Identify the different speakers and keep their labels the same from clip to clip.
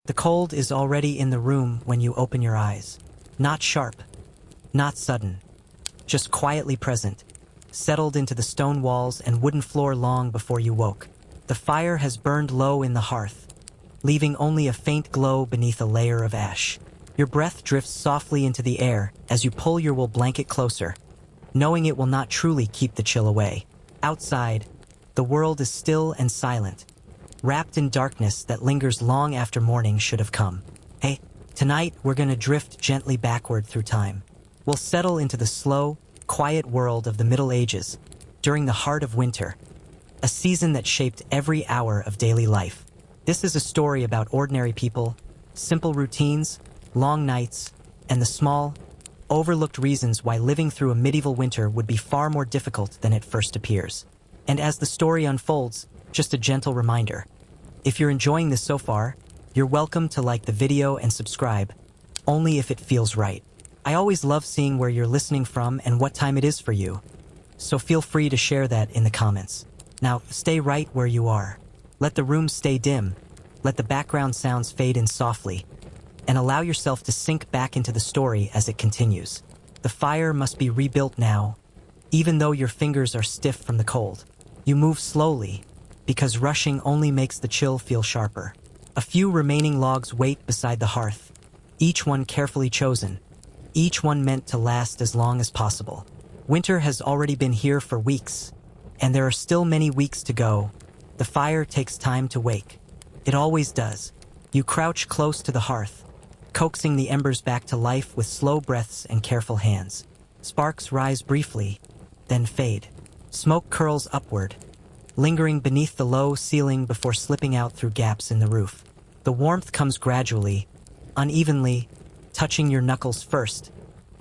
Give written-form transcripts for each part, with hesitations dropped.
Speaker 1: The cold is already in the room when you open your eyes. Not sharp, not sudden, just quietly present, settled into the stone walls and wooden floor long before you woke. The fire has burned low in the hearth, leaving only a faint glow beneath a layer of ash. Your breath drifts softly into the air as you pull your wool blanket closer, knowing it will not truly keep the chill away. Outside, the world is still and silent, wrapped in darkness that lingers long after morning should have come. Hey, tonight we're gonna drift gently backward through time. We'll settle into the slow, quiet world of the Middle Ages, during the heart of winter, a season that shaped every hour of daily life. This is a story about ordinary people, simple routines, long nights, and the small, overlooked reasons why living through a medieval winter would be far more difficult than it first appears. And as the story unfolds, just a gentle reminder. If you're enjoying this so far, you're welcome to like the video and subscribe, only if it feels right. I always love seeing where you're listening from and what time it is for you, so feel free to share that in the comments. Now, stay right where you are. Let the room stay dim, let the background sounds fade in softly, and allow yourself to sink back into the story as it continues. The fire must be rebuilt now, even though your fingers are stiff from the cold. You move slowly, because rushing only makes the chill feel sharper. A few remaining logs wait beside the hearth, each one carefully chosen, each one meant to last as long as possible. Winter has already been here for weeks, and there are still many weeks to go. The fire takes time to wake. It always does. You crouch close to the hearth, coaxing the embers back to life with slow breaths and careful hands. Sparks rise briefly, then fade. Smoke curls upward, lingering beneath the low ceiling before slipping out through gaps in the roof. The warmth comes gradually, unevenly, touching your knuckles first,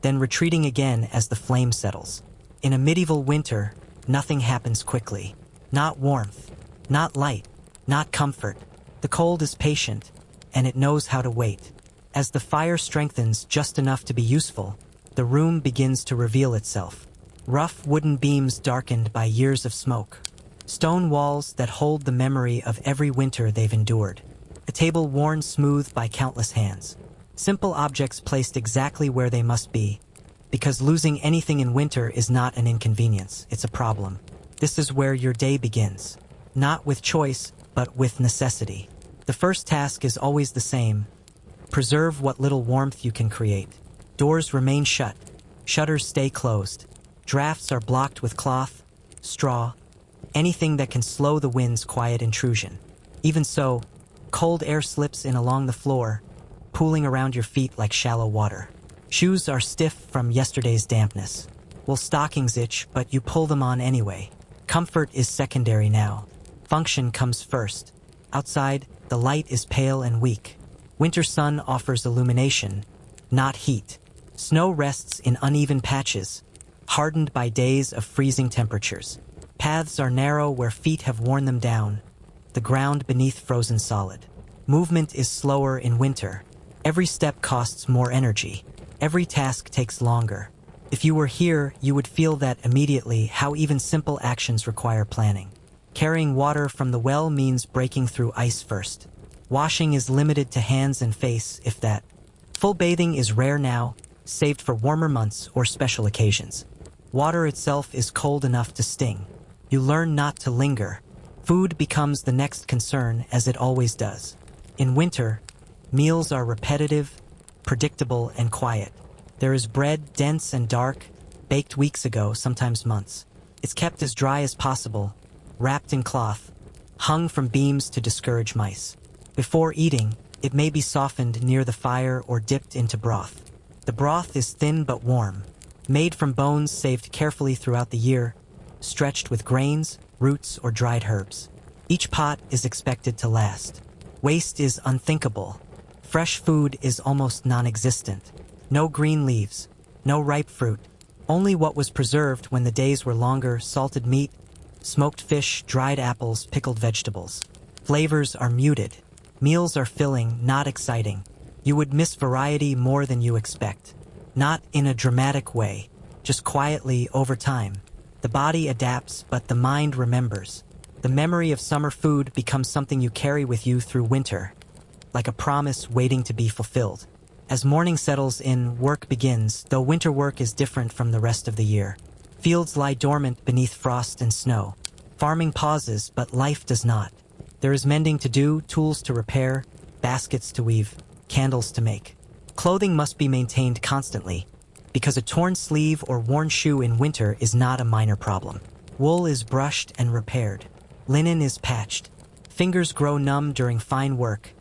Speaker 1: then retreating again as the flame settles. In a medieval winter, nothing happens quickly. Not warmth, not light, not comfort. The cold is patient, and it knows how to wait. As the fire strengthens just enough to be useful, the room begins to reveal itself. Rough wooden beams darkened by years of smoke. Stone walls that hold the memory of every winter they've endured. A table worn smooth by countless hands. Simple objects placed exactly where they must be, because losing anything in winter is not an inconvenience, it's a problem. This is where your day begins. Not with choice, but with necessity. The first task is always the same. Preserve what little warmth you can create. Doors remain shut. Shutters stay closed. Drafts are blocked with cloth, straw, anything that can slow the wind's quiet intrusion. Even so, cold air slips in along the floor, pooling around your feet like shallow water. Shoes are stiff from yesterday's dampness. Wool stockings itch, but you pull them on anyway. Comfort is secondary now. Function comes first. Outside, the light is pale and weak. Winter sun offers illumination, not heat. Snow rests in uneven patches, hardened by days of freezing temperatures. Paths are narrow where feet have worn them down, the ground beneath frozen solid. Movement is slower in winter. Every step costs more energy. Every task takes longer. If you were here, you would feel that immediately how even simple actions require planning. Carrying water from the well means breaking through ice first. Washing is limited to hands and face, if that. Full bathing is rare now, saved for warmer months or special occasions. Water itself is cold enough to sting. You learn not to linger. Food becomes the next concern, as it always does. In winter, meals are repetitive, predictable, and quiet. There is bread, dense and dark, baked weeks ago, sometimes months. It's kept as dry as possible, wrapped in cloth, hung from beams to discourage mice. Before eating, it may be softened near the fire or dipped into broth. The broth is thin but warm, made from bones saved carefully throughout the year, stretched with grains, roots, or dried herbs. Each pot is expected to last. Waste is unthinkable. Fresh food is almost non-existent. No green leaves, no ripe fruit, only what was preserved when the days were longer: salted meat, smoked fish, dried apples, pickled vegetables. Flavors are muted. Meals are filling, not exciting. You would miss variety more than you expect. Not in a dramatic way, just quietly over time. The body adapts, but the mind remembers. The memory of summer food becomes something you carry with you through winter, like a promise waiting to be fulfilled. As morning settles in, work begins, though winter work is different from the rest of the year. Fields lie dormant beneath frost and snow. Farming pauses, but life does not. There is mending to do, tools to repair, baskets to weave, candles to make. Clothing must be maintained constantly, because a torn sleeve or worn shoe in winter is not a minor problem. Wool is brushed and repaired. Linen is patched. Fingers grow numb during fine work,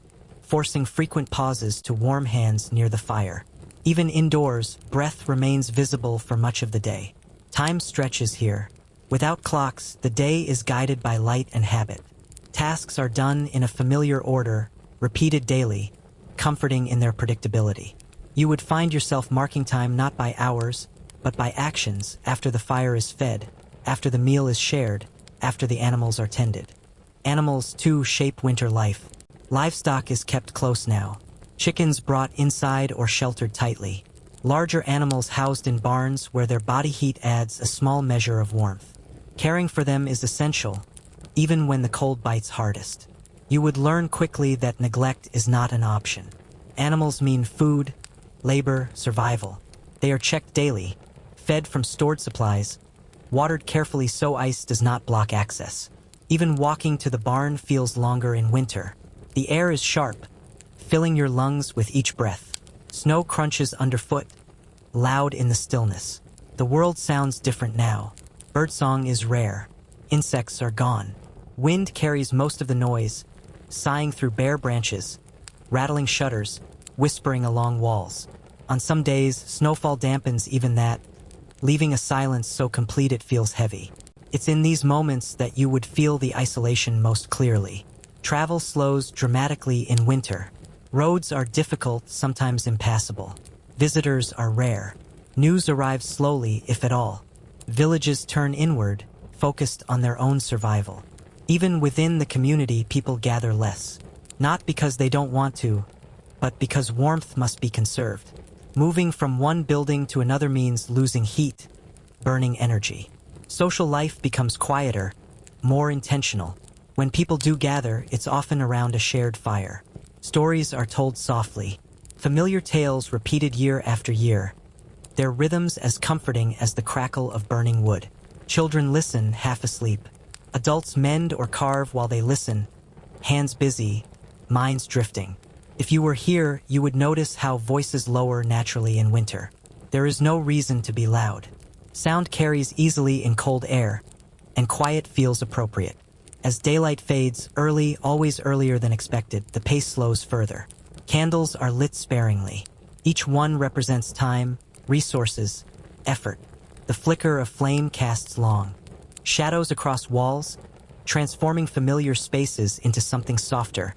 Speaker 1: forcing frequent pauses to warm hands near the fire. Even indoors, breath remains visible for much of the day. Time stretches here. Without clocks, the day is guided by light and habit. Tasks are done in a familiar order, repeated daily, comforting in their predictability. You would find yourself marking time not by hours, but by actions after the fire is fed, after the meal is shared, after the animals are tended. Animals, too, shape winter life. Livestock is kept close now. Chickens brought inside or sheltered tightly. Larger animals housed in barns where their body heat adds a small measure of warmth. Caring for them is essential, even when the cold bites hardest. You would learn quickly that neglect is not an option. Animals mean food, labor, survival. They are checked daily, fed from stored supplies, watered carefully so ice does not block access. Even walking to the barn feels longer in winter. The air is sharp, filling your lungs with each breath. Snow crunches underfoot, loud in the stillness. The world sounds different now. Birdsong is rare. Insects are gone. Wind carries most of the noise, sighing through bare branches, rattling shutters, whispering along walls. On some days, snowfall dampens even that, leaving a silence so complete it feels heavy. It's in these moments that you would feel the isolation most clearly. Travel slows dramatically in winter. Roads are difficult, sometimes impassable. Visitors are rare. News arrives slowly, if at all. Villages turn inward, focused on their own survival. Even within the community, people gather less. Not because they don't want to, but because warmth must be conserved. Moving from one building to another means losing heat, burning energy. Social life becomes quieter, more intentional. When people do gather, it's often around a shared fire. Stories are told softly, familiar tales repeated year after year, their rhythms as comforting as the crackle of burning wood. Children listen, half asleep. Adults mend or carve while they listen, hands busy, minds drifting. If you were here, you would notice how voices lower naturally in winter. There is no reason to be loud. Sound carries easily in cold air, and quiet feels appropriate. As daylight fades, early, always earlier than expected, the pace slows further. Candles are lit sparingly. Each one represents time, resources, effort. The flicker of flame casts long shadows across walls, transforming familiar spaces into something softer,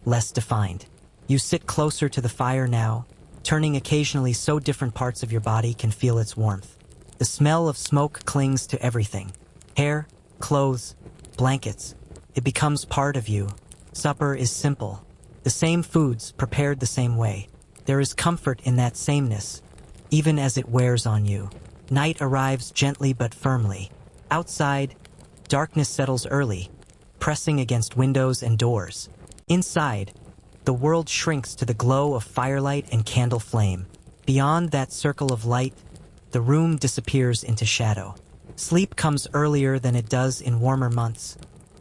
Speaker 1: less defined. You sit closer to the fire now, turning occasionally so different parts of your body can feel its warmth. The smell of smoke clings to everything. Hair, clothes, blankets. It becomes part of you. Supper is simple. The same foods prepared the same way. There is comfort in that sameness, even as it wears on you. Night arrives gently but firmly. Outside, darkness settles early, pressing against windows and doors. Inside, the world shrinks to the glow of firelight and candle flame. Beyond that circle of light, the room disappears into shadow. Sleep comes earlier than it does in warmer months,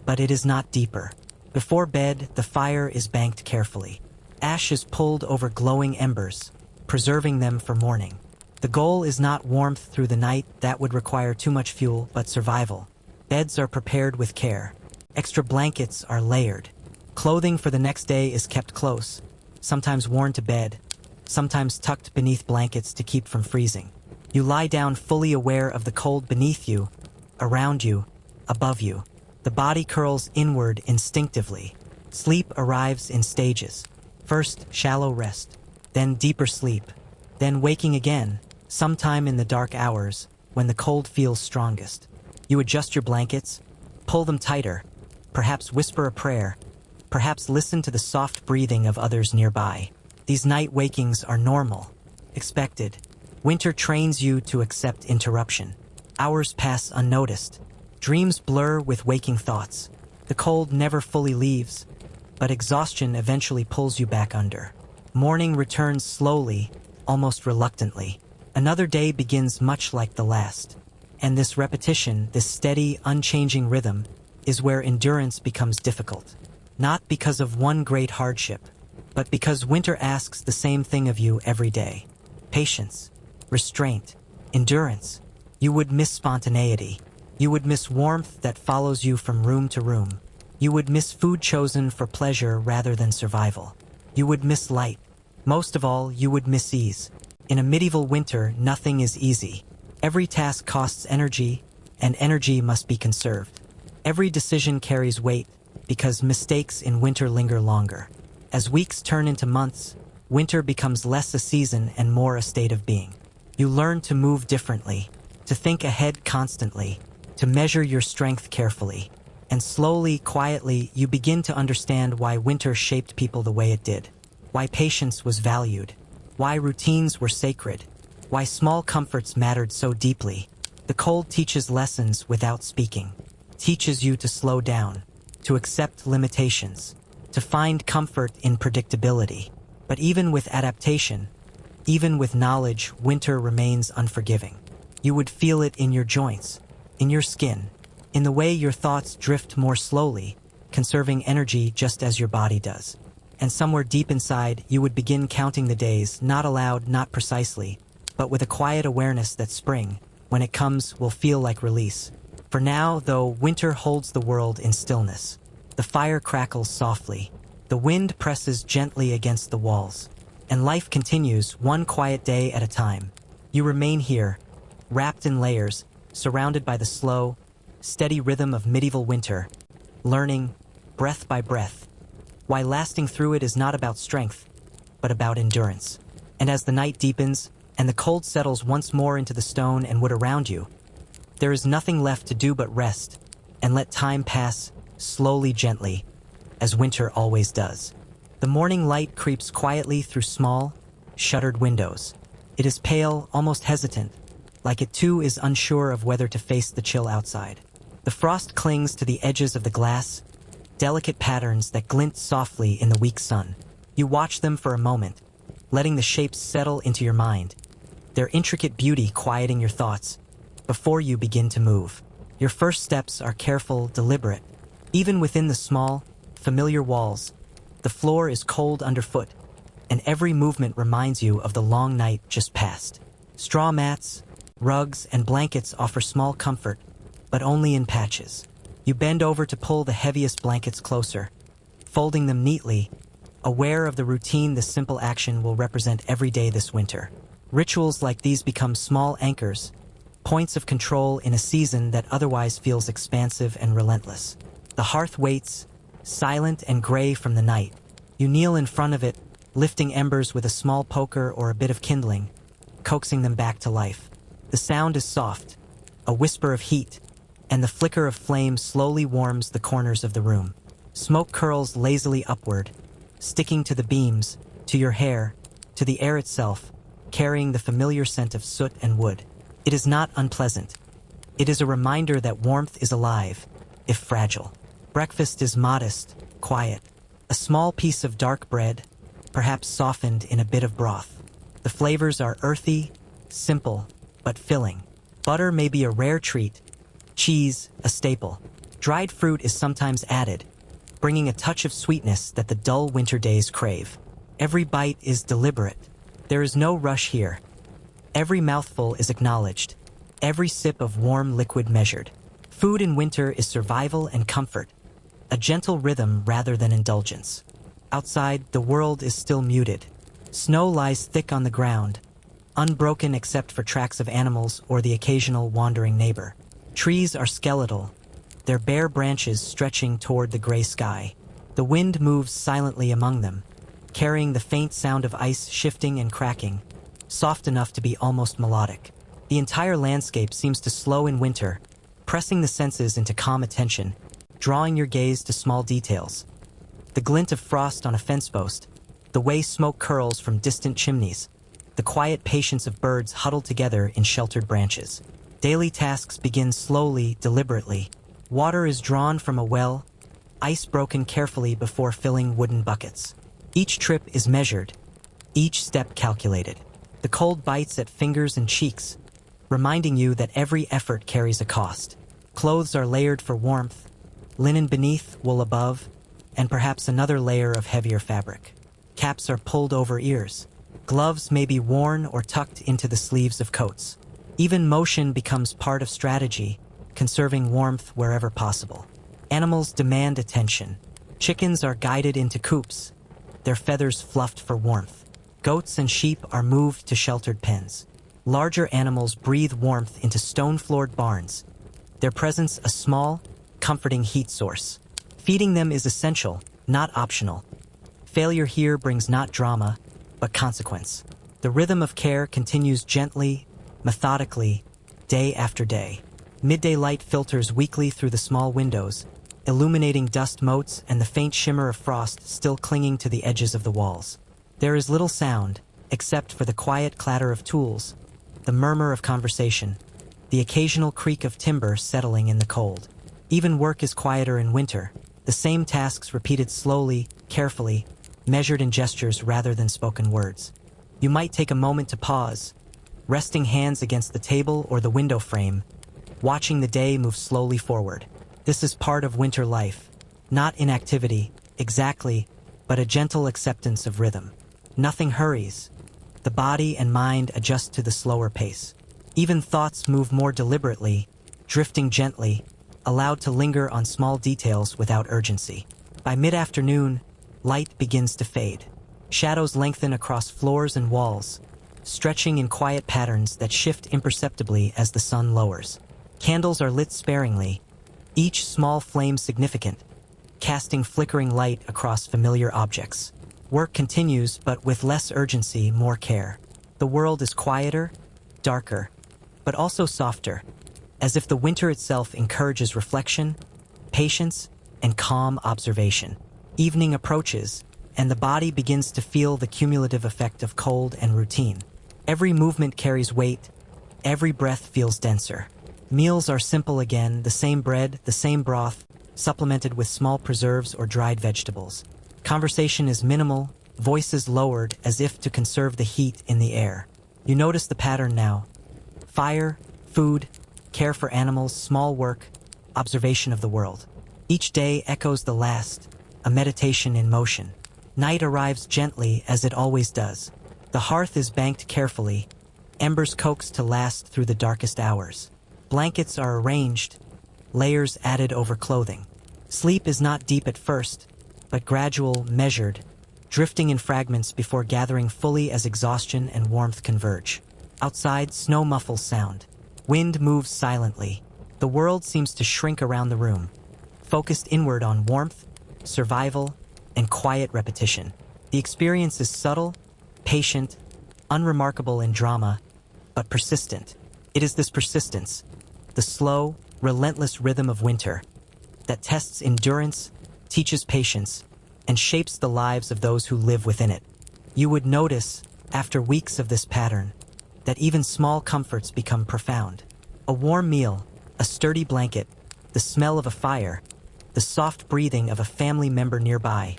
Speaker 1: but it is not deeper. Before bed, the fire is banked carefully. Ash is pulled over glowing embers, preserving them for morning. The goal is not warmth through the night, that would require too much fuel, but survival. Beds are prepared with care. Extra blankets are layered. Clothing for the next day is kept close, sometimes worn to bed, sometimes tucked beneath blankets to keep from freezing. You lie down fully aware of the cold beneath you, around you, above you. The body curls inward instinctively. Sleep arrives in stages. First, shallow rest, then deeper sleep, then waking again, sometime in the dark hours, when the cold feels strongest. You adjust your blankets, pull them tighter, perhaps whisper a prayer, perhaps listen to the soft breathing of others nearby. These night wakings are normal, expected. Winter trains you to accept interruption. Hours pass unnoticed. Dreams blur with waking thoughts. The cold never fully leaves, but exhaustion eventually pulls you back under. Morning returns slowly, almost reluctantly. Another day begins much like the last. And this repetition, this steady, unchanging rhythm, is where endurance becomes difficult. Not because of one great hardship, but because winter asks the same thing of you every day. Patience, restraint, endurance. You would miss spontaneity. You would miss warmth that follows you from room to room. You would miss food chosen for pleasure rather than survival. You would miss light. Most of all, you would miss ease. In a medieval winter, nothing is easy. Every task costs energy, and energy must be conserved. Every decision carries weight, because mistakes in winter linger longer. As weeks turn into months, winter becomes less a season and more a state of being. You learn to move differently, to think ahead constantly, to measure your strength carefully. And slowly, quietly, you begin to understand why winter shaped people the way it did. Why patience was valued. Why routines were sacred. Why small comforts mattered so deeply. The cold teaches lessons without speaking. Teaches you to slow down, to accept limitations, to find comfort in predictability. But even with adaptation, even with knowledge, winter remains unforgiving. You would feel it in your joints, in your skin, in the way your thoughts drift more slowly, conserving energy just as your body does. And somewhere deep inside, you would begin counting the days, not aloud, not precisely, but with a quiet awareness that spring, when it comes, will feel like release. For now, though, winter holds the world in stillness. The fire crackles softly. The wind presses gently against the walls. And life continues, one quiet day at a time. You remain here, wrapped in layers, surrounded by the slow, steady rhythm of medieval winter, learning, breath by breath, why lasting through it is not about strength, but about endurance. And as the night deepens, and the cold settles once more into the stone and wood around you, there is nothing left to do but rest, and let time pass, slowly, gently, as winter always does. The morning light creeps quietly through small, shuttered windows. It is pale, almost hesitant, like it too is unsure of whether to face the chill outside. The frost clings to the edges of the glass, delicate patterns that glint softly in the weak sun. You watch them for a moment, letting the shapes settle into your mind, their intricate beauty quieting your thoughts, before you begin to move. Your first steps are careful, deliberate. Even within the small, familiar walls, the floor is cold underfoot, and every movement reminds you of the long night just past. Straw mats, rugs, and blankets offer small comfort, but only in patches. You bend over to pull the heaviest blankets closer, folding them neatly, aware of the routine this simple action will represent every day this winter. Rituals like these become small anchors, points of control in a season that otherwise feels expansive and relentless. The hearth waits, silent and gray from the night. You kneel in front of it, lifting embers with a small poker or a bit of kindling, coaxing them back to life. The sound is soft, a whisper of heat, and the flicker of flame slowly warms the corners of the room. Smoke curls lazily upward, sticking to the beams, to your hair, to the air itself, carrying the familiar scent of soot and wood. It is not unpleasant. It is a reminder that warmth is alive, if fragile. Breakfast is modest, quiet. A small piece of dark bread, perhaps softened in a bit of broth. The flavors are earthy, simple, but filling. Butter may be a rare treat, cheese a staple. Dried fruit is sometimes added, bringing a touch of sweetness that the dull winter days crave. Every bite is deliberate. There is no rush here. Every mouthful is acknowledged, every sip of warm liquid measured. Food in winter is survival and comfort, a gentle rhythm rather than indulgence. Outside, the world is still muted. Snow lies thick on the ground, unbroken except for tracks of animals or the occasional wandering neighbor. Trees are skeletal, their bare branches stretching toward the gray sky. The wind moves silently among them, carrying the faint sound of ice shifting and cracking, soft enough to be almost melodic. The entire landscape seems to slow in winter, pressing the senses into calm attention, drawing your gaze to small details. The glint of frost on a fence post, the way smoke curls from distant chimneys, the quiet patience of birds huddled together in sheltered branches. Daily tasks begin slowly, deliberately. Water is drawn from a well, ice broken carefully before filling wooden buckets. Each trip is measured, each step calculated. The cold bites at fingers and cheeks, reminding you that every effort carries a cost. Clothes are layered for warmth, linen beneath, wool above, and perhaps another layer of heavier fabric. Caps are pulled over ears. Gloves may be worn or tucked into the sleeves of coats. Even motion becomes part of strategy, conserving warmth wherever possible. Animals demand attention. Chickens are guided into coops, their feathers fluffed for warmth. Goats and sheep are moved to sheltered pens. Larger animals breathe warmth into stone-floored barns, their presence a small, comforting heat source. Feeding them is essential, not optional. Failure here brings not drama, but consequence. The rhythm of care continues gently, methodically, day after day. Midday light filters weakly through the small windows, illuminating dust motes and the faint shimmer of frost still clinging to the edges of the walls. There is little sound, except for the quiet clatter of tools, the murmur of conversation, the occasional creak of timber settling in the cold. Even work is quieter in winter, the same tasks repeated slowly, carefully, measured in gestures rather than spoken words. You might take a moment to pause, resting hands against the table or the window frame, watching the day move slowly forward. This is part of winter life, not inactivity, exactly, but a gentle acceptance of rhythm. Nothing hurries. The body and mind adjust to the slower pace. Even thoughts move more deliberately, drifting gently, allowed to linger on small details without urgency. By mid-afternoon, light begins to fade. Shadows lengthen across floors and walls, stretching in quiet patterns that shift imperceptibly as the sun lowers. Candles are lit sparingly, each small flame significant, casting flickering light across familiar objects. Work continues, but with less urgency, more care. The world is quieter, darker, but also softer, as if the winter itself encourages reflection, patience, and calm observation. Evening approaches, and the body begins to feel the cumulative effect of cold and routine. Every movement carries weight, every breath feels denser. Meals are simple again, the same bread, the same broth, supplemented with small preserves or dried vegetables. Conversation is minimal, voices lowered as if to conserve the heat in the air. You notice the pattern now. Fire, food, care for animals, small work, observation of the world. Each day echoes the last, a meditation in motion. Night arrives gently as it always does. The hearth is banked carefully, embers coaxed to last through the darkest hours. Blankets are arranged, layers added over clothing. Sleep is not deep at first, but gradual, measured, drifting in fragments before gathering fully as exhaustion and warmth converge. Outside, snow muffles sound. Wind moves silently. The world seems to shrink around the room, focused inward on warmth, survival, and quiet repetition. The experience is subtle, patient, unremarkable in drama, but persistent. It is this persistence, the slow, relentless rhythm of winter, that tests endurance, teaches patience, and shapes the lives of those who live within it. You would notice, after weeks of this pattern, that even small comforts become profound. A warm meal, a sturdy blanket, the smell of a fire, the soft breathing of a family member nearby.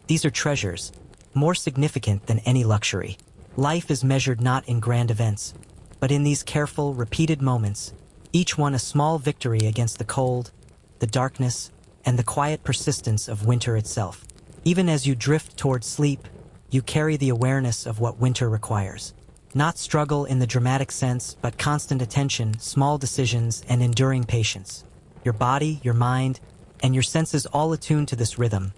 Speaker 1: These are treasures, more significant than any luxury. Life is measured not in grand events, but in these careful, repeated moments, each one a small victory against the cold, the darkness, and the quiet persistence of winter itself. Even as you drift toward sleep, you carry the awareness of what winter requires. Not struggle in the dramatic sense, but constant attention, small decisions, and enduring patience. Your body, your mind, and your senses all attuned to this rhythm,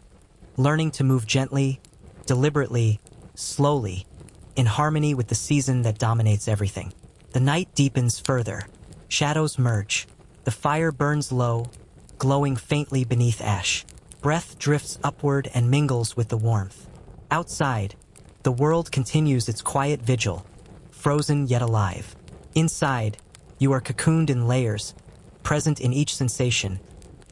Speaker 1: learning to move gently, deliberately, slowly, in harmony with the season that dominates everything. The night deepens further. Shadows merge. The fire burns low, glowing faintly beneath ash. Breath drifts upward and mingles with the warmth. Outside, the world continues its quiet vigil, frozen yet alive. Inside, you are cocooned in layers, present in each sensation,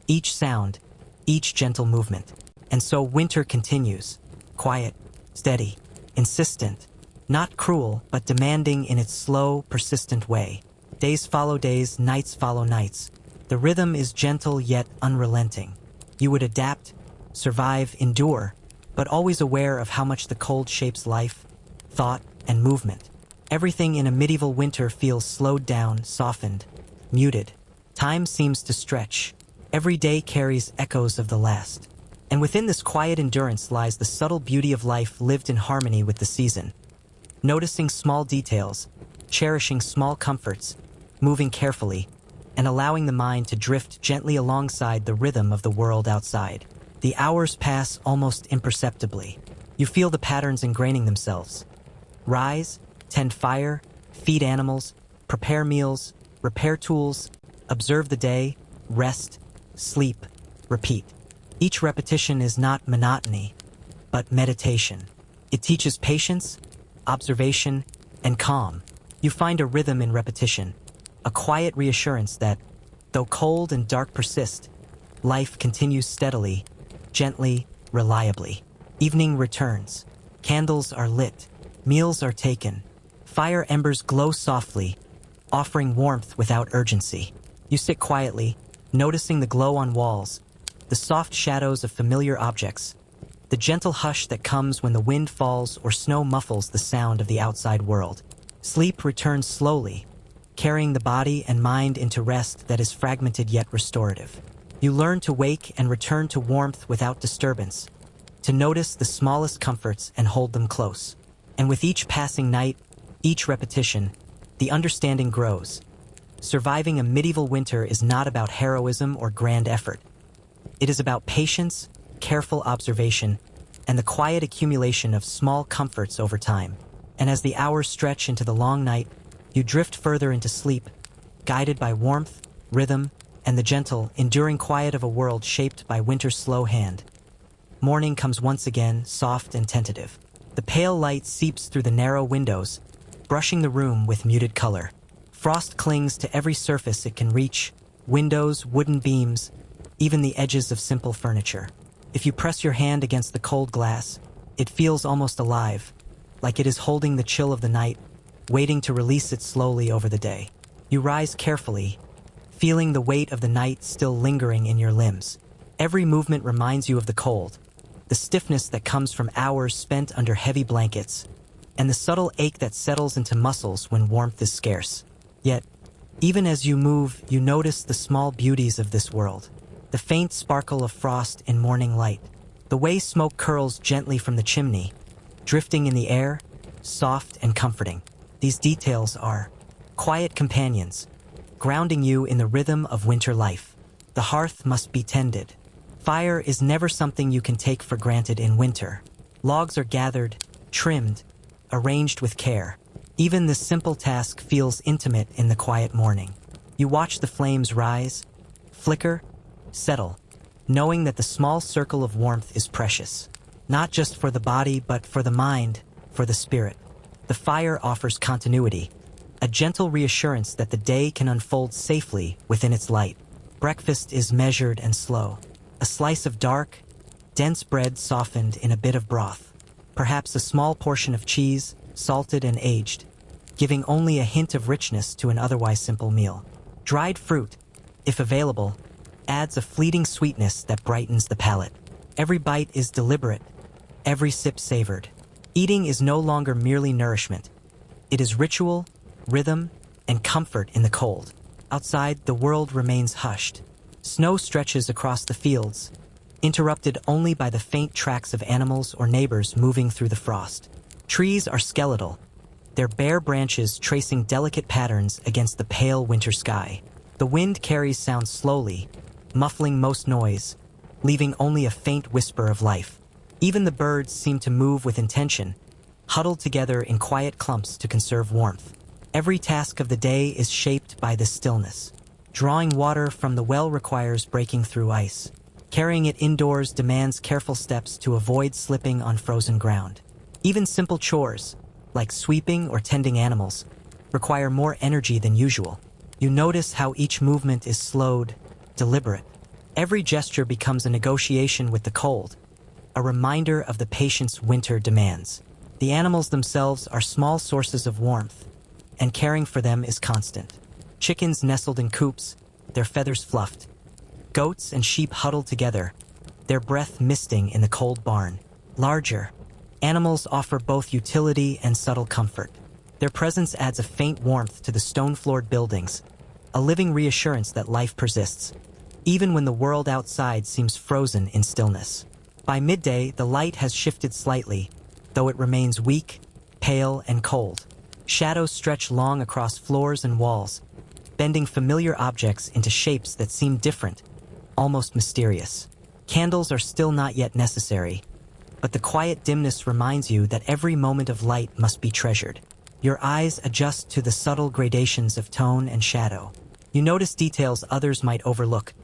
Speaker 1: each sound, each gentle movement. And so winter continues, quiet, steady, insistent, not cruel, but demanding in its slow, persistent way. Days follow days, nights follow nights. The rhythm is gentle yet unrelenting. You would adapt, survive, endure, but always aware of how much the cold shapes life, thought, and movement. Everything in a medieval winter feels slowed down, softened, muted. Time seems to stretch. Every day carries echoes of the last. And within this quiet endurance lies the subtle beauty of life lived in harmony with the season. Noticing small details, cherishing small comforts, moving carefully, and allowing the mind to drift gently alongside the rhythm of the world outside. The hours pass almost imperceptibly. You feel the patterns ingraining themselves. Rise, tend fire, feed animals, prepare meals, repair tools, observe the day, rest, sleep, repeat. Each repetition is not monotony, but meditation. It teaches patience, observation, and calm. You find a rhythm in repetition, a quiet reassurance that, though cold and dark persist, life continues steadily, gently, reliably. Evening returns. Candles are lit. Meals are taken. Fire embers glow softly, offering warmth without urgency. You sit quietly, noticing the glow on walls, the soft shadows of familiar objects, the gentle hush that comes when the wind falls or snow muffles the sound of the outside world. Sleep returns slowly, carrying the body and mind into rest that is fragmented yet restorative. You learn to wake and return to warmth without disturbance, to notice the smallest comforts and hold them close. And with each passing night, each repetition, the understanding grows. Surviving a medieval winter is not about heroism or grand effort. It is about patience, careful observation, and the quiet accumulation of small comforts over time. And as the hours stretch into the long night, you drift further into sleep, guided by warmth, rhythm, and the gentle, enduring quiet of a world shaped by winter's slow hand. Morning comes once again, soft and tentative. The pale light seeps through the narrow windows, brushing the room with muted color. Frost clings to every surface it can reach, windows, wooden beams, even the edges of simple furniture. If you press your hand against the cold glass, it feels almost alive, like it is holding the chill of the night, waiting to release it slowly over the day. You rise carefully, feeling the weight of the night still lingering in your limbs. Every movement reminds you of the cold, the stiffness that comes from hours spent under heavy blankets, and the subtle ache that settles into muscles when warmth is scarce. Yet, even as you move, you notice the small beauties of this world. The faint sparkle of frost in morning light, the way smoke curls gently from the chimney, drifting in the air, soft and comforting. These details are quiet companions, grounding you in the rhythm of winter life. The hearth must be tended. Fire is never something you can take for granted in winter. Logs are gathered, trimmed, arranged with care. Even this simple task feels intimate in the quiet morning. You watch the flames rise, flicker, settle, knowing that the small circle of warmth is precious, not just for the body but for the mind, for the spirit. The fire offers continuity, a gentle reassurance that the day can unfold safely within its light. Breakfast is measured and slow. A slice of dark, dense bread softened in a bit of broth. Perhaps a small portion of cheese, salted and aged, giving only a hint of richness to an otherwise simple meal. Dried fruit, if available, adds a fleeting sweetness that brightens the palate. Every bite is deliberate, every sip savored. Eating is no longer merely nourishment. It is ritual, rhythm, and comfort in the cold. Outside, the world remains hushed. Snow stretches across the fields, interrupted only by the faint tracks of animals or neighbors moving through the frost. Trees are skeletal, their bare branches tracing delicate patterns against the pale winter sky. The wind carries sound slowly, muffling most noise, leaving only a faint whisper of life. Even the birds seem to move with intention, huddled together in quiet clumps to conserve warmth. Every task of the day is shaped by this stillness. Drawing water from the well requires breaking through ice. Carrying it indoors demands careful steps to avoid slipping on frozen ground. Even simple chores, like sweeping or tending animals, require more energy than usual. You notice how each movement is slowed, deliberate. Every gesture becomes a negotiation with the cold, a reminder of the patience winter demands. The animals themselves are small sources of warmth, and caring for them is constant. Chickens nestled in coops, their feathers fluffed. Goats and sheep huddled together, their breath misting in the cold barn. Larger, animals offer both utility and subtle comfort. Their presence adds a faint warmth to the stone-floored buildings, a living reassurance that life persists, even when the world outside seems frozen in stillness. By midday, the light has shifted slightly, though it remains weak, pale, and cold. Shadows stretch long across floors and walls, bending familiar objects into shapes that seem different, almost mysterious. Candles are still not yet necessary, but the quiet dimness reminds you that every moment of light must be treasured. Your eyes adjust to the subtle gradations of tone and shadow. You notice details others might overlook: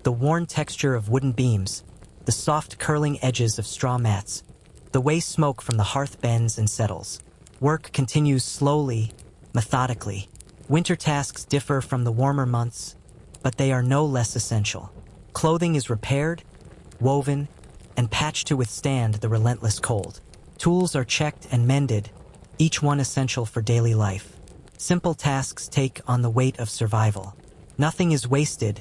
Speaker 1: the worn texture of wooden beams, the soft curling edges of straw mats, the way smoke from the hearth bends and settles. Work continues slowly, methodically. Winter tasks differ from the warmer months, but they are no less essential. Clothing is repaired, woven, and patched to withstand the relentless cold. Tools are checked and mended, each one essential for daily life. Simple tasks take on the weight of survival. Nothing is wasted,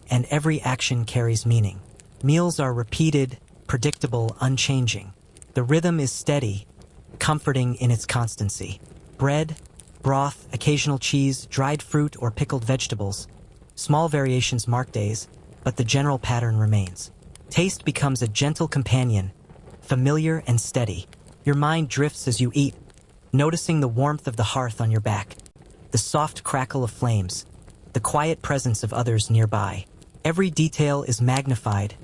Speaker 1: and every action carries meaning. Meals are repeated, predictable, unchanging. The rhythm is steady, comforting in its constancy. Bread, broth, occasional cheese, dried fruit, or pickled vegetables. Small variations mark days, but the general pattern remains. Taste becomes a gentle companion, familiar and steady. Your mind drifts as you eat, noticing the warmth of the hearth on your back, the soft crackle of flames, the quiet presence of others nearby. Every detail is magnified,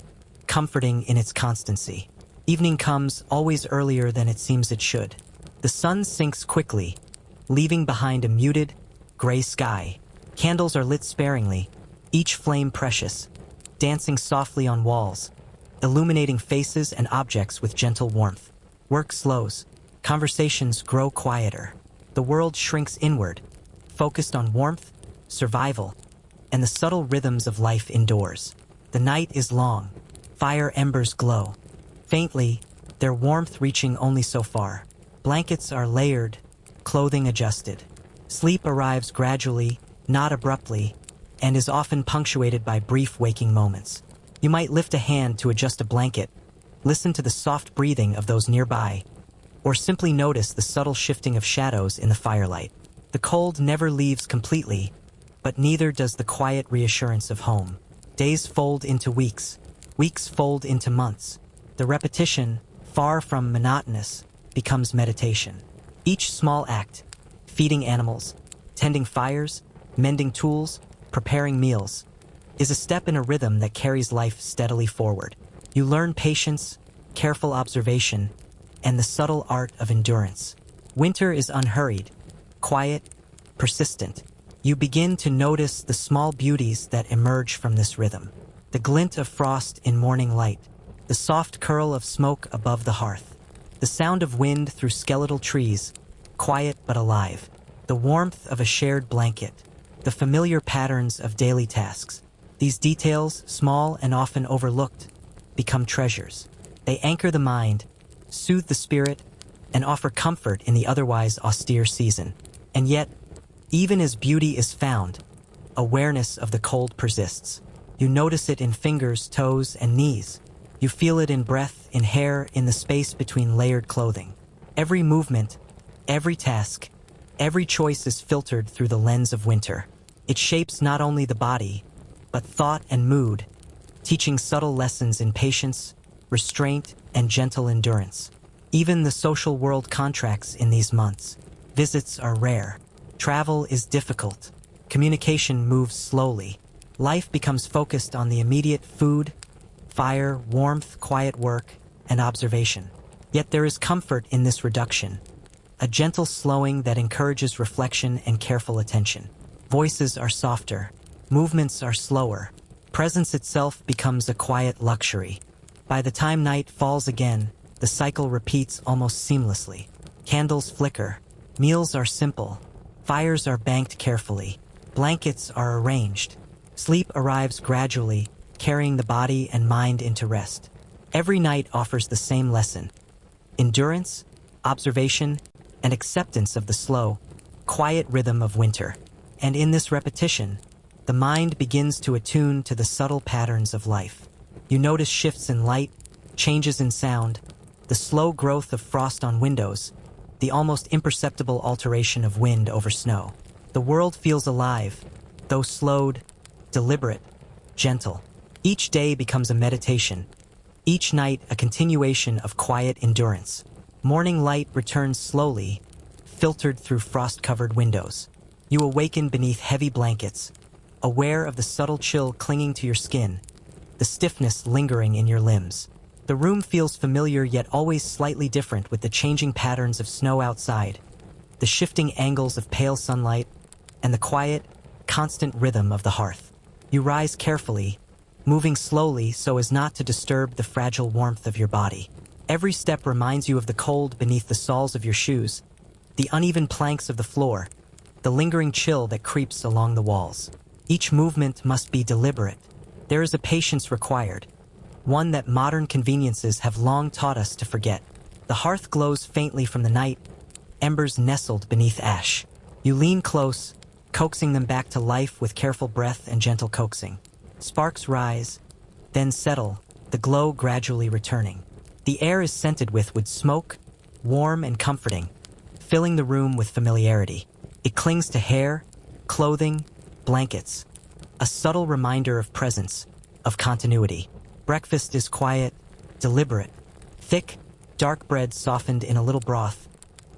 Speaker 1: comforting in its constancy. Evening comes, always earlier than it seems it should. The sun sinks quickly, leaving behind a muted, gray sky. Candles are lit sparingly, each flame precious, dancing softly on walls, illuminating faces and objects with gentle warmth. Work slows. Conversations grow quieter. The world shrinks inward, focused on warmth, survival, and the subtle rhythms of life indoors. The night is long. Fire embers glow, faintly, their warmth reaching only so far. Blankets are layered, clothing adjusted. Sleep arrives gradually, not abruptly, and is often punctuated by brief waking moments. You might lift a hand to adjust a blanket, listen to the soft breathing of those nearby, or simply notice the subtle shifting of shadows in the firelight. The cold never leaves completely, but neither does the quiet reassurance of home. Days fold into weeks, weeks fold into months. The repetition, far from monotonous, becomes meditation. Each small act, feeding animals, tending fires, mending tools, preparing meals, is a step in a rhythm that carries life steadily forward. You learn patience, careful observation, and the subtle art of endurance. Winter is unhurried, quiet, persistent. You begin to notice the small beauties that emerge from this rhythm. The glint of frost in morning light, the soft curl of smoke above the hearth, the sound of wind through skeletal trees, quiet but alive, the warmth of a shared blanket, the familiar patterns of daily tasks. These details, small and often overlooked, become treasures. They anchor the mind, soothe the spirit, and offer comfort in the otherwise austere season. And yet, even as beauty is found, awareness of the cold persists. You notice it in fingers, toes, and knees. You feel it in breath, in hair, in the space between layered clothing. Every movement, every task, every choice is filtered through the lens of winter. It shapes not only the body, but thought and mood, teaching subtle lessons in patience, restraint, and gentle endurance. Even the social world contracts in these months. Visits are rare. Travel is difficult. Communication moves slowly. Life becomes focused on the immediate: food, fire, warmth, quiet work, and observation. Yet there is comfort in this reduction, a gentle slowing that encourages reflection and careful attention. Voices are softer, movements are slower, presence itself becomes a quiet luxury. By the time night falls again, the cycle repeats almost seamlessly. Candles flicker, meals are simple, fires are banked carefully, blankets are arranged. Sleep arrives gradually, carrying the body and mind into rest. Every night offers the same lesson: endurance, observation, and acceptance of the slow, quiet rhythm of winter. And in this repetition, the mind begins to attune to the subtle patterns of life. You notice shifts in light, changes in sound, the slow growth of frost on windows, the almost imperceptible alteration of wind over snow. The world feels alive, though slowed, deliberate, gentle. Each day becomes a meditation, each night a continuation of quiet endurance. Morning light returns slowly, filtered through frost-covered windows. You awaken beneath heavy blankets, aware of the subtle chill clinging to your skin, the stiffness lingering in your limbs. The room feels familiar yet always slightly different with the changing patterns of snow outside, the shifting angles of pale sunlight, and the quiet, constant rhythm of the hearth. You rise carefully, moving slowly so as not to disturb the fragile warmth of your body. Every step reminds you of the cold beneath the soles of your shoes, the uneven planks of the floor, the lingering chill that creeps along the walls. Each movement must be deliberate. There is a patience required, one that modern conveniences have long taught us to forget. The hearth glows faintly from the night, embers nestled beneath ash. You lean close, coaxing them back to life with careful breath and gentle coaxing. Sparks rise, then settle, the glow gradually returning. The air is scented with wood smoke, warm and comforting, filling the room with familiarity. It clings to hair, clothing, blankets, a subtle reminder of presence, of continuity. Breakfast is quiet, deliberate. Thick, dark bread softened in a little broth,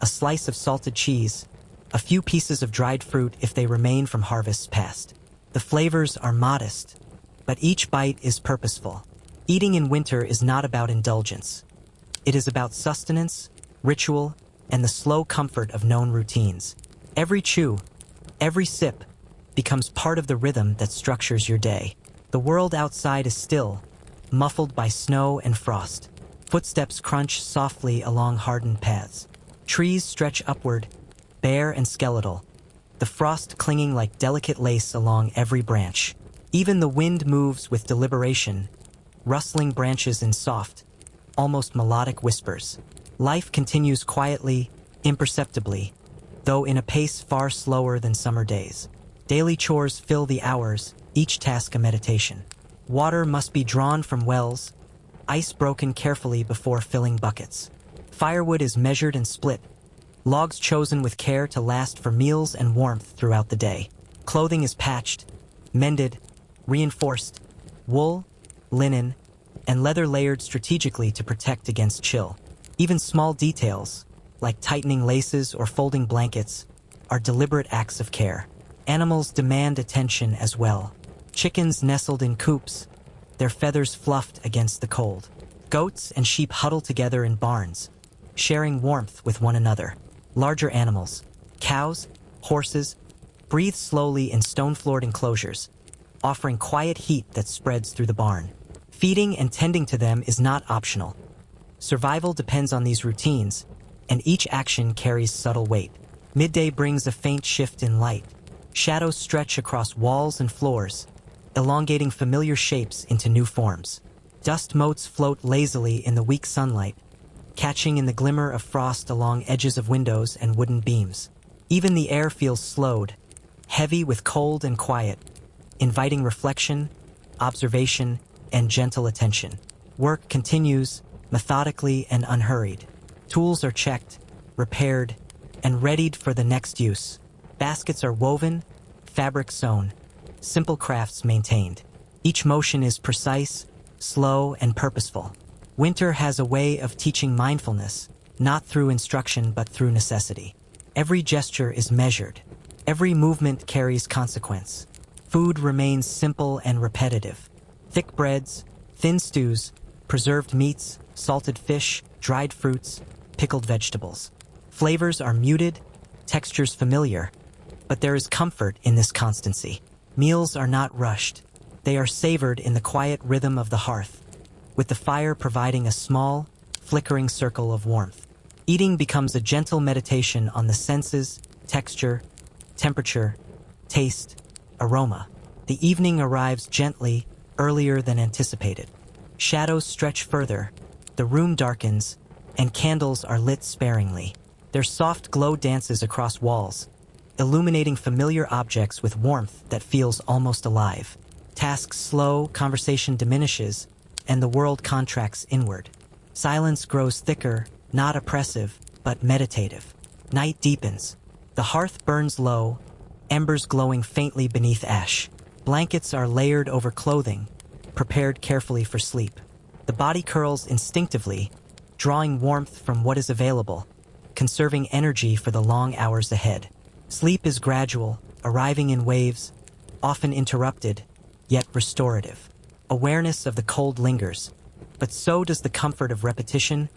Speaker 1: a slice of salted cheese, a few pieces of dried fruit if they remain from harvests past. The flavors are modest, but each bite is purposeful. Eating in winter is not about indulgence. It is about sustenance, ritual, and the slow comfort of known routines. Every chew, every sip, becomes part of the rhythm that structures your day. The world outside is still, muffled by snow and frost. Footsteps crunch softly along hardened paths. Trees stretch upward, bare and skeletal, the frost clinging like delicate lace along every branch. Even the wind moves with deliberation, rustling branches in soft, almost melodic whispers. Life continues quietly, imperceptibly, though in a pace far slower than summer days. Daily chores fill the hours, each task a meditation. Water must be drawn from wells, ice broken carefully before filling buckets. Firewood is measured and split, logs chosen with care to last for meals and warmth throughout the day. Clothing is patched, mended, reinforced, wool, linen, and leather layered strategically to protect against chill. Even small details, like tightening laces or folding blankets, are deliberate acts of care. Animals demand attention as well. Chickens nestled in coops, their feathers fluffed against the cold. Goats and sheep huddle together in barns, sharing warmth with one another. Larger animals, cows, horses, breathe slowly in stone-floored enclosures, offering quiet heat that spreads through the barn. Feeding and tending to them is not optional. Survival depends on these routines, and each action carries subtle weight. Midday brings a faint shift in light. Shadows stretch across walls and floors, elongating familiar shapes into new forms. Dust motes float lazily in the weak sunlight, catching in the glimmer of frost along edges of windows and wooden beams. Even the air feels slowed, heavy with cold and quiet, inviting reflection, observation, and gentle attention. Work continues, methodically and unhurried. Tools are checked, repaired, and readied for the next use. Baskets are woven, fabric sewn, simple crafts maintained. Each motion is precise, slow, and purposeful. Winter has a way of teaching mindfulness, not through instruction but through necessity. Every gesture is measured. Every movement carries consequence. Food remains simple and repetitive. Thick breads, thin stews, preserved meats, salted fish, dried fruits, pickled vegetables. Flavors are muted, textures familiar, but there is comfort in this constancy. Meals are not rushed. They are savored in the quiet rhythm of the hearth, with the fire providing a small, flickering circle of warmth. Eating becomes a gentle meditation on the senses, texture, temperature, taste, aroma. The evening arrives gently, earlier than anticipated. Shadows stretch further, the room darkens, and candles are lit sparingly. Their soft glow dances across walls, illuminating familiar objects with warmth that feels almost alive. Tasks slow, conversation diminishes, and the world contracts inward. Silence grows thicker, not oppressive, but meditative. Night deepens. The hearth burns low, embers glowing faintly beneath ash. Blankets are layered over clothing, prepared carefully for sleep. The body curls instinctively, drawing warmth from what is available, conserving energy for the long hours ahead. Sleep is gradual, arriving in waves, often interrupted, yet restorative. Awareness of the cold lingers, but so does the comfort of repetition,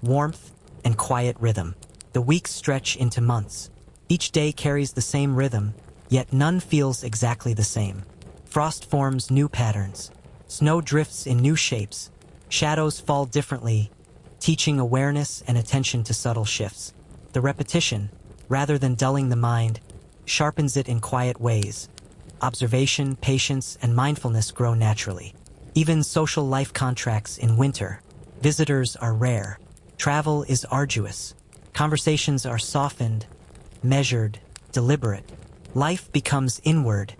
Speaker 1: warmth, and quiet rhythm. The weeks stretch into months. Each day carries the same rhythm, yet none feels exactly the same. Frost forms new patterns. Snow drifts in new shapes. Shadows fall differently, teaching awareness and attention to subtle shifts. The repetition, rather than dulling the mind, sharpens it in quiet ways. Observation, patience, and mindfulness grow naturally. Even social life contracts in winter. Visitors are rare. Travel is arduous. Conversations are softened, measured, deliberate. Life becomes inward,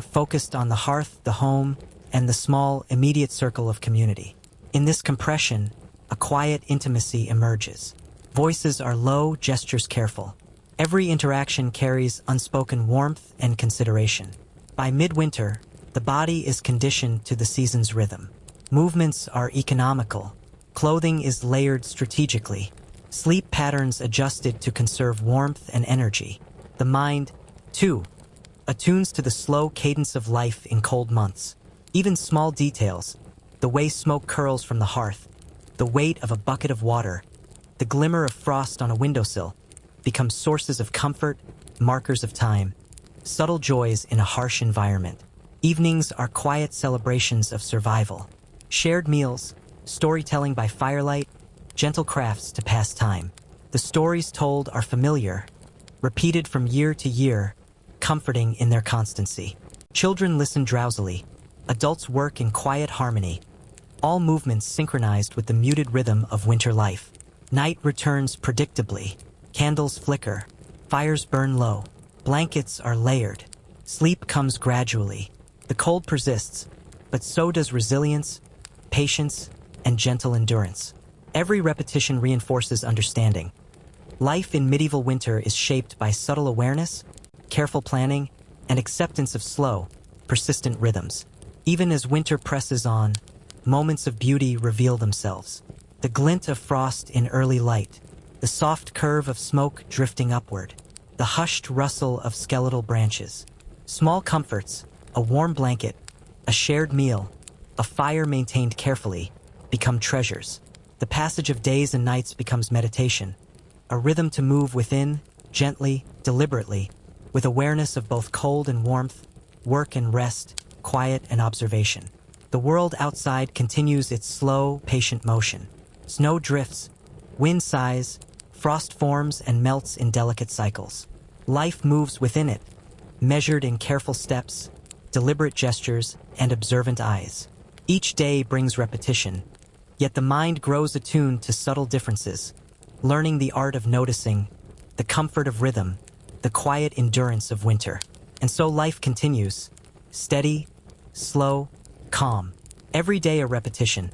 Speaker 1: focused on the hearth, the home, and the small, immediate circle of community. In this compression, a quiet intimacy emerges. Voices are low, gestures careful. Every interaction carries unspoken warmth and consideration. By midwinter, the body is conditioned to the season's rhythm. Movements are economical. Clothing is layered strategically. Sleep patterns adjusted to conserve warmth and energy. The mind, too, attunes to the slow cadence of life in cold months. Even small details, the way smoke curls from the hearth, the weight of a bucket of water, the glimmer of frost on a windowsill, become sources of comfort, markers of time, subtle joys in a harsh environment. Evenings are quiet celebrations of survival. Shared meals, storytelling by firelight, gentle crafts to pass time. The stories told are familiar, repeated from year to year, comforting in their constancy. Children listen drowsily. Adults work in quiet harmony, all movements synchronized with the muted rhythm of winter life. Night returns predictably. Candles flicker. Fires burn low. Blankets are layered. Sleep comes gradually. The cold persists, but so does resilience, patience, and gentle endurance. Every repetition reinforces understanding. Life in medieval winter is shaped by subtle awareness, careful planning, and acceptance of slow, persistent rhythms. Even as winter presses on, moments of beauty reveal themselves. The glint of frost in early light, the soft curve of smoke drifting upward, the hushed rustle of skeletal branches. Small comforts, a warm blanket, a shared meal, a fire maintained carefully, become treasures. The passage of days and nights becomes meditation, a rhythm to move within, gently, deliberately, with awareness of both cold and warmth, work and rest, quiet and observation. The world outside continues its slow, patient motion. Snow drifts, wind sighs, frost forms and melts in delicate cycles. Life moves within it, measured in careful steps, deliberate gestures, and observant eyes. Each day brings repetition, yet the mind grows attuned to subtle differences, learning the art of noticing, the comfort of rhythm, the quiet endurance of winter. And so life continues, steady, slow, calm. Every day a repetition,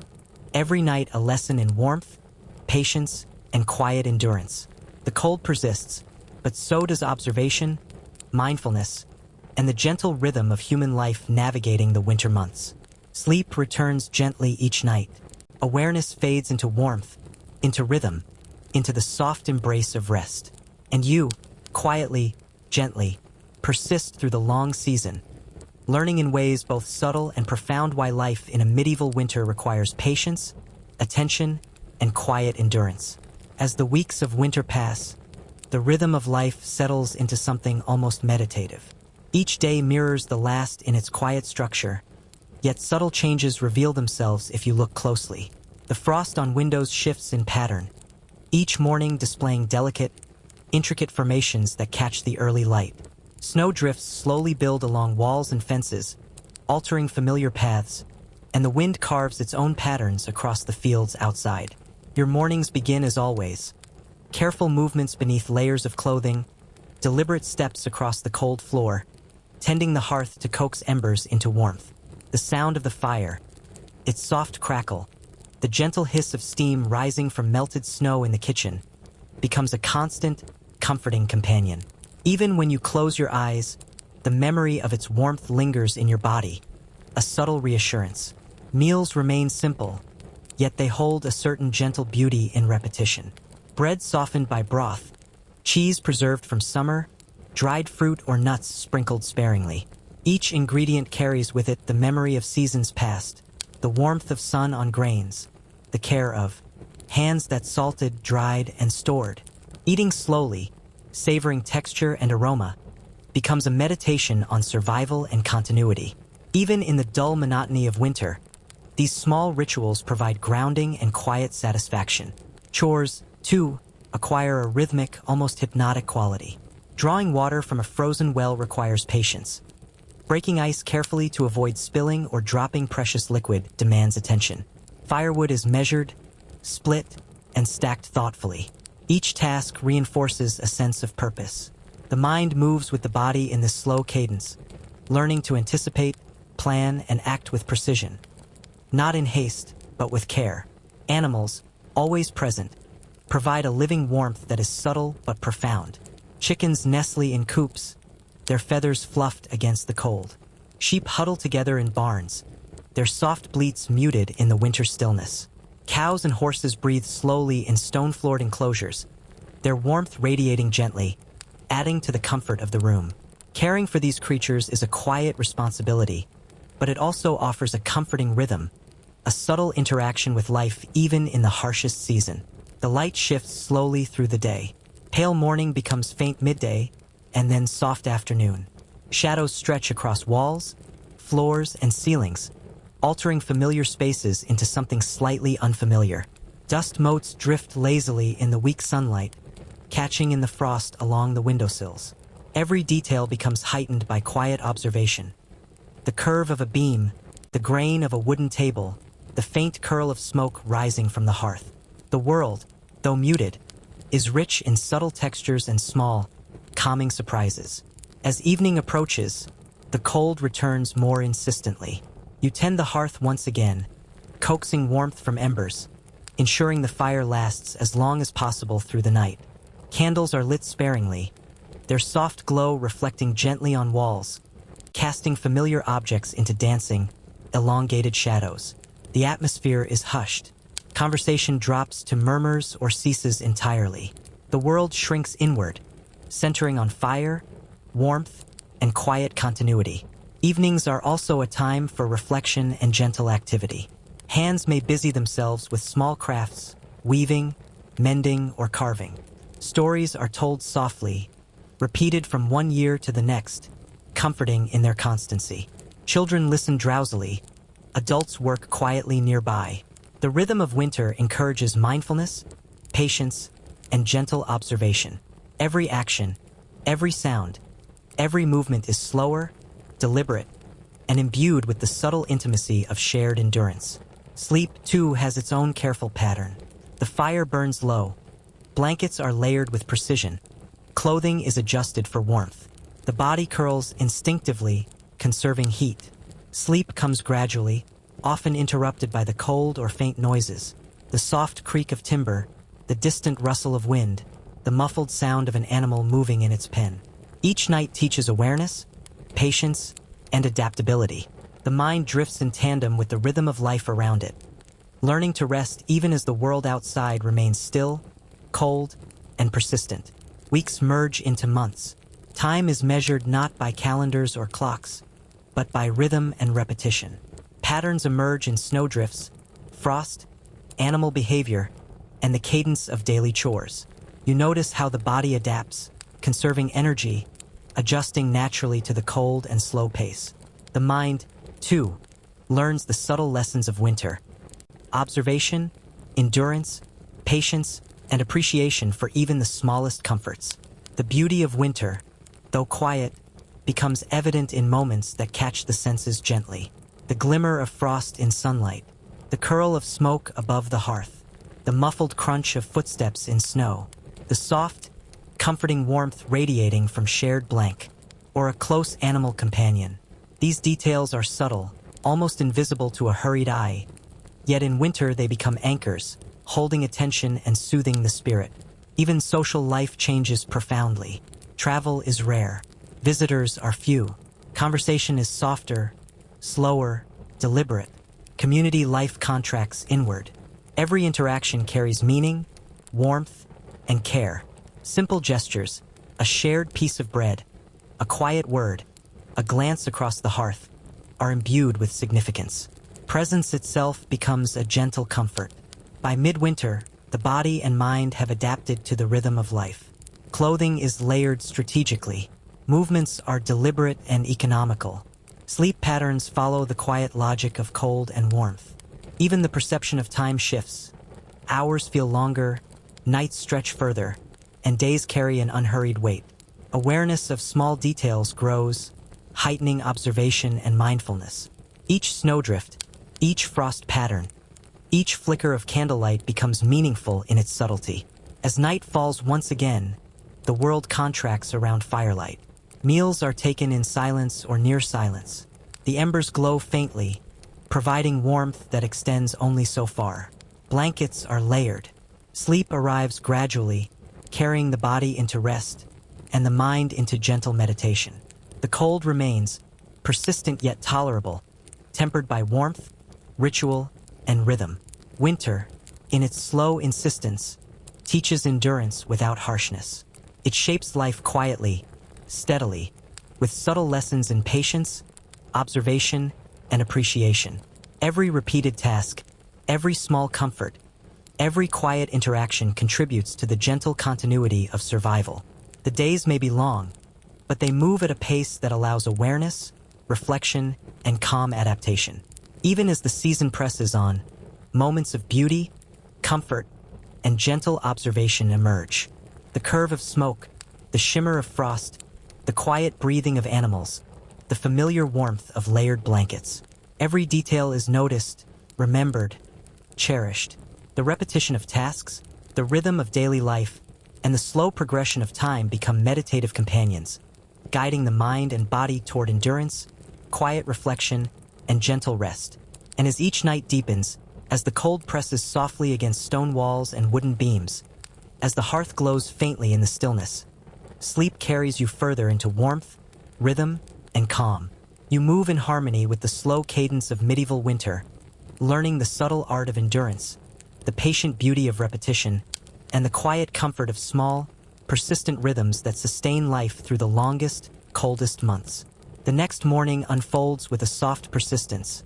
Speaker 1: every night a lesson in warmth, patience, and quiet endurance. The cold persists, but so does observation, mindfulness, and the gentle rhythm of human life navigating the winter months. Sleep returns gently each night. Awareness fades into warmth, into rhythm, into the soft embrace of rest. And you, quietly, gently, persist through the long season, learning in ways both subtle and profound why life in a medieval winter requires patience, attention, and quiet endurance. As the weeks of winter pass, the rhythm of life settles into something almost meditative. Each day mirrors the last in its quiet structure, yet subtle changes reveal themselves if you look closely. The frost on windows shifts in pattern, each morning displaying delicate, intricate formations that catch the early light. Snow drifts slowly build along walls and fences, altering familiar paths, and the wind carves its own patterns across the fields outside. Your mornings begin as always. Careful movements beneath layers of clothing, deliberate steps across the cold floor, tending the hearth to coax embers into warmth. The sound of the fire, its soft crackle, the gentle hiss of steam rising from melted snow in the kitchen, becomes a constant, comforting companion. Even when you close your eyes, the memory of its warmth lingers in your body, a subtle reassurance. Meals remain simple, yet they hold a certain gentle beauty in repetition. Bread softened by broth, cheese preserved from summer, dried fruit or nuts sprinkled sparingly. Each ingredient carries with it the memory of seasons past, the warmth of sun on grains, the care of hands that salted, dried, and stored. Eating slowly, savoring texture and aroma, becomes a meditation on survival and continuity. Even in the dull monotony of winter, these small rituals provide grounding and quiet satisfaction. Chores, too, acquire a rhythmic, almost hypnotic quality. Drawing water from a frozen well requires patience. Breaking ice carefully to avoid spilling or dropping precious liquid demands attention. Firewood is measured, split, and stacked thoughtfully. Each task reinforces a sense of purpose. The mind moves with the body in this slow cadence, learning to anticipate, plan, and act with precision. Not in haste, but with care. Animals, always present, provide a living warmth that is subtle but profound. Chickens nestle in coops, their feathers fluffed against the cold. Sheep huddle together in barns, their soft bleats muted in the winter stillness. Cows and horses breathe slowly in stone-floored enclosures, their warmth radiating gently, adding to the comfort of the room. Caring for these creatures is a quiet responsibility, but it also offers a comforting rhythm, a subtle interaction with life even in the harshest season. The light shifts slowly through the day. Pale morning becomes faint midday, and then soft afternoon. Shadows stretch across walls, floors, and ceilings, altering familiar spaces into something slightly unfamiliar. Dust motes drift lazily in the weak sunlight, catching in the frost along the windowsills. Every detail becomes heightened by quiet observation. The curve of a beam, the grain of a wooden table, the faint curl of smoke rising from the hearth. The world, though muted, is rich in subtle textures and small, calming surprises. As evening approaches, the cold returns more insistently. You tend the hearth once again, coaxing warmth from embers, ensuring the fire lasts as long as possible through the night. Candles are lit sparingly, their soft glow reflecting gently on walls, casting familiar objects into dancing, elongated shadows. The atmosphere is hushed. Conversation drops to murmurs or ceases entirely. The world shrinks inward, centering on fire, warmth, and quiet continuity. Evenings are also a time for reflection and gentle activity. Hands may busy themselves with small crafts, weaving, mending, or carving. Stories are told softly, repeated from one year to the next, comforting in their constancy. Children listen drowsily, adults work quietly nearby. The rhythm of winter encourages mindfulness, patience, and gentle observation. Every action, every sound, every movement is slower, deliberate, and imbued with the subtle intimacy of shared endurance. Sleep, too, has its own careful pattern. The fire burns low, blankets are layered with precision, clothing is adjusted for warmth. The body curls instinctively, conserving heat. Sleep comes gradually, often interrupted by the cold or faint noises, the soft creak of timber, the distant rustle of wind, the muffled sound of an animal moving in its pen. Each night teaches awareness, patience, and adaptability. The mind drifts in tandem with the rhythm of life around it, learning to rest even as the world outside remains still, cold, and persistent. Weeks merge into months. Time is measured not by calendars or clocks, but by rhythm and repetition. Patterns emerge in snowdrifts, frost, animal behavior, and the cadence of daily chores. You notice how the body adapts, conserving energy, adjusting naturally to the cold and slow pace. The mind, too, learns the subtle lessons of winter: observation, endurance, patience, and appreciation for even the smallest comforts. The beauty of winter, though quiet, becomes evident in moments that catch the senses gently. The glimmer of frost in sunlight, the curl of smoke above the hearth, the muffled crunch of footsteps in snow, the soft, comforting warmth radiating from shared blank, or a close animal companion. These details are subtle, almost invisible to a hurried eye. Yet in winter they become anchors, holding attention and soothing the spirit. Even social life changes profoundly. Travel is rare. Visitors are few. Conversation is softer, slower, deliberate. Community life contracts inward. Every interaction carries meaning, warmth, and care. Simple gestures, a shared piece of bread, a quiet word, a glance across the hearth, are imbued with significance. Presence itself becomes a gentle comfort. By midwinter, the body and mind have adapted to the rhythm of life. Clothing is layered strategically. Movements are deliberate and economical. Sleep patterns follow the quiet logic of cold and warmth. Even the perception of time shifts. Hours feel longer, nights stretch further, and days carry an unhurried weight. Awareness of small details grows, heightening observation and mindfulness. Each snowdrift, each frost pattern, each flicker of candlelight becomes meaningful in its subtlety. As night falls once again, the world contracts around firelight. Meals are taken in silence or near silence. The embers glow faintly, providing warmth that extends only so far. Blankets are layered. Sleep arrives gradually, carrying the body into rest and the mind into gentle meditation. The cold remains, persistent yet tolerable, tempered by warmth, ritual, and rhythm. Winter, in its slow insistence, teaches endurance without harshness. It shapes life quietly, steadily, with subtle lessons in patience, observation, and appreciation. Every repeated task, every small comfort, every quiet interaction contributes to the gentle continuity of survival. The days may be long, but they move at a pace that allows awareness, reflection, and calm adaptation. Even as the season presses on, moments of beauty, comfort, and gentle observation emerge. The curve of smoke, the shimmer of frost, the quiet breathing of animals, the familiar warmth of layered blankets. Every detail is noticed, remembered, cherished. The repetition of tasks, the rhythm of daily life, and the slow progression of time become meditative companions, guiding the mind and body toward endurance, quiet reflection, and gentle rest. And as each night deepens, as the cold presses softly against stone walls and wooden beams, as the hearth glows faintly in the stillness, sleep carries you further into warmth, rhythm, and calm. You move in harmony with the slow cadence of medieval winter, learning the subtle art of endurance, the patient beauty of repetition, and the quiet comfort of small, persistent rhythms that sustain life through the longest, coldest months. The next morning unfolds with a soft persistence,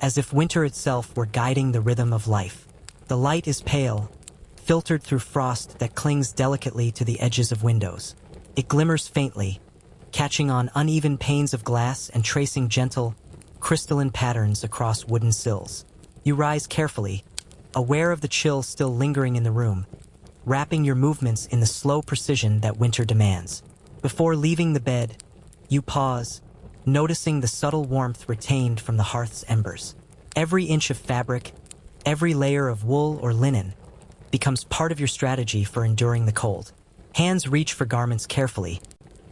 Speaker 1: as if winter itself were guiding the rhythm of life. The light is pale, filtered through frost that clings delicately to the edges of windows. It glimmers faintly, catching on uneven panes of glass and tracing gentle, crystalline patterns across wooden sills. You rise carefully, aware of the chill still lingering in the room, wrapping your movements in the slow precision that winter demands. Before leaving the bed, you pause, noticing the subtle warmth retained from the hearth's embers. Every inch of fabric, every layer of wool or linen, becomes part of your strategy for enduring the cold. Hands reach for garments carefully,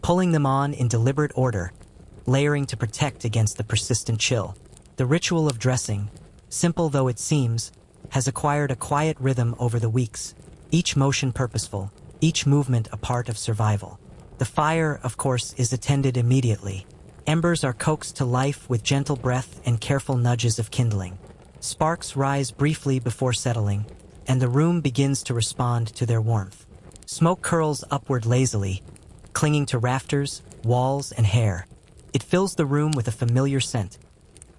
Speaker 1: pulling them on in deliberate order, layering to protect against the persistent chill. The ritual of dressing, simple though it seems, has acquired a quiet rhythm over the weeks, each motion purposeful, each movement a part of survival. The fire, of course, is attended immediately. Embers are coaxed to life with gentle breath and careful nudges of kindling. Sparks rise briefly before settling, and the room begins to respond to their warmth. Smoke curls upward lazily, clinging to rafters, walls, and hair. It fills the room with a familiar scent,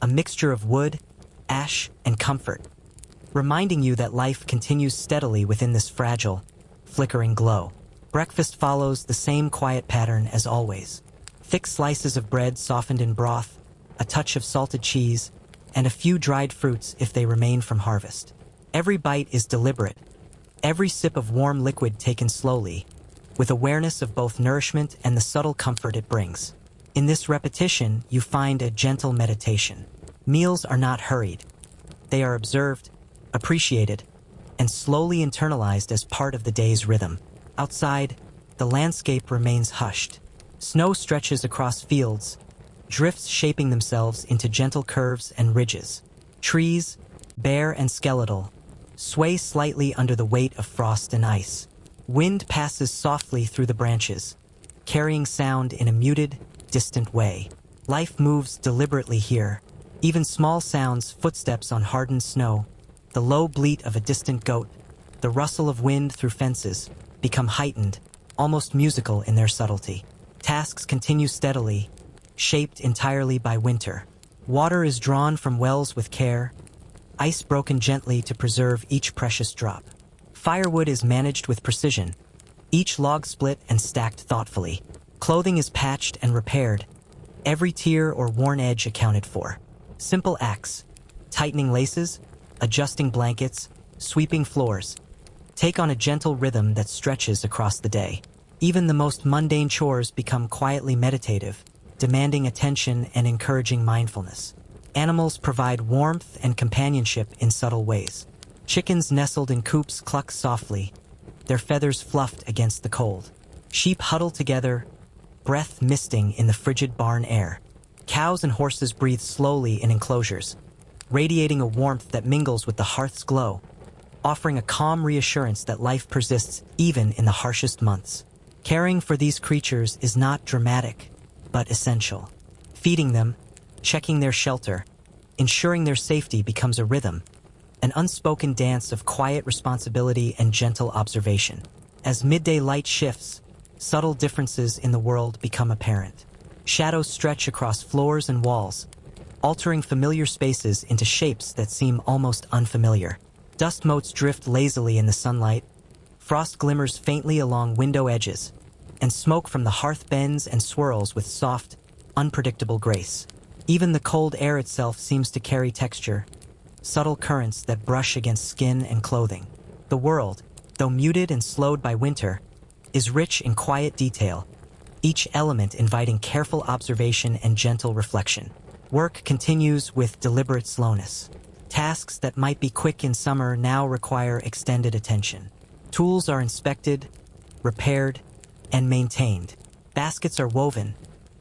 Speaker 1: a mixture of wood, ash, and comfort, reminding you that life continues steadily within this fragile, flickering glow. Breakfast follows the same quiet pattern as always. Thick slices of bread softened in broth, a touch of salted cheese, and a few dried fruits if they remain from harvest. Every bite is deliberate, every sip of warm liquid taken slowly, with awareness of both nourishment and the subtle comfort it brings. In this repetition, you find a gentle meditation. Meals are not hurried. They are observed, appreciated, and slowly internalized as part of the day's rhythm. Outside, the landscape remains hushed. Snow stretches across fields, drifts shaping themselves into gentle curves and ridges. Trees, bare and skeletal, sway slightly under the weight of frost and ice. Wind passes softly through the branches, carrying sound in a muted, distant way. Life moves deliberately here. Even small sounds, footsteps on hardened snow, the low bleat of a distant goat, the rustle of wind through fences, become heightened, almost musical in their subtlety. Tasks continue steadily, shaped entirely by winter. Water is drawn from wells with care, ice broken gently to preserve each precious drop. Firewood is managed with precision, each log split and stacked thoughtfully. Clothing is patched and repaired, every tear or worn edge accounted for. Simple acts, tightening laces, adjusting blankets, sweeping floors, take on a gentle rhythm that stretches across the day. Even the most mundane chores become quietly meditative, demanding attention and encouraging mindfulness. Animals provide warmth and companionship in subtle ways. Chickens nestled in coops cluck softly, their feathers fluffed against the cold. Sheep huddle together, breath misting in the frigid barn air. Cows and horses breathe slowly in enclosures, radiating a warmth that mingles with the hearth's glow, offering a calm reassurance that life persists even in the harshest months. Caring for these creatures is not dramatic, but essential. Feeding them, checking their shelter, ensuring their safety becomes a rhythm, an unspoken dance of quiet responsibility and gentle observation. As midday light shifts, subtle differences in the world become apparent. Shadows stretch across floors and walls, altering familiar spaces into shapes that seem almost unfamiliar. Dust motes drift lazily in the sunlight, frost glimmers faintly along window edges, and smoke from the hearth bends and swirls with soft, unpredictable grace. Even the cold air itself seems to carry texture, subtle currents that brush against skin and clothing. The world, though muted and slowed by winter, is rich in quiet detail, each element inviting careful observation and gentle reflection. Work continues with deliberate slowness. Tasks that might be quick in summer now require extended attention. Tools are inspected, repaired, and maintained. Baskets are woven,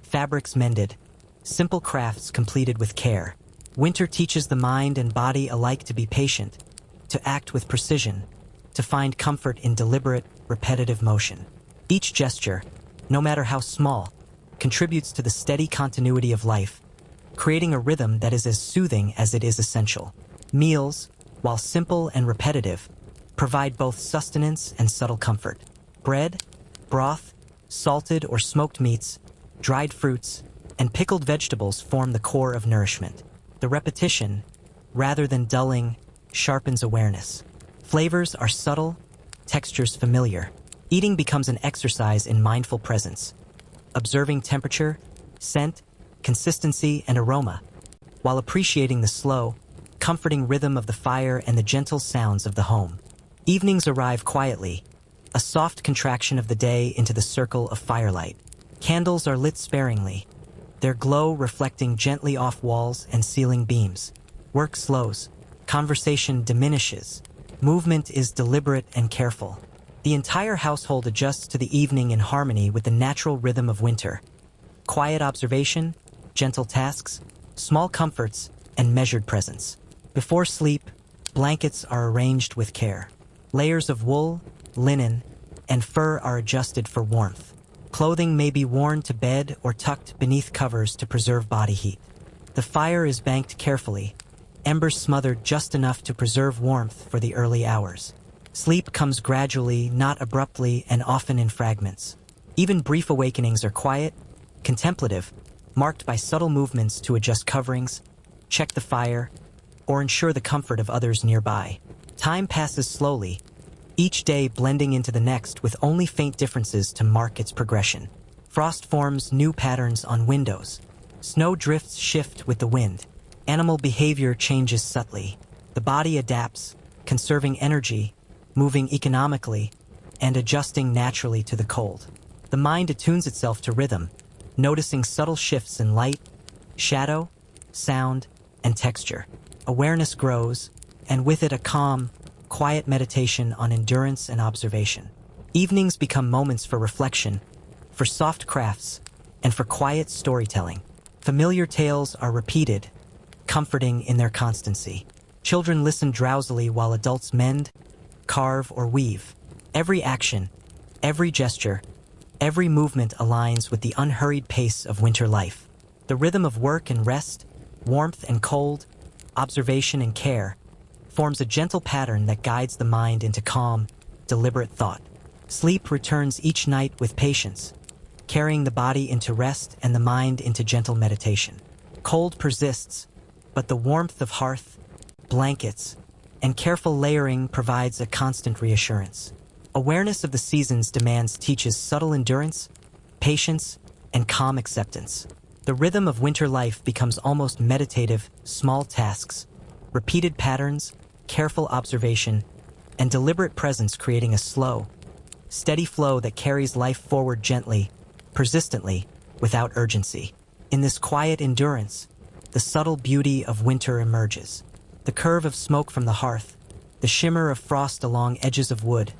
Speaker 1: fabrics mended, simple crafts completed with care. Winter teaches the mind and body alike to be patient, to act with precision, to find comfort in deliberate, repetitive motion. Each gesture, no matter how small, contributes to the steady continuity of life, creating a rhythm that is as soothing as it is essential. Meals, while simple and repetitive, provide both sustenance and subtle comfort. Bread, broth, salted or smoked meats, dried fruits, and pickled vegetables form the core of nourishment. The repetition, rather than dulling, sharpens awareness. Flavors are subtle, textures familiar. Eating becomes an exercise in mindful presence, observing temperature, scent, consistency, and aroma, while appreciating the slow, comforting rhythm of the fire and the gentle sounds of the home. Evenings arrive quietly, a soft contraction of the day into the circle of firelight. Candles are lit sparingly, their glow reflecting gently off walls and ceiling beams. Work slows, conversation diminishes, movement is deliberate and careful. The entire household adjusts to the evening in harmony with the natural rhythm of winter. Quiet observation, gentle tasks, small comforts, and measured presence. Before sleep, blankets are arranged with care. Layers of wool, linen, and fur are adjusted for warmth. Clothing may be worn to bed or tucked beneath covers to preserve body heat. The fire is banked carefully, embers smothered just enough to preserve warmth for the early hours. Sleep comes gradually, not abruptly, and often in fragments. Even brief awakenings are quiet, contemplative, marked by subtle movements to adjust coverings, check the fire, or ensure the comfort of others nearby. Time passes slowly, each day blending into the next with only faint differences to mark its progression. Frost forms new patterns on windows. Snow drifts shift with the wind. Animal behavior changes subtly. The body adapts, conserving energy, moving economically, and adjusting naturally to the cold. The mind attunes itself to rhythm, noticing subtle shifts in light, shadow, sound, and texture. Awareness grows, and with it a calm, quiet meditation on endurance and observation. Evenings become moments for reflection, for soft crafts, and for quiet storytelling. Familiar tales are repeated, comforting in their constancy. Children listen drowsily while adults mend, carve, or weave. Every action, every gesture, every movement aligns with the unhurried pace of winter life. The rhythm of work and rest, warmth and cold, observation and care, forms a gentle pattern that guides the mind into calm, deliberate thought. Sleep returns each night with patience, carrying the body into rest and the mind into gentle meditation. Cold persists, but the warmth of hearth, blankets, and careful layering provides a constant reassurance. Awareness of the seasons demands teaches subtle endurance, patience, and calm acceptance. The rhythm of winter life becomes almost meditative, small tasks, repeated patterns, careful observation, and deliberate presence creating a slow, steady flow that carries life forward gently, persistently, without urgency. In this quiet endurance, the subtle beauty of winter emerges. The curve of smoke from the hearth, the shimmer of frost along edges of wood,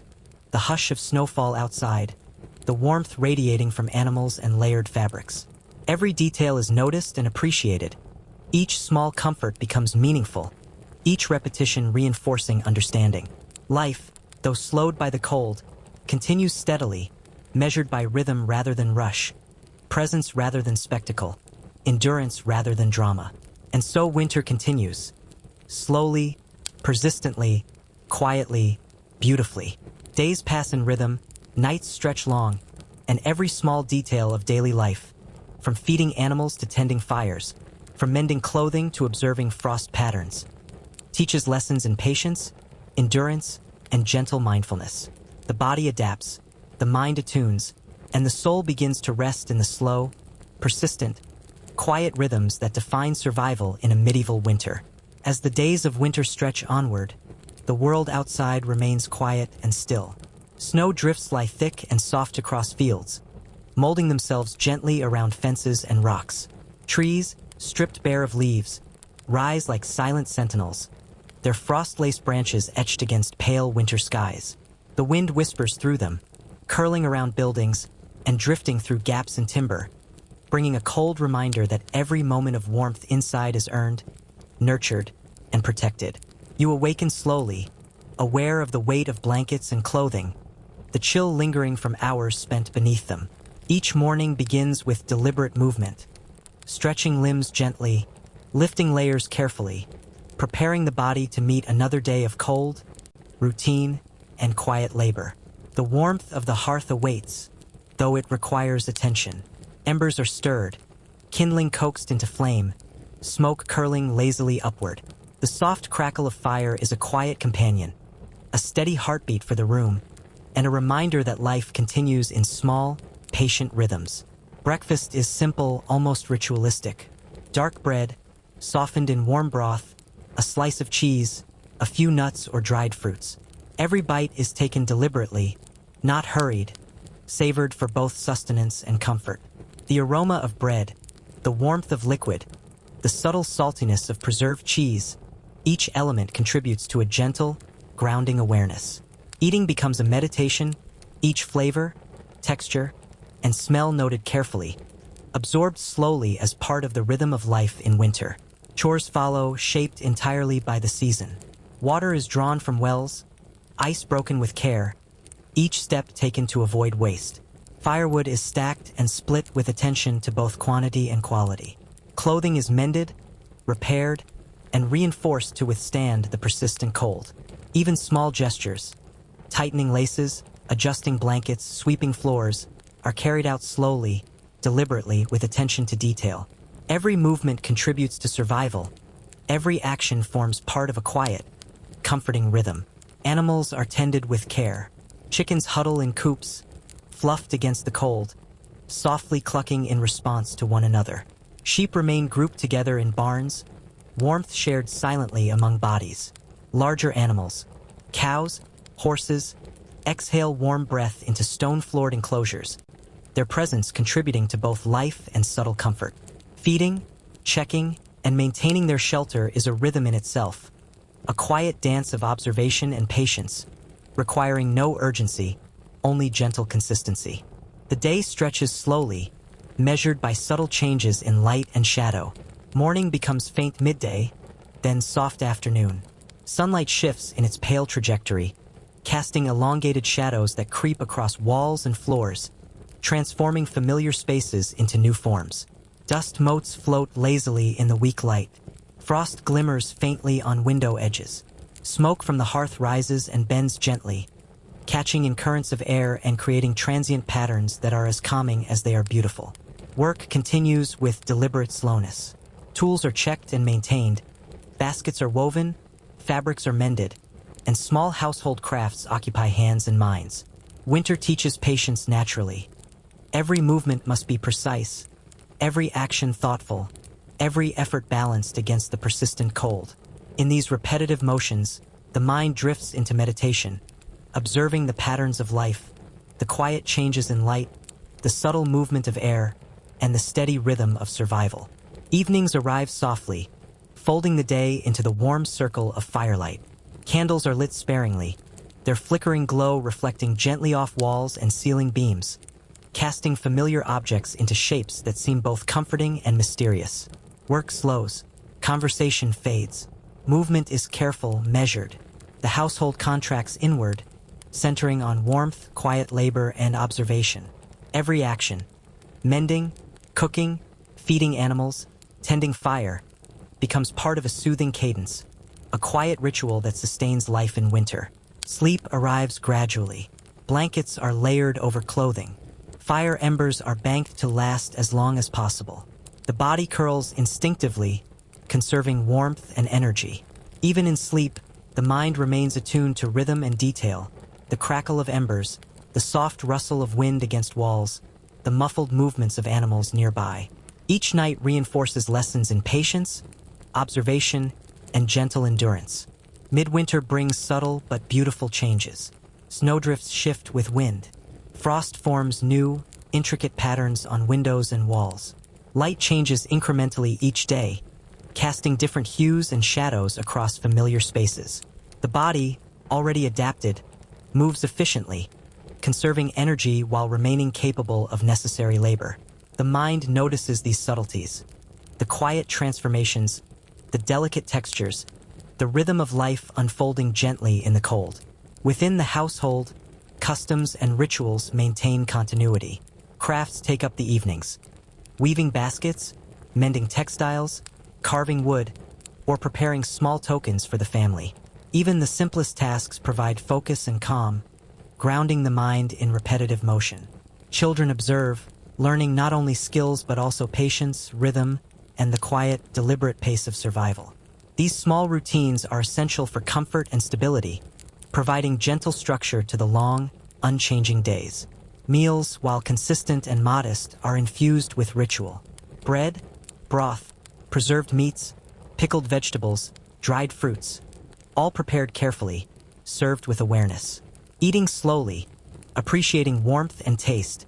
Speaker 1: the hush of snowfall outside, the warmth radiating from animals and layered fabrics. Every detail is noticed and appreciated. Each small comfort becomes meaningful, each repetition reinforcing understanding. Life, though slowed by the cold, continues steadily, measured by rhythm rather than rush, presence rather than spectacle, endurance rather than drama. And so winter continues, slowly, persistently, quietly, beautifully. Days pass in rhythm, nights stretch long, and every small detail of daily life, from feeding animals to tending fires, from mending clothing to observing frost patterns, teaches lessons in patience, endurance, and gentle mindfulness. The body adapts, the mind attunes, and the soul begins to rest in the slow, persistent, quiet rhythms that define survival in a medieval winter. As the days of winter stretch onward, the world outside remains quiet and still. Snow drifts lie thick and soft across fields, molding themselves gently around fences and rocks. Trees, stripped bare of leaves, rise like silent sentinels, their frost-laced branches etched against pale winter skies. The wind whispers through them, curling around buildings and drifting through gaps in timber, bringing a cold reminder that every moment of warmth inside is earned, nurtured, and protected. You awaken slowly, aware of the weight of blankets and clothing, the chill lingering from hours spent beneath them. Each morning begins with deliberate movement, stretching limbs gently, lifting layers carefully, preparing the body to meet another day of cold, routine, and quiet labor. The warmth of the hearth awaits, though it requires attention. Embers are stirred, kindling coaxed into flame, smoke curling lazily upward. The soft crackle of fire is a quiet companion, a steady heartbeat for the room, and a reminder that life continues in small, patient rhythms. Breakfast is simple, almost ritualistic. Dark bread, softened in warm broth, a slice of cheese, a few nuts or dried fruits. Every bite is taken deliberately, not hurried, savored for both sustenance and comfort. The aroma of bread, the warmth of liquid, the subtle saltiness of preserved cheese, each element contributes to a gentle, grounding awareness. Eating becomes a meditation, each flavor, texture, and smell noted carefully, absorbed slowly as part of the rhythm of life in winter. Chores follow, shaped entirely by the season. Water is drawn from wells, ice broken with care, each step taken to avoid waste. Firewood is stacked and split with attention to both quantity and quality. Clothing is mended, repaired, and reinforced to withstand the persistent cold. Even small gestures, tightening laces, adjusting blankets, sweeping floors, are carried out slowly, deliberately, with attention to detail. Every movement contributes to survival. Every action forms part of a quiet, comforting rhythm. Animals are tended with care. Chickens huddle in coops, fluffed against the cold, softly clucking in response to one another. Sheep remain grouped together in barns, warmth shared silently among bodies. Larger animals, cows, horses, exhale warm breath into stone-floored enclosures, their presence contributing to both life and subtle comfort. Feeding, checking, and maintaining their shelter is a rhythm in itself, a quiet dance of observation and patience, requiring no urgency, only gentle consistency. The day stretches slowly, measured by subtle changes in light and shadow. Morning becomes faint midday, then soft afternoon. Sunlight shifts in its pale trajectory, casting elongated shadows that creep across walls and floors, transforming familiar spaces into new forms. Dust motes float lazily in the weak light. Frost glimmers faintly on window edges. Smoke from the hearth rises and bends gently, catching in currents of air and creating transient patterns that are as calming as they are beautiful. Work continues with deliberate slowness. Tools are checked and maintained, baskets are woven, fabrics are mended, and small household crafts occupy hands and minds. Winter teaches patience naturally. Every movement must be precise, every action thoughtful, every effort balanced against the persistent cold. In these repetitive motions, the mind drifts into meditation, observing the patterns of life, the quiet changes in light, the subtle movement of air, and the steady rhythm of survival. Evenings arrive softly, folding the day into the warm circle of firelight. Candles are lit sparingly, their flickering glow reflecting gently off walls and ceiling beams, casting familiar objects into shapes that seem both comforting and mysterious. Work slows, conversation fades, movement is careful, measured. The household contracts inward, centering on warmth, quiet labor, and observation. Every action, mending, cooking, feeding animals, tending fire, becomes part of a soothing cadence, a quiet ritual that sustains life in winter. Sleep arrives gradually. Blankets are layered over clothing. Fire embers are banked to last as long as possible. The body curls instinctively, conserving warmth and energy. Even in sleep, the mind remains attuned to rhythm and detail, the crackle of embers, the soft rustle of wind against walls, the muffled movements of animals nearby. Each night reinforces lessons in patience, observation, and gentle endurance. Midwinter brings subtle but beautiful changes. Snowdrifts shift with wind. Frost forms new, intricate patterns on windows and walls. Light changes incrementally each day, casting different hues and shadows across familiar spaces. The body, already adapted, moves efficiently, conserving energy while remaining capable of necessary labor. The mind notices these subtleties, the quiet transformations, the delicate textures, the rhythm of life unfolding gently in the cold. Within the household, customs and rituals maintain continuity. Crafts take up the evenings. Weaving baskets, mending textiles, carving wood, or preparing small tokens for the family. Even the simplest tasks provide focus and calm, grounding the mind in repetitive motion. Children observe, learning not only skills but also patience, rhythm, and the quiet, deliberate pace of survival. These small routines are essential for comfort and stability, providing gentle structure to the long, unchanging days. Meals, while consistent and modest, are infused with ritual. Bread, broth, preserved meats, pickled vegetables, dried fruits, all prepared carefully, served with awareness. Eating slowly, appreciating warmth and taste,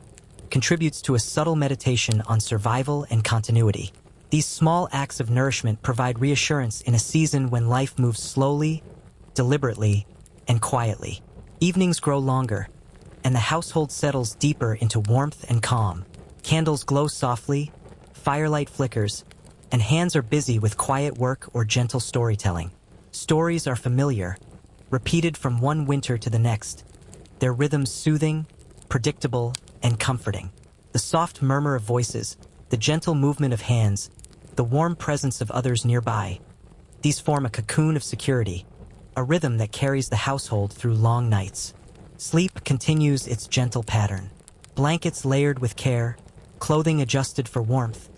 Speaker 1: contributes to a subtle meditation on survival and continuity. These small acts of nourishment provide reassurance in a season when life moves slowly, deliberately, and quietly. Evenings grow longer, and the household settles deeper into warmth and calm. Candles glow softly, firelight flickers, and hands are busy with quiet work or gentle storytelling. Stories are familiar, repeated from one winter to the next, their rhythms soothing, predictable, and comforting. The soft murmur of voices, the gentle movement of hands, the warm presence of others nearby, these form a cocoon of security, a rhythm that carries the household through long nights. Sleep continues its gentle pattern. Blankets layered with care, clothing adjusted for warmth,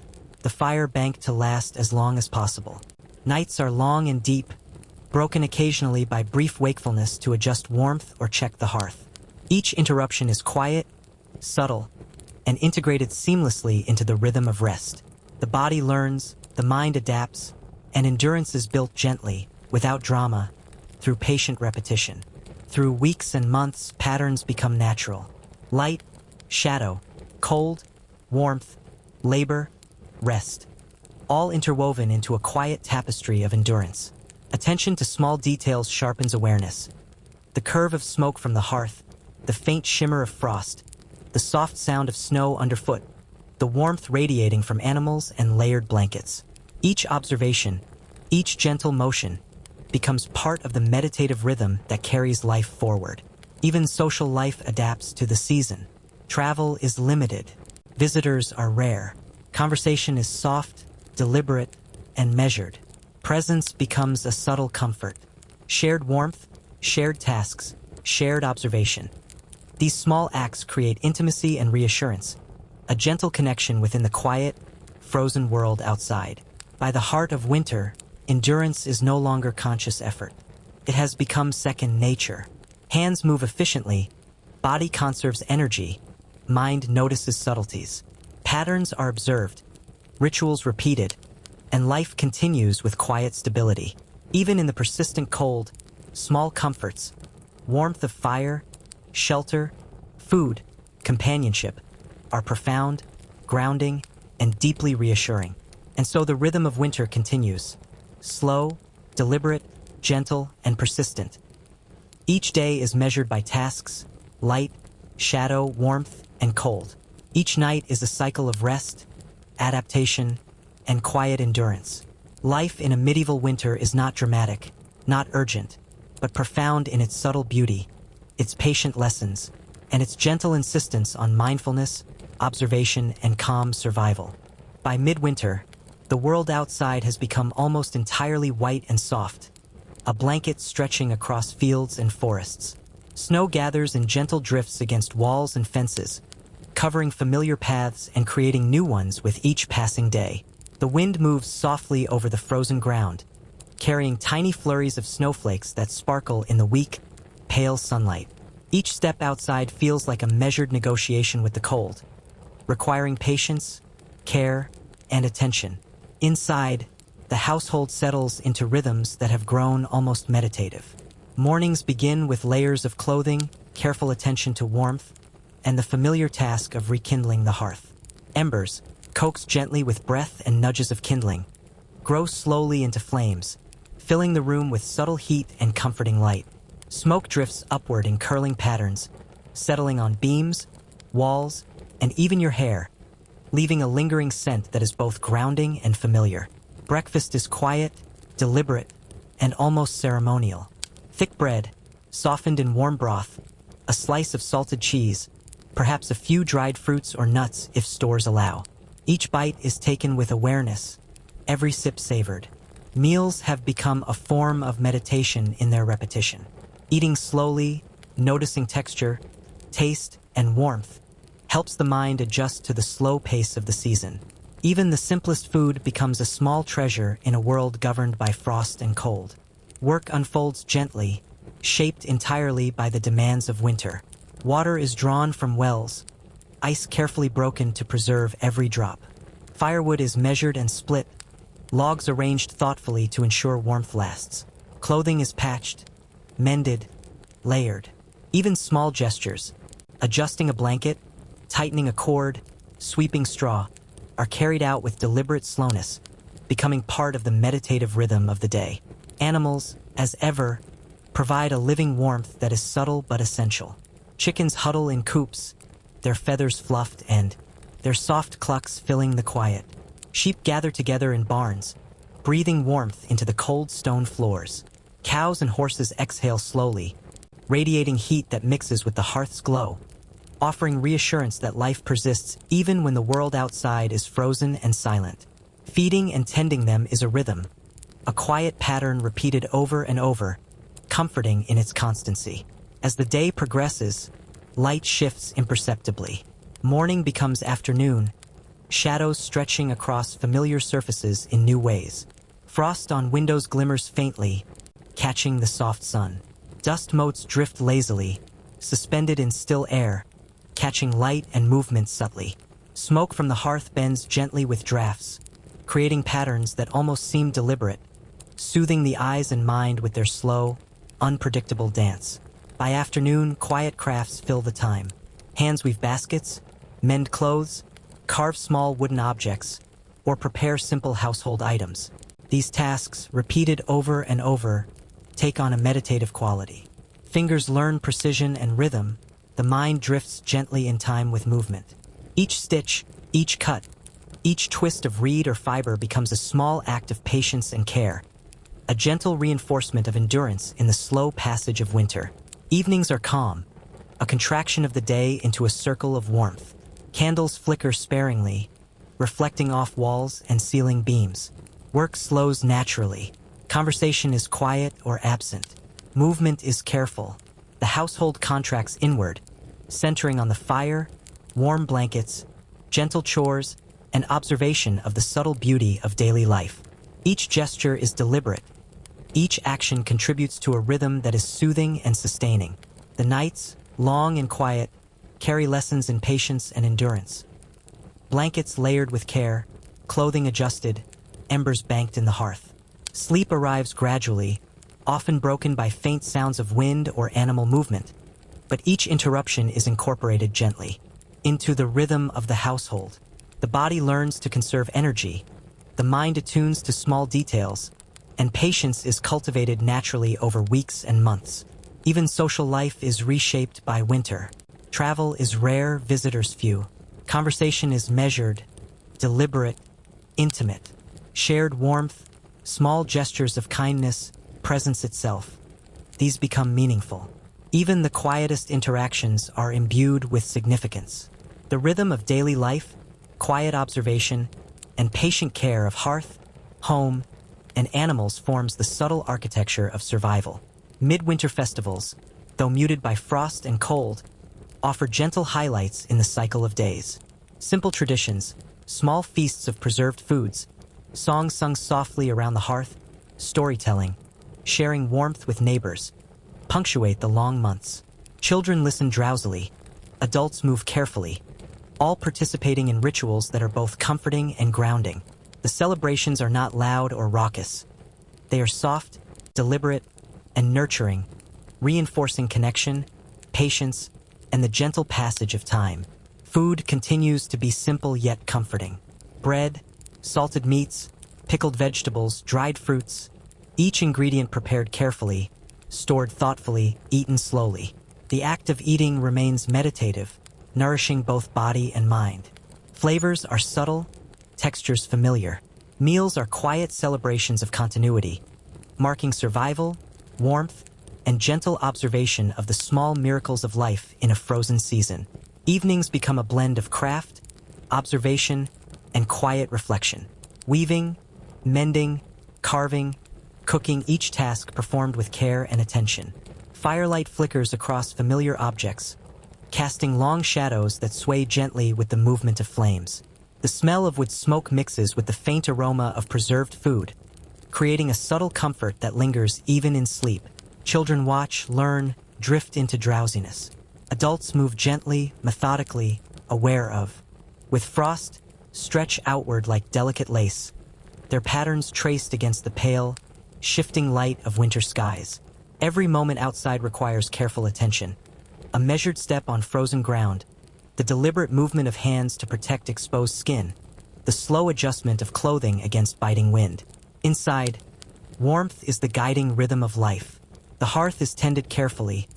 Speaker 1: the fire banked to last as long as possible. Nights are long and deep, broken occasionally by brief wakefulness to adjust warmth or check the hearth. Each interruption is quiet, subtle, and integrated seamlessly into the rhythm of rest. The body learns, the mind adapts, and endurance is built gently, without drama, through patient repetition. Through weeks and months, patterns become natural. Light, shadow, cold, warmth, labor, rest, all interwoven into a quiet tapestry of endurance. Attention to small details sharpens awareness. The curve of smoke from the hearth, the faint shimmer of frost, the soft sound of snow underfoot, the warmth radiating from animals and layered blankets. Each observation, each gentle motion, becomes part of the meditative rhythm that carries life forward. Even social life adapts to the season. Travel is limited. Visitors are rare. Conversation is soft, deliberate, and measured. Presence becomes a subtle comfort. Shared warmth, shared tasks, shared observation. These small acts create intimacy and reassurance, a gentle connection within the quiet, frozen world outside. By the heart of winter, endurance is no longer conscious effort. It has become second nature. Hands move efficiently, body conserves energy, mind notices subtleties. Patterns are observed, rituals repeated, and life continues with quiet stability. Even in the persistent cold, small comforts, warmth of fire, shelter, food, companionship, are profound, grounding, and deeply reassuring. And so the rhythm of winter continues, slow, deliberate, gentle, and persistent. Each day is measured by tasks, light, shadow, warmth, and cold. Each night is a cycle of rest, adaptation, and quiet endurance. Life in a medieval winter is not dramatic, not urgent, but profound in its subtle beauty, its patient lessons, and its gentle insistence on mindfulness, observation, and calm survival. By midwinter, the world outside has become almost entirely white and soft, a blanket stretching across fields and forests. Snow gathers in gentle drifts against walls and fences, covering familiar paths and creating new ones with each passing day. The wind moves softly over the frozen ground, carrying tiny flurries of snowflakes that sparkle in the weak, pale sunlight. Each step outside feels like a measured negotiation with the cold, requiring patience, care, and attention. Inside, the household settles into rhythms that have grown almost meditative. Mornings begin with layers of clothing, careful attention to warmth, and the familiar task of rekindling the hearth. Embers, coaxed gently with breath and nudges of kindling, grow slowly into flames, filling the room with subtle heat and comforting light. Smoke drifts upward in curling patterns, settling on beams, walls, and even your hair, leaving a lingering scent that is both grounding and familiar. Breakfast is quiet, deliberate, and almost ceremonial. Thick bread, softened in warm broth, a slice of salted cheese, perhaps a few dried fruits or nuts if stores allow. Each bite is taken with awareness, every sip savored. Meals have become a form of meditation in their repetition. Eating slowly, noticing texture, taste, and warmth helps the mind adjust to the slow pace of the season. Even the simplest food becomes a small treasure in a world governed by frost and cold. Work unfolds gently, shaped entirely by the demands of winter. Water is drawn from wells, ice carefully broken to preserve every drop. Firewood is measured and split, logs arranged thoughtfully to ensure warmth lasts. Clothing is patched, mended, layered. Even small gestures, adjusting a blanket, tightening a cord, sweeping straw, are carried out with deliberate slowness, becoming part of the meditative rhythm of the day. Animals, as ever, provide a living warmth that is subtle but essential. Chickens huddle in coops, their feathers fluffed and their soft clucks filling the quiet. Sheep gather together in barns, breathing warmth into the cold stone floors. Cows and horses exhale slowly, radiating heat that mixes with the hearth's glow, offering reassurance that life persists even when the world outside is frozen and silent. Feeding and tending them is a rhythm, a quiet pattern repeated over and over, comforting in its constancy. As the day progresses, light shifts imperceptibly. Morning becomes afternoon, shadows stretching across familiar surfaces in new ways. Frost on windows glimmers faintly, catching the soft sun. Dust motes drift lazily, suspended in still air, catching light and movement subtly. Smoke from the hearth bends gently with drafts, creating patterns that almost seem deliberate, soothing the eyes and mind with their slow, unpredictable dance. By afternoon, quiet crafts fill the time. Hands weave baskets, mend clothes, carve small wooden objects, or prepare simple household items. These tasks, repeated over and over, take on a meditative quality. Fingers learn precision and rhythm, the mind drifts gently in time with movement. Each stitch, each cut, each twist of reed or fiber becomes a small act of patience and care, a gentle reinforcement of endurance in the slow passage of winter. Evenings are calm, a contraction of the day into a circle of warmth. Candles flicker sparingly, reflecting off walls and ceiling beams. Work slows naturally. Conversation is quiet or absent. Movement is careful. The household contracts inward, centering on the fire, warm blankets, gentle chores, and observation of the subtle beauty of daily life. Each gesture is deliberate. Each action contributes to a rhythm that is soothing and sustaining. The nights, long and quiet, carry lessons in patience and endurance. Blankets layered with care, clothing adjusted, embers banked in the hearth. Sleep arrives gradually, often broken by faint sounds of wind or animal movement, but each interruption is incorporated gently into the rhythm of the household. The body learns to conserve energy, the mind attunes to small details, and patience is cultivated naturally over weeks and months. Even social life is reshaped by winter. Travel is rare, visitors few. Conversation is measured, deliberate, intimate. Shared warmth, small gestures of kindness, presence itself. These become meaningful. Even the quietest interactions are imbued with significance. The rhythm of daily life, quiet observation, and patient care of hearth, home, and animals forms the subtle architecture of survival. Midwinter festivals, though muted by frost and cold, offer gentle highlights in the cycle of days. Simple traditions, small feasts of preserved foods, songs sung softly around the hearth, storytelling, sharing warmth with neighbors, punctuate the long months. Children listen drowsily, adults move carefully, all participating in rituals that are both comforting and grounding. The celebrations are not loud or raucous. They are soft, deliberate, and nurturing, reinforcing connection, patience, and the gentle passage of time. Food continues to be simple yet comforting. Bread, salted meats, pickled vegetables, dried fruits, each ingredient prepared carefully, stored thoughtfully, eaten slowly. The act of eating remains meditative, nourishing both body and mind. Flavors are subtle, textures familiar. Meals are quiet celebrations of continuity, marking survival, warmth, and gentle observation of the small miracles of life in a frozen season. Evenings become a blend of craft, observation, and quiet reflection. Weaving, mending, carving, cooking, each task performed with care and attention. Firelight flickers across familiar objects, casting long shadows that sway gently with the movement of flames. The smell of wood smoke mixes with the faint aroma of preserved food, creating a subtle comfort that lingers even in sleep. Children watch, learn, drift into drowsiness. Adults move gently, methodically, aware of. With frost, stretch outward like delicate lace, their patterns traced against the pale, shifting light of winter skies. Every moment outside requires careful attention. A measured step on frozen ground, the deliberate movement of hands to protect exposed skin, the slow adjustment of clothing against biting wind. Inside, warmth is the guiding rhythm of life. The hearth is tended carefully,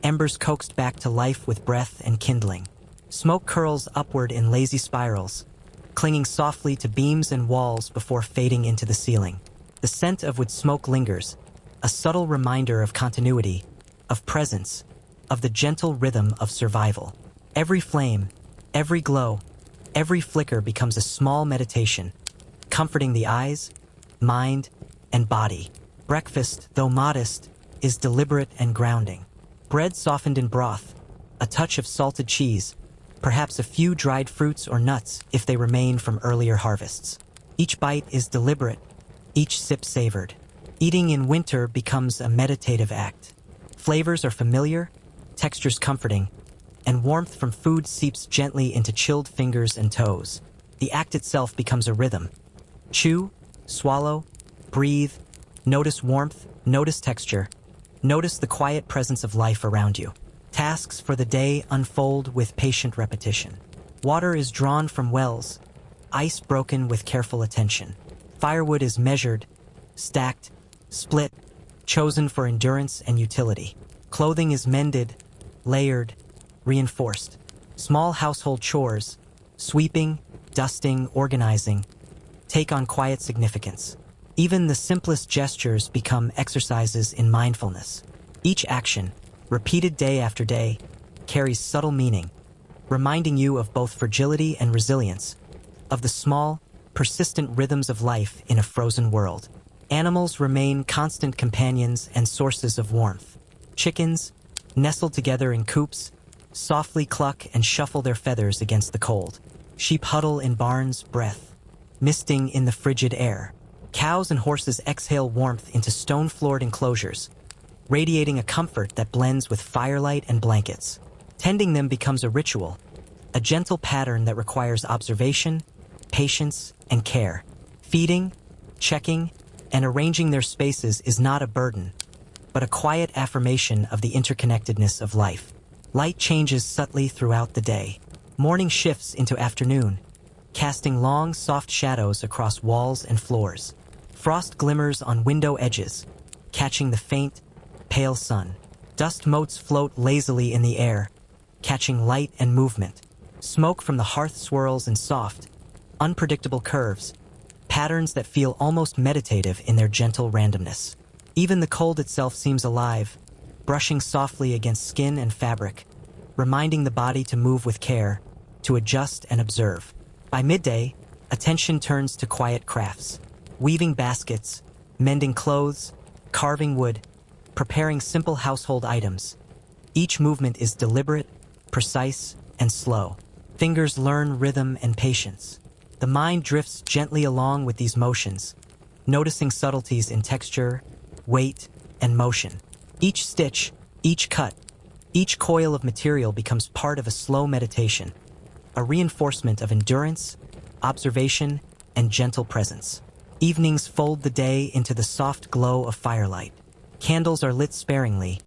Speaker 1: embers coaxed back to life with breath and kindling. Smoke curls upward in lazy spirals, clinging softly to beams and walls before fading into the ceiling. The scent of wood smoke lingers, a subtle reminder of continuity, of presence, of the gentle rhythm of survival. Every flame, every glow, every flicker becomes a small meditation, comforting the eyes, mind, and body. Breakfast, though modest, is deliberate and grounding. Bread softened in broth, a touch of salted cheese, perhaps a few dried fruits or nuts if they remain from earlier harvests. Each bite is deliberate, each sip savored. Eating in winter becomes a meditative act. Flavors are familiar, textures comforting, and warmth from food seeps gently into chilled fingers and toes. The act itself becomes a rhythm. Chew, swallow, breathe, notice warmth, notice texture, notice the quiet presence of life around you. Tasks for the day unfold with patient repetition. Water is drawn from wells, ice broken with careful attention. Firewood is measured, stacked, split, chosen for endurance and utility. Clothing is mended, layered, reinforced. Small household chores, Sweeping, dusting, organizing take on quiet significance. Even the simplest gestures become exercises in mindfulness. Each action, repeated day after day, carries subtle meaning, reminding you of both fragility and resilience, of the small, persistent rhythms of life in a frozen world. Animals remain constant companions and sources of warmth. Chickens, nestled together in coops, softly cluck and shuffle their feathers against the cold. Sheep huddle in barns, breath misting in the frigid air. Cows and horses exhale warmth into stone-floored enclosures, radiating a comfort that blends with firelight and blankets. Tending them becomes a ritual, a gentle pattern that requires observation, patience, and care. Feeding, checking, and arranging their spaces is not a burden, but a quiet affirmation of the interconnectedness of life. Light changes subtly throughout the day. Morning shifts into afternoon, casting long, soft shadows across walls and floors. Frost glimmers on window edges, catching the faint, pale sun. Dust motes float lazily in the air, catching light and movement. Smoke from the hearth swirls in soft, unpredictable curves, patterns that feel almost meditative in their gentle randomness. Even the cold itself seems alive, brushing softly against skin and fabric, reminding the body to move with care, to adjust and observe. By midday, attention turns to quiet crafts, weaving baskets, mending clothes, carving wood, preparing simple household items. Each movement is deliberate, precise, and slow. Fingers learn rhythm and patience. The mind drifts gently along with these motions, noticing subtleties in texture, weight, and motion. Each stitch, each cut, each coil of material becomes part of a slow meditation, a reinforcement of endurance, observation, and gentle presence. Evenings fold the day into the soft glow of firelight. Candles are lit sparingly,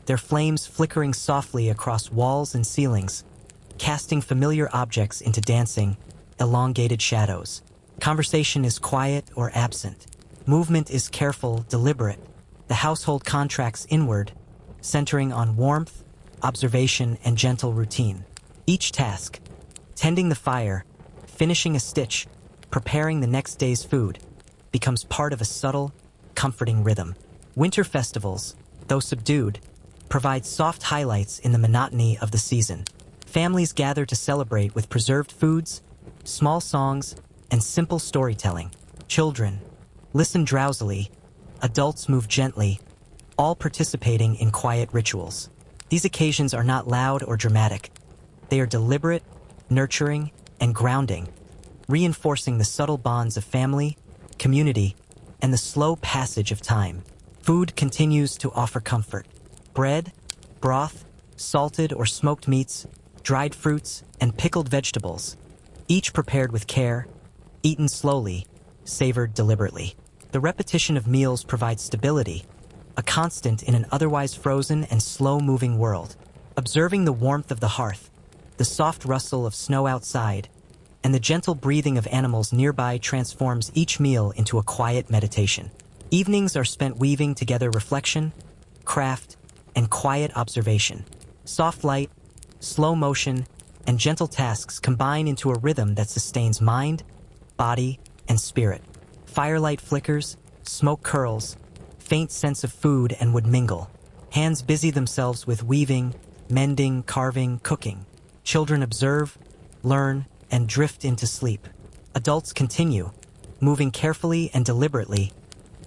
Speaker 1: their flames flickering softly across walls and ceilings, casting familiar objects into dancing, elongated shadows. Conversation is quiet or absent. Movement is careful, deliberate. The household contracts inward, centering on warmth, observation, and gentle routine. Each task, tending the fire, finishing a stitch, preparing the next day's food, becomes part of a subtle, comforting rhythm. Winter festivals, though subdued, provide soft highlights in the monotony of the season. Families gather to celebrate with preserved foods, small songs, and simple storytelling. Children listen drowsily, adults move gently, all participating in quiet rituals. These occasions are not loud or dramatic. They are deliberate, nurturing, and grounding, reinforcing the subtle bonds of family, community, and the slow passage of time. Food continues to offer comfort. Bread, broth, salted or smoked meats, dried fruits, and pickled vegetables, each prepared with care, eaten slowly, savored deliberately. The repetition of meals provides stability, a constant in an otherwise frozen and slow-moving world. Observing the warmth of the hearth, the soft rustle of snow outside, and the gentle breathing of animals nearby transforms each meal into a quiet meditation. Evenings are spent weaving together reflection, craft, and quiet observation. Soft light, slow motion, and gentle tasks combine into a rhythm that sustains mind, body, and spirit. Firelight flickers, smoke curls, faint sense of food and would mingle. Hands busy themselves with weaving, mending, carving, cooking. Children observe, learn, and drift into sleep. Adults continue, moving carefully and deliberately,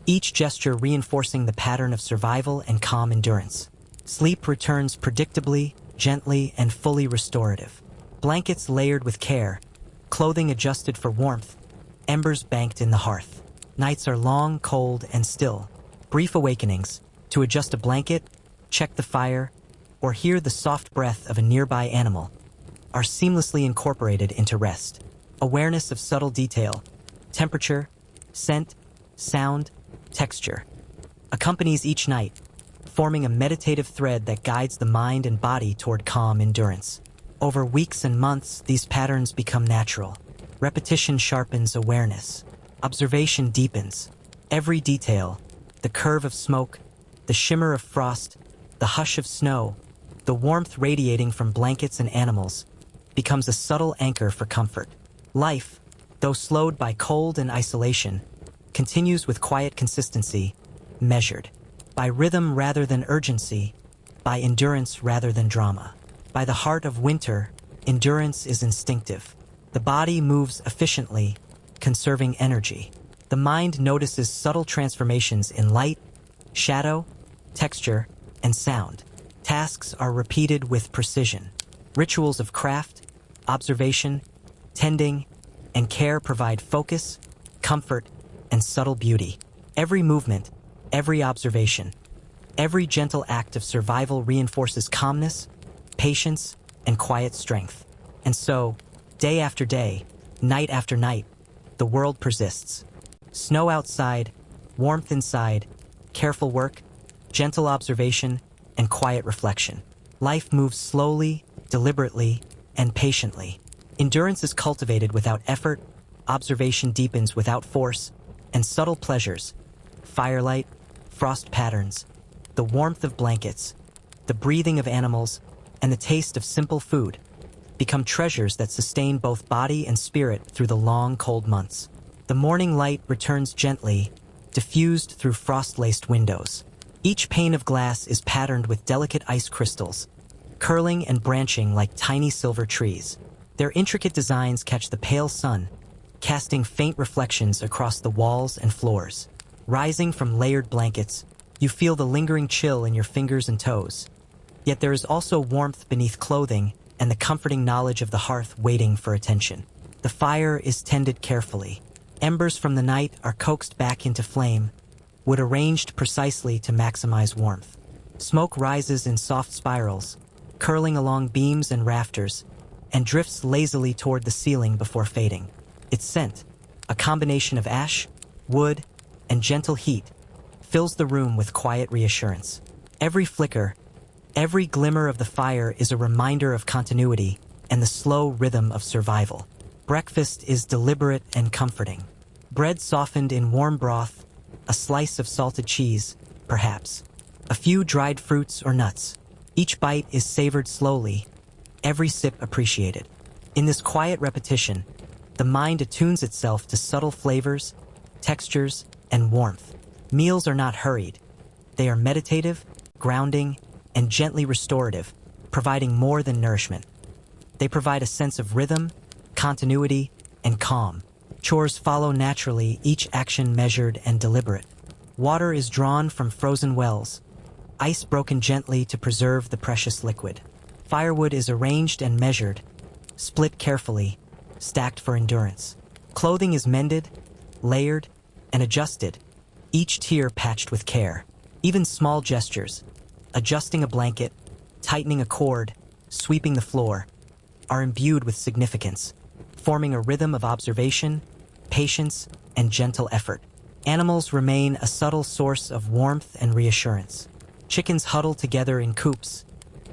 Speaker 1: each gesture reinforcing the pattern of survival and calm endurance. Sleep returns predictably, gently, and fully restorative. Blankets layered with care, clothing adjusted for warmth, embers banked in the hearth. Nights are long, cold, and still. Brief awakenings, to adjust a blanket, check the fire, or hear the soft breath of a nearby animal, are seamlessly incorporated into rest. Awareness of subtle detail, temperature, scent, sound, texture, accompanies each night, forming a meditative thread that guides the mind and body toward calm endurance. Over weeks and months, these patterns become natural. Repetition sharpens awareness. Observation deepens. Every detail, the curve of smoke, the shimmer of frost, the hush of snow, the warmth radiating from blankets and animals, becomes a subtle anchor for comfort. Life, though slowed by cold and isolation, continues with quiet consistency, measured by rhythm rather than urgency, by endurance rather than drama. By the heart of winter, endurance is instinctive. The body moves efficiently, conserving energy. The mind notices subtle transformations in light, shadow, texture, and sound. Tasks are repeated with precision. Rituals of craft, observation, tending, and care provide focus, comfort, and subtle beauty. Every movement, every observation, every gentle act of survival reinforces calmness, patience, and quiet strength. And so, day after day, night after night, the world persists. Snow outside, warmth inside, careful work, gentle observation, and quiet reflection. Life moves slowly, deliberately, and patiently. Endurance is cultivated without effort, observation deepens without force, and subtle pleasures, firelight, frost patterns, the warmth of blankets, the breathing of animals, and the taste of simple food, become treasures that sustain both body and spirit through the long, cold months. The morning light returns gently, diffused through frost-laced windows. Each pane of glass is patterned with delicate ice crystals, curling and branching like tiny silver trees. Their intricate designs catch the pale sun, casting faint reflections across the walls and floors. Rising from layered blankets, you feel the lingering chill in your fingers and toes. Yet there is also warmth beneath clothing and the comforting knowledge of the hearth waiting for attention. The fire is tended carefully. Embers from the night are coaxed back into flame, wood arranged precisely to maximize warmth. Smoke rises in soft spirals, curling along beams and rafters, and drifts lazily toward the ceiling before fading. Its scent, a combination of ash, wood, and gentle heat, fills the room with quiet reassurance. Every flicker, every glimmer of the fire is a reminder of continuity and the slow rhythm of survival. Breakfast is deliberate and comforting. Bread softened in warm broth, a slice of salted cheese, perhaps, a few dried fruits or nuts. Each bite is savored slowly, every sip appreciated. In this quiet repetition, the mind attunes itself to subtle flavors, textures, and warmth. Meals are not hurried. They are meditative, grounding, and gently restorative, providing more than nourishment. They provide a sense of rhythm, continuity, and calm. Chores follow naturally, each action measured and deliberate. Water is drawn from frozen wells, ice broken gently to preserve the precious liquid. Firewood is arranged and measured, split carefully, stacked for endurance. Clothing is mended, layered, and adjusted, each tier patched with care. Even small gestures, adjusting a blanket, tightening a cord, sweeping the floor, are imbued with significance, forming a rhythm of observation, patience, and gentle effort. Animals remain a subtle source of warmth and reassurance. Chickens huddle together in coops,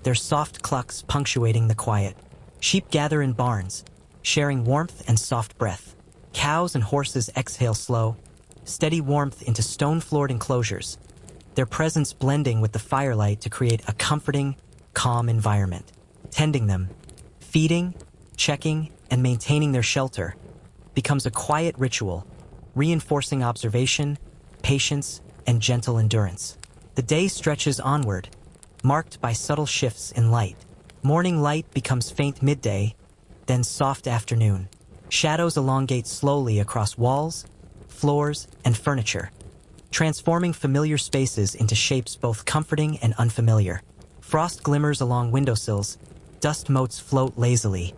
Speaker 1: their soft clucks punctuating the quiet. Sheep gather in barns, sharing warmth and soft breath. Cows and horses exhale slow, steady warmth into stone-floored enclosures, their presence blending with the firelight to create a comforting, calm environment. Tending them, feeding, checking, and maintaining their shelter becomes a quiet ritual, reinforcing observation, patience, and gentle endurance. The day stretches onward, marked by subtle shifts in light. Morning light becomes faint midday, then soft afternoon. Shadows elongate slowly across walls, floors, and furniture, transforming familiar spaces into shapes both comforting and unfamiliar. Frost glimmers along windowsills, dust motes float lazily,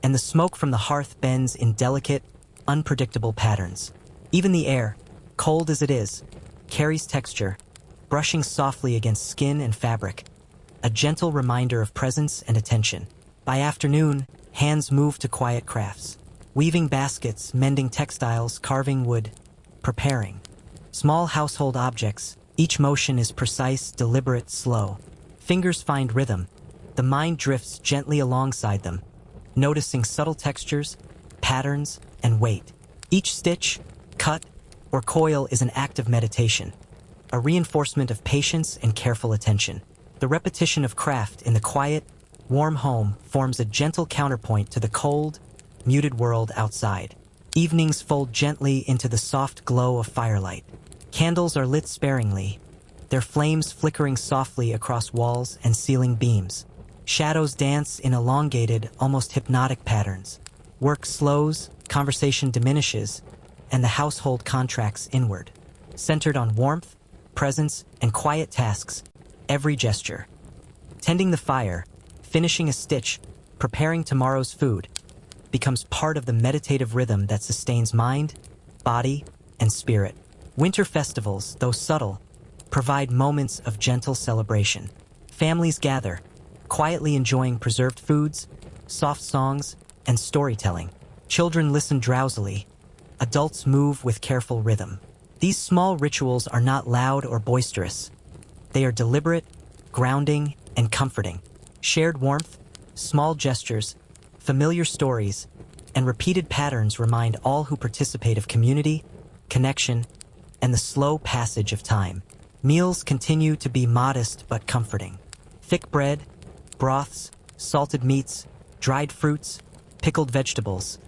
Speaker 1: and the smoke from the hearth bends in delicate, unpredictable patterns. Even the air, cold as it is, carries texture, brushing softly against skin and fabric, a gentle reminder of presence and attention. By afternoon, hands move to quiet crafts, weaving baskets, mending textiles, carving wood, preparing. Small household objects, each motion is precise, deliberate, slow. Fingers find rhythm, the mind drifts gently alongside them, noticing subtle textures, patterns, and weight. Each stitch, cut, or coil is an act of meditation, a reinforcement of patience and careful attention. The repetition of craft in the quiet, warm home forms a gentle counterpoint to the cold, muted world outside. Evenings fold gently into the soft glow of firelight. Candles are lit sparingly, their flames flickering softly across walls and ceiling beams. Shadows dance in elongated, almost hypnotic patterns. Work slows, conversation diminishes, and the household contracts inward. Centered on warmth, presence, and quiet tasks, every gesture. Tending the fire, finishing a stitch, preparing tomorrow's food, becomes part of the meditative rhythm that sustains mind, body, and spirit. Winter festivals, though subtle, provide moments of gentle celebration. Families gather, quietly enjoying preserved foods, soft songs, and storytelling. Children listen drowsily. Adults move with careful rhythm. These small rituals are not loud or boisterous. They are deliberate, grounding, and comforting. Shared warmth, small gestures, familiar stories, and repeated patterns remind all who participate of community, connection, and the slow passage of time. Meals continue to be modest but comforting. Thick bread, broths, salted meats, dried fruits, pickled vegetables,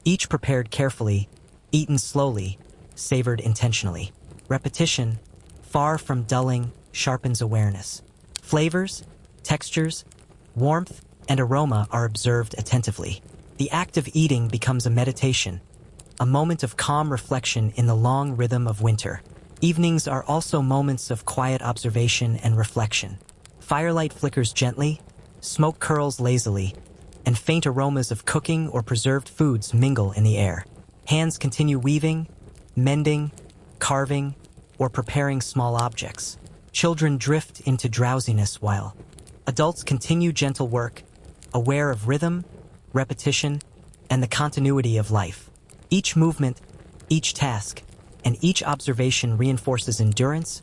Speaker 1: each prepared carefully, eaten slowly, savored intentionally. Repetition, far from dulling, sharpens awareness. Flavors, textures, warmth, and aroma are observed attentively. The act of eating becomes a meditation, a moment of calm reflection in the long rhythm of winter. Evenings are also moments of quiet observation and reflection. Firelight flickers gently, smoke curls lazily, and faint aromas of cooking or preserved foods mingle in the air. Hands continue weaving, mending, carving, or preparing small objects. Children drift into drowsiness while adults continue gentle work, aware of rhythm, repetition, and the continuity of life. Each movement, each task, and each observation reinforces endurance,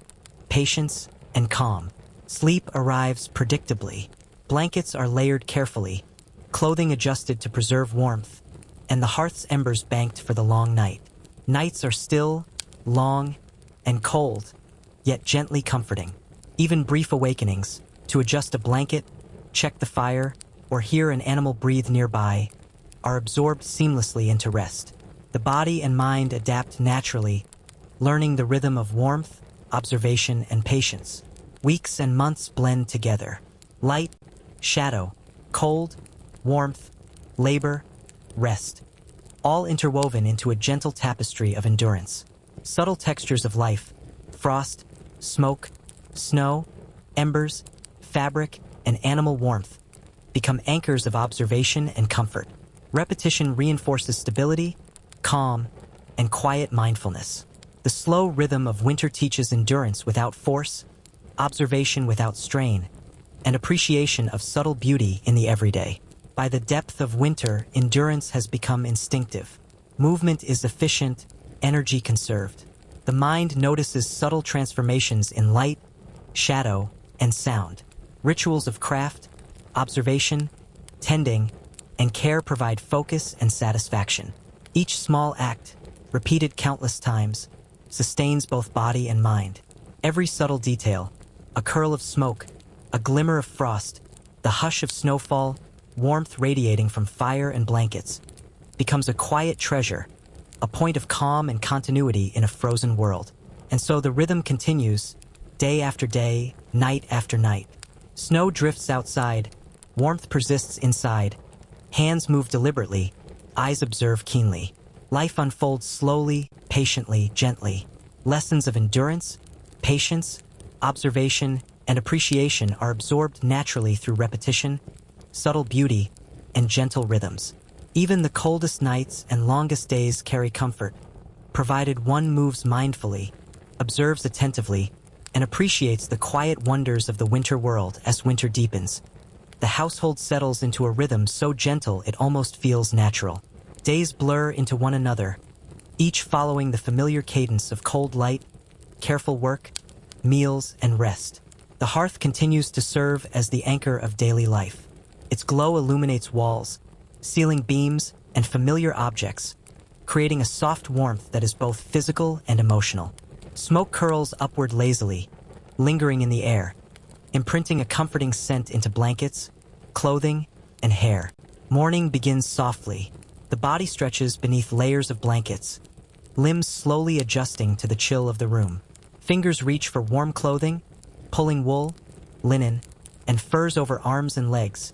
Speaker 1: patience, and calm. Sleep arrives predictably. Blankets are layered carefully, clothing adjusted to preserve warmth, and the hearth's embers banked for the long night. Nights are still, long, and cold, yet gently comforting. Even brief awakenings, to adjust a blanket, check the fire, or hear an animal breathe nearby, are absorbed seamlessly into rest. The body and mind adapt naturally, learning the rhythm of warmth, observation, and patience. Weeks and months blend together. Light, shadow, cold, warmth, labor, rest, all interwoven into a gentle tapestry of endurance. Subtle textures of life, frost, smoke, snow, embers, fabric, and animal warmth, become anchors of observation and comfort. Repetition reinforces stability, calm, and quiet mindfulness. The slow rhythm of winter teaches endurance without force, observation without strain, and appreciation of subtle beauty in the everyday. By the depth of winter, endurance has become instinctive. Movement is efficient, energy conserved. The mind notices subtle transformations in light, shadow, and sound. Rituals of craft, observation, tending, and care provide focus and satisfaction. Each small act, repeated countless times, sustains both body and mind. Every subtle detail, a curl of smoke, a glimmer of frost, the hush of snowfall, warmth radiating from fire and blankets, becomes a quiet treasure, a point of calm and continuity in a frozen world. And so the rhythm continues, day after day, night after night. Snow drifts outside, warmth persists inside, hands move deliberately, eyes observe keenly. Life unfolds slowly, patiently, gently. Lessons of endurance, patience, observation, and appreciation are absorbed naturally through repetition, subtle beauty, and gentle rhythms. Even the coldest nights and longest days carry comfort, provided one moves mindfully, observes attentively, and appreciates the quiet wonders of the winter world as winter deepens. The household settles into a rhythm so gentle it almost feels natural. Days blur into one another, each following the familiar cadence of cold light, careful work, meals, and rest. The hearth continues to serve as the anchor of daily life. Its glow illuminates walls, ceiling beams, and familiar objects, creating a soft warmth that is both physical and emotional. Smoke curls upward lazily, lingering in the air, imprinting a comforting scent into blankets, clothing, and hair. Morning begins softly. The body stretches beneath layers of blankets, limbs slowly adjusting to the chill of the room. Fingers reach for warm clothing, pulling wool, linen, and furs over arms and legs,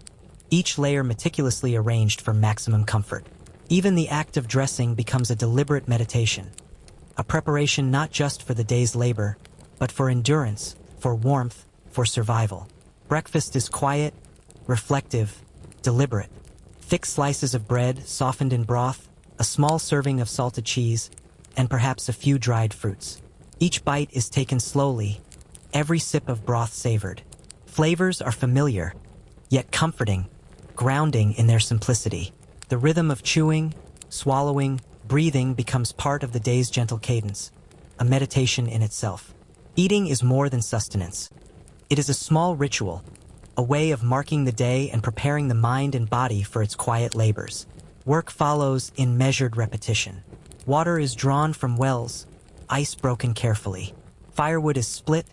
Speaker 1: each layer meticulously arranged for maximum comfort. Even the act of dressing becomes a deliberate meditation, a preparation not just for the day's labor, but for endurance, for warmth, for survival. Breakfast is quiet, reflective, deliberate. Thick slices of bread softened in broth, a small serving of salted cheese, and perhaps a few dried fruits. Each bite is taken slowly, every sip of broth savored. Flavors are familiar, yet comforting, grounding in their simplicity. The rhythm of chewing, swallowing, breathing becomes part of the day's gentle cadence, a meditation in itself. Eating is more than sustenance. It is a small ritual, a way of marking the day and preparing the mind and body for its quiet labors. Work follows in measured repetition. Water is drawn from wells, ice broken carefully. Firewood is split,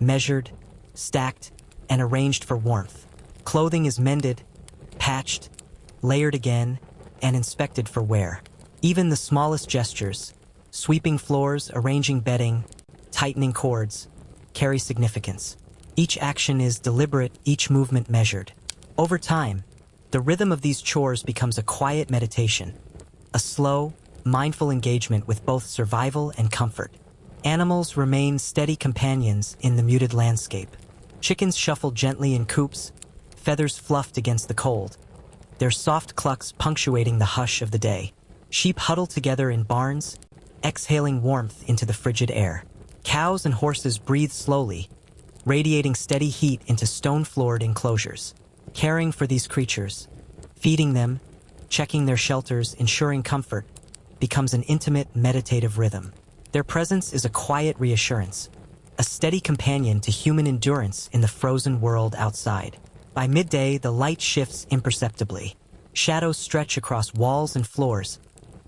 Speaker 1: measured, stacked, and arranged for warmth. Clothing is mended, patched, layered again, and inspected for wear. Even the smallest gestures, sweeping floors, arranging bedding, tightening cords, carry significance. Each action is deliberate, each movement measured. Over time, the rhythm of these chores becomes a quiet meditation, a slow, mindful engagement with both survival and comfort. Animals remain steady companions in the muted landscape. Chickens shuffle gently in coops, feathers fluffed against the cold, their soft clucks punctuating the hush of the day. Sheep huddle together in barns, exhaling warmth into the frigid air. Cows and horses breathe slowly, radiating steady heat into stone-floored enclosures. Caring for these creatures, feeding them, checking their shelters, ensuring comfort, becomes an intimate, meditative rhythm. Their presence is a quiet reassurance, a steady companion to human endurance in the frozen world outside. By midday, the light shifts imperceptibly. Shadows stretch across walls and floors,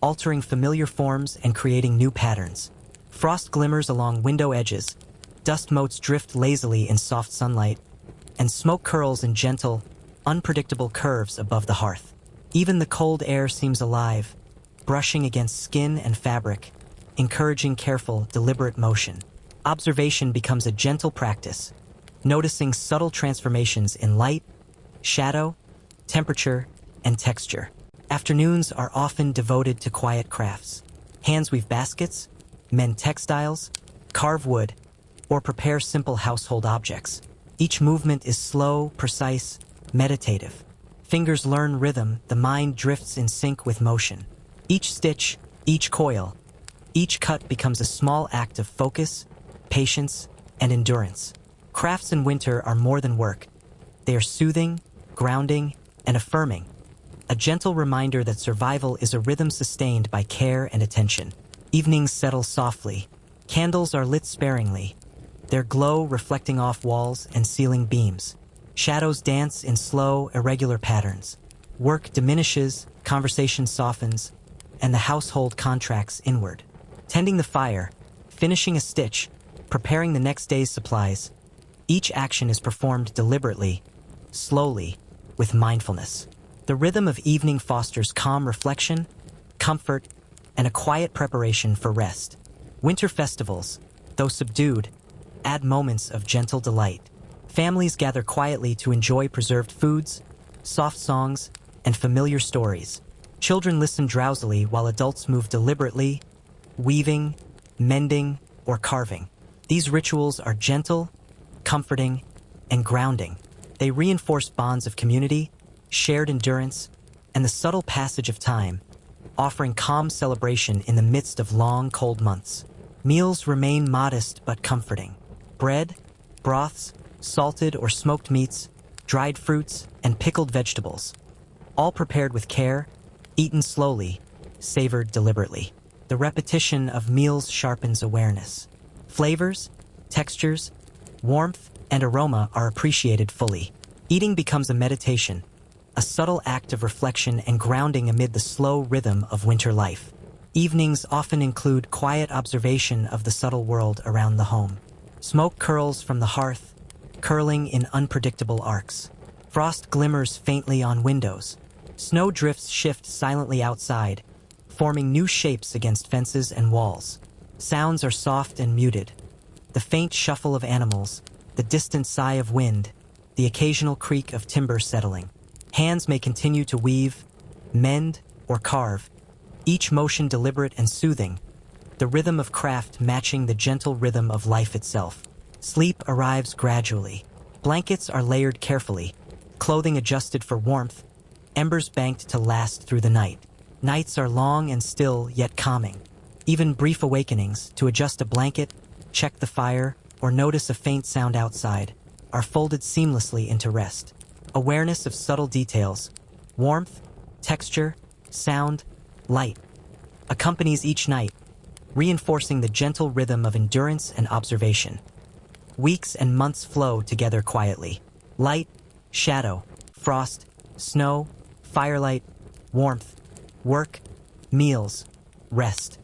Speaker 1: altering familiar forms and creating new patterns. Frost glimmers along window edges, dust motes drift lazily in soft sunlight, and smoke curls in gentle, unpredictable curves above the hearth. Even the cold air seems alive, brushing against skin and fabric, encouraging careful, deliberate motion. Observation becomes a gentle practice, noticing subtle transformations in light, shadow, temperature, and texture. Afternoons are often devoted to quiet crafts. Hands weave baskets, mend textiles, carve wood, or prepare simple household objects. Each movement is slow, precise, meditative. Fingers learn rhythm, the mind drifts in sync with motion. Each stitch, each coil, each cut becomes a small act of focus, patience, and endurance. Crafts in winter are more than work. They are soothing, grounding, and affirming. A gentle reminder that survival is a rhythm sustained by care and attention. Evenings settle softly. Candles are lit sparingly, their glow reflecting off walls and ceiling beams. Shadows dance in slow, irregular patterns. Work diminishes, conversation softens, and the household contracts inward. Tending the fire, finishing a stitch, preparing the next day's supplies, each action is performed deliberately, slowly, with mindfulness. The rhythm of evening fosters calm reflection, comfort, and a quiet preparation for rest. Winter festivals, though subdued, add moments of gentle delight. Families gather quietly to enjoy preserved foods, soft songs, and familiar stories. Children listen drowsily while adults move deliberately, weaving, mending, or carving. These rituals are gentle, comforting, and grounding. They reinforce bonds of community, shared endurance, and the subtle passage of time, offering calm celebration in the midst of long, cold months. Meals remain modest but comforting. Bread, broths, salted or smoked meats, dried fruits, and pickled vegetables, all prepared with care, eaten slowly, savored deliberately. The repetition of meals sharpens awareness. Flavors, textures, warmth, and aroma are appreciated fully. Eating becomes a meditation, a subtle act of reflection and grounding amid the slow rhythm of winter life. Evenings often include quiet observation of the subtle world around the home. Smoke curls from the hearth, curling in unpredictable arcs. Frost glimmers faintly on windows. Snow drifts shift silently outside, forming new shapes against fences and walls. Sounds are soft and muted. The faint shuffle of animals, the distant sigh of wind, the occasional creak of timber settling. Hands may continue to weave, mend, or carve, each motion deliberate and soothing, the rhythm of craft matching the gentle rhythm of life itself. Sleep arrives gradually. Blankets are layered carefully, clothing adjusted for warmth, embers banked to last through the night. Nights are long and still, yet calming. Even brief awakenings, to adjust a blanket, check the fire, or notice a faint sound outside, are folded seamlessly into rest. Awareness of subtle details, warmth, texture, sound, light, accompanies each night, reinforcing the gentle rhythm of endurance and observation. Weeks and months flow together quietly. Light, shadow, frost, snow, firelight, warmth, work, meals, rest,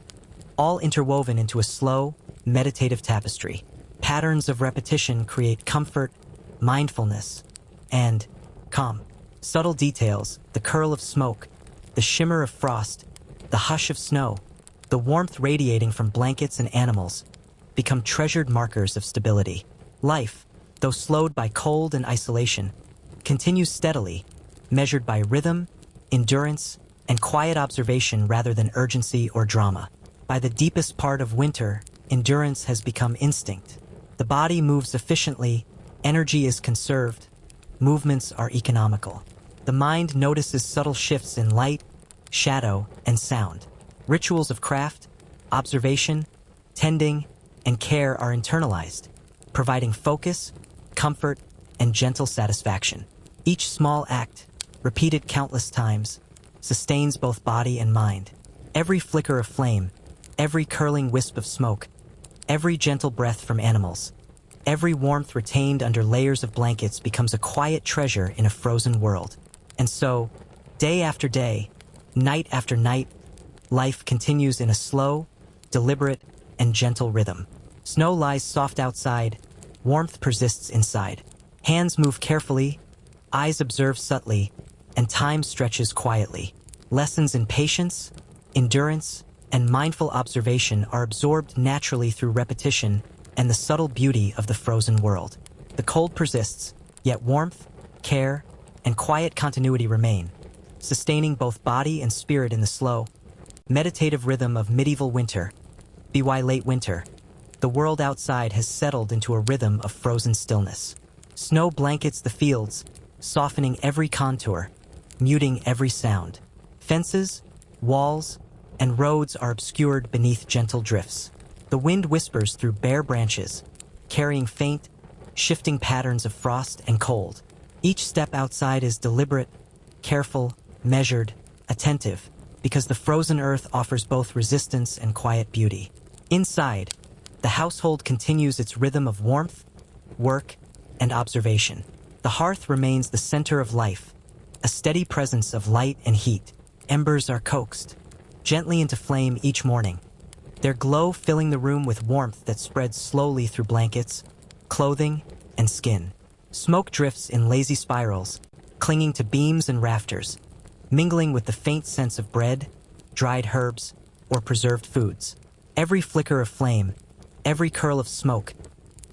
Speaker 1: all interwoven into a slow, meditative tapestry. Patterns of repetition create comfort, mindfulness, and calm. Subtle details, the curl of smoke, the shimmer of frost, the hush of snow, the warmth radiating from blankets and animals, become treasured markers of stability. Life, though slowed by cold and isolation, continues steadily, measured by rhythm, endurance, and quiet observation rather than urgency or drama. By the deepest part of winter, endurance has become instinct. The body moves efficiently, energy is conserved, movements are economical. The mind notices subtle shifts in light, shadow, and sound. Rituals of craft, observation, tending, and care are internalized, providing focus, comfort, and gentle satisfaction. Each small act, repeated countless times, sustains both body and mind. Every flicker of flame, every curling wisp of smoke, every gentle breath from animals, every warmth retained under layers of blankets becomes a quiet treasure in a frozen world. And so, day after day, night after night, life continues in a slow, deliberate, and gentle rhythm. Snow lies soft outside, warmth persists inside. Hands move carefully, eyes observe subtly, and time stretches quietly. Lessons in patience, endurance, and mindful observation are absorbed naturally through repetition and the subtle beauty of the frozen world. The cold persists, yet warmth, care, and quiet continuity remain, sustaining both body and spirit in the slow, meditative rhythm of medieval winter. By late winter, the world outside has settled into a rhythm of frozen stillness. Snow blankets the fields, softening every contour, muting every sound. Fences, walls, and roads are obscured beneath gentle drifts. The wind whispers through bare branches, carrying faint, shifting patterns of frost and cold. Each step outside is deliberate, careful, measured, attentive, because the frozen earth offers both resistance and quiet beauty. Inside, the household continues its rhythm of warmth, work, and observation. The hearth remains the center of life, a steady presence of light and heat. Embers are coaxed gently into flame each morning, their glow filling the room with warmth that spreads slowly through blankets, clothing, and skin. Smoke drifts in lazy spirals, clinging to beams and rafters, mingling with the faint scents of bread, dried herbs, or preserved foods. Every flicker of flame, every curl of smoke,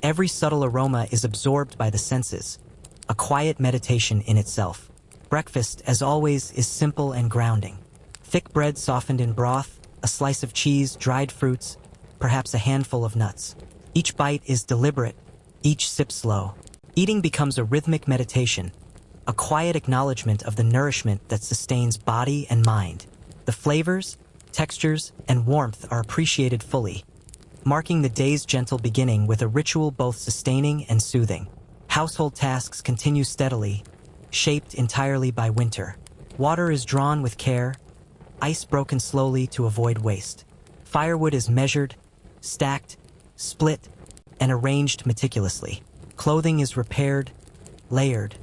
Speaker 1: every subtle aroma is absorbed by the senses, a quiet meditation in itself. Breakfast, as always, is simple and grounding. Thick bread softened in broth, a slice of cheese, dried fruits, perhaps a handful of nuts. Each bite is deliberate, each sip slow. Eating becomes a rhythmic meditation, a quiet acknowledgement of the nourishment that sustains body and mind. The flavors, textures, and warmth are appreciated fully, marking the day's gentle beginning with a ritual both sustaining and soothing. Household tasks continue steadily, shaped entirely by winter. Water is drawn with care, ice broken slowly to avoid waste. Firewood is measured, stacked, split, and arranged meticulously. Clothing is repaired, layered,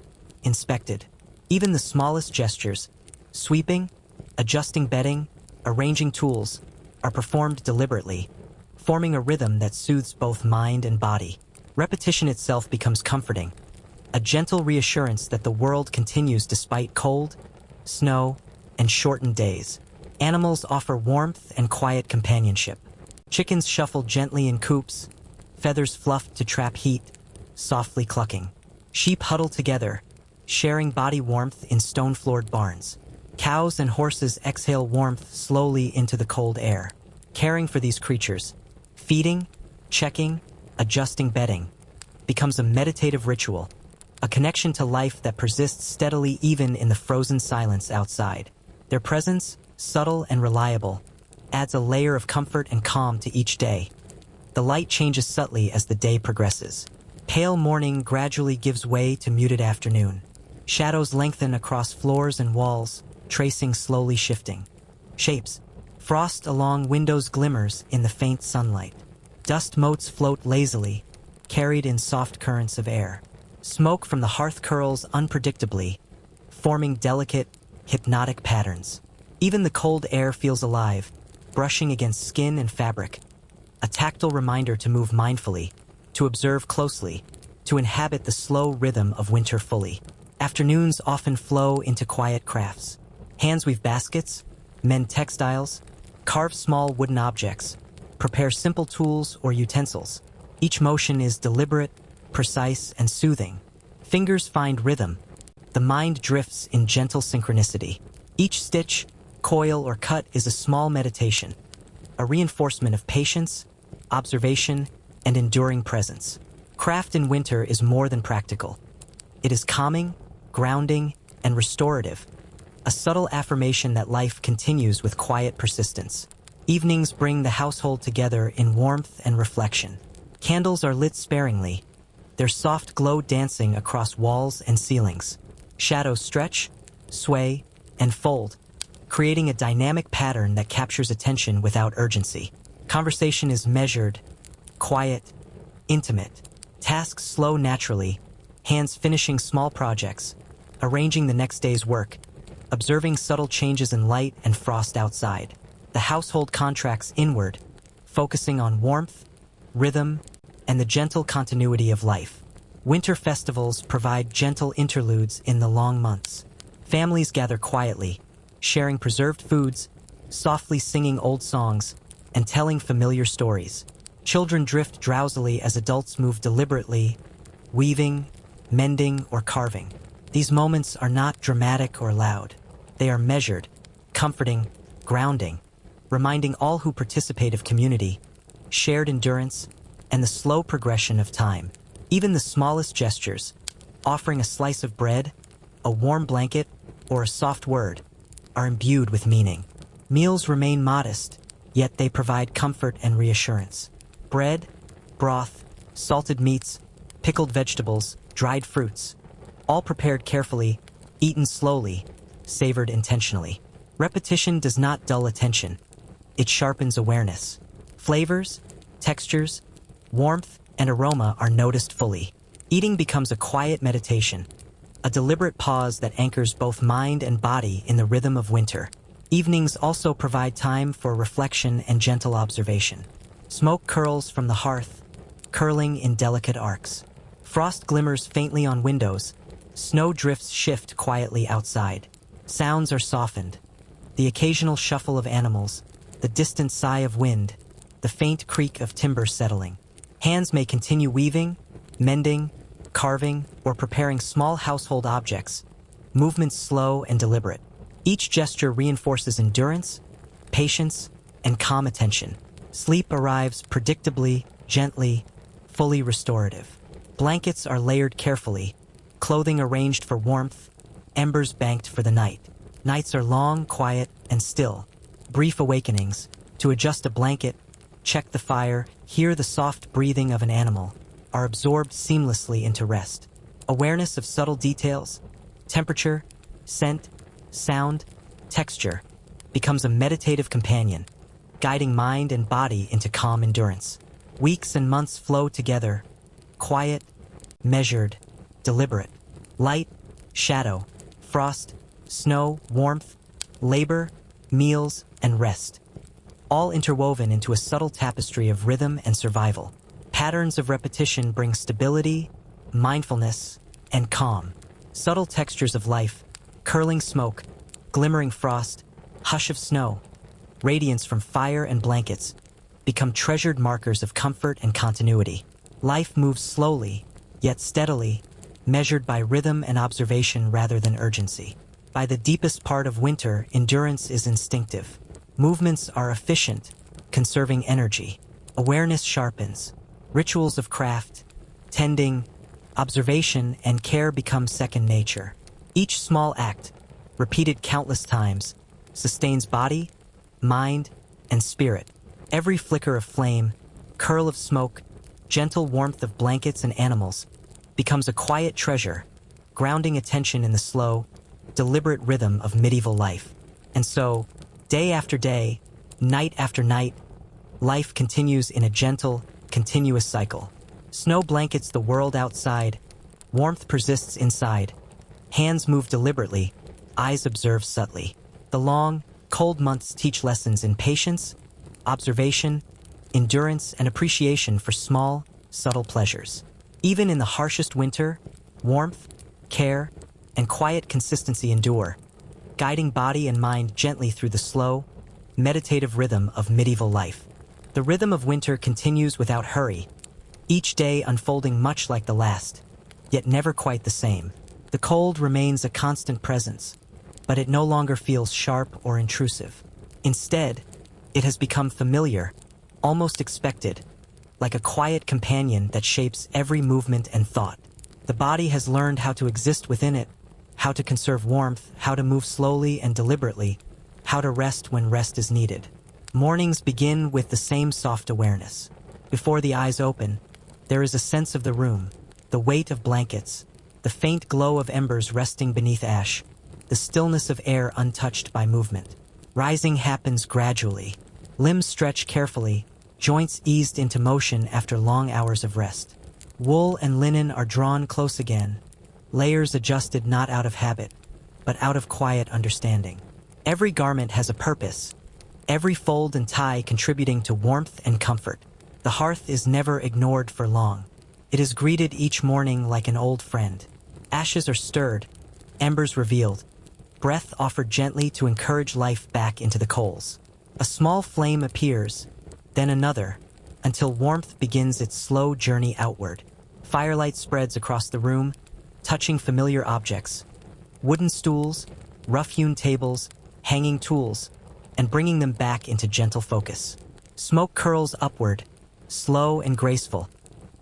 Speaker 1: inspected. Even the smallest gestures, sweeping, adjusting bedding, arranging tools, are performed deliberately, forming a rhythm that soothes both mind and body. Repetition itself becomes comforting, a gentle reassurance that the world continues despite cold, snow, and shortened days. Animals offer warmth and quiet companionship. Chickens shuffle gently in coops, feathers fluffed to trap heat, softly clucking. Sheep huddle together, sharing body warmth in stone-floored barns. Cows and horses exhale warmth slowly into the cold air. Caring for these creatures, feeding, checking, adjusting bedding, becomes a meditative ritual, a connection to life that persists steadily even in the frozen silence outside. Their presence, subtle and reliable, adds a layer of comfort and calm to each day. The light changes subtly as the day progresses. Pale morning gradually gives way to muted afternoon. Shadows lengthen across floors and walls, tracing slowly shifting shapes. Frost along windows glimmers in the faint sunlight. Dust motes float lazily, carried in soft currents of air. Smoke from the hearth curls unpredictably, forming delicate, hypnotic patterns. Even the cold air feels alive, brushing against skin and fabric. A tactile reminder to move mindfully, to observe closely, to inhabit the slow rhythm of winter fully. Afternoons often flow into quiet crafts. Hands weave baskets, mend textiles, carve small wooden objects, prepare simple tools or utensils. Each motion is deliberate, precise, and soothing. Fingers find rhythm. The mind drifts in gentle synchronicity. Each stitch, coil, or cut is a small meditation, a reinforcement of patience, observation, and enduring presence. Craft in winter is more than practical. It is calming, grounding, and restorative, a subtle affirmation that life continues with quiet persistence. Evenings bring the household together in warmth and reflection. Candles are lit sparingly, their soft glow dancing across walls and ceilings. Shadows stretch, sway, and fold, creating a dynamic pattern that captures attention without urgency. Conversation is measured, quiet, intimate. Tasks slow naturally, hands finishing small projects, arranging the next day's work, observing subtle changes in light and frost outside. The household contracts inward, focusing on warmth, rhythm, and the gentle continuity of life. Winter festivals provide gentle interludes in the long months. Families gather quietly, sharing preserved foods, softly singing old songs, and telling familiar stories. Children drift drowsily as adults move deliberately, weaving, mending, or carving. These moments are not dramatic or loud. They are measured, comforting, grounding, reminding all who participate of community, shared endurance, and the slow progression of time. Even the smallest gestures, offering a slice of bread, a warm blanket, or a soft word, are imbued with meaning. Meals remain modest, yet they provide comfort and reassurance. Bread, broth, salted meats, pickled vegetables, dried fruits, all prepared carefully, eaten slowly, savored intentionally. Repetition does not dull attention. It sharpens awareness. Flavors, textures, warmth, and aroma are noticed fully. Eating becomes a quiet meditation, a deliberate pause that anchors both mind and body in the rhythm of winter. Evenings also provide time for reflection and gentle observation. Smoke curls from the hearth, curling in delicate arcs. Frost glimmers faintly on windows. Snow drifts shift quietly outside. Sounds are softened. The occasional shuffle of animals, the distant sigh of wind, the faint creak of timber settling. Hands may continue weaving, mending, carving, or preparing small household objects, movements slow and deliberate. Each gesture reinforces endurance, patience, and calm attention. Sleep arrives predictably, gently, fully restorative. Blankets are layered carefully, clothing arranged for warmth, embers banked for the night. Nights are long, quiet, and still. Brief awakenings, to adjust a blanket, check the fire, hear the soft breathing of an animal, are absorbed seamlessly into rest. Awareness of subtle details, temperature, scent, sound, texture, becomes a meditative companion, guiding mind and body into calm endurance. Weeks and months flow together, quiet, measured, deliberate. Light, shadow, frost, snow, warmth, labor, meals, and rest, all interwoven into a subtle tapestry of rhythm and survival. Patterns of repetition bring stability, mindfulness, and calm. Subtle textures of life, curling smoke, glimmering frost, hush of snow, radiance from fire and blankets, become treasured markers of comfort and continuity. Life moves slowly, yet steadily, measured by rhythm and observation rather than urgency. By the deepest part of winter, endurance is instinctive. Movements are efficient, conserving energy. Awareness sharpens. Rituals of craft, tending, observation, and care become second nature. Each small act, repeated countless times, sustains body, mind, and spirit. Every flicker of flame, curl of smoke, gentle warmth of blankets and animals becomes a quiet treasure, grounding attention in the slow, deliberate rhythm of medieval life. And so, day after day, night after night, life continues in a gentle, continuous cycle. Snow blankets the world outside, warmth persists inside. Hands move deliberately, eyes observe subtly. The long, cold months teach lessons in patience, observation, endurance, and appreciation for small, subtle pleasures. Even in the harshest winter, warmth, care, and quiet consistency endure, guiding body and mind gently through the slow, meditative rhythm of medieval life. The rhythm of winter continues without hurry, each day unfolding much like the last, yet never quite the same. The cold remains a constant presence, but it no longer feels sharp or intrusive. Instead, it has become familiar, almost expected, like a quiet companion that shapes every movement and thought. The body has learned how to exist within it, how to conserve warmth, how to move slowly and deliberately, how to rest when rest is needed. Mornings begin with the same soft awareness. Before the eyes open, there is a sense of the room, the weight of blankets, the faint glow of embers resting beneath ash, the stillness of air untouched by movement. Rising happens gradually. Limbs stretch carefully, joints eased into motion after long hours of rest. Wool and linen are drawn close again, layers adjusted not out of habit, but out of quiet understanding. Every garment has a purpose, every fold and tie contributing to warmth and comfort. The hearth is never ignored for long. It is greeted each morning like an old friend. Ashes are stirred, embers revealed, breath offered gently to encourage life back into the coals. A small flame appears, then another, until warmth begins its slow journey outward. Firelight spreads across the room, touching familiar objects, wooden stools, rough-hewn tables, hanging tools, and bringing them back into gentle focus. Smoke curls upward, slow and graceful,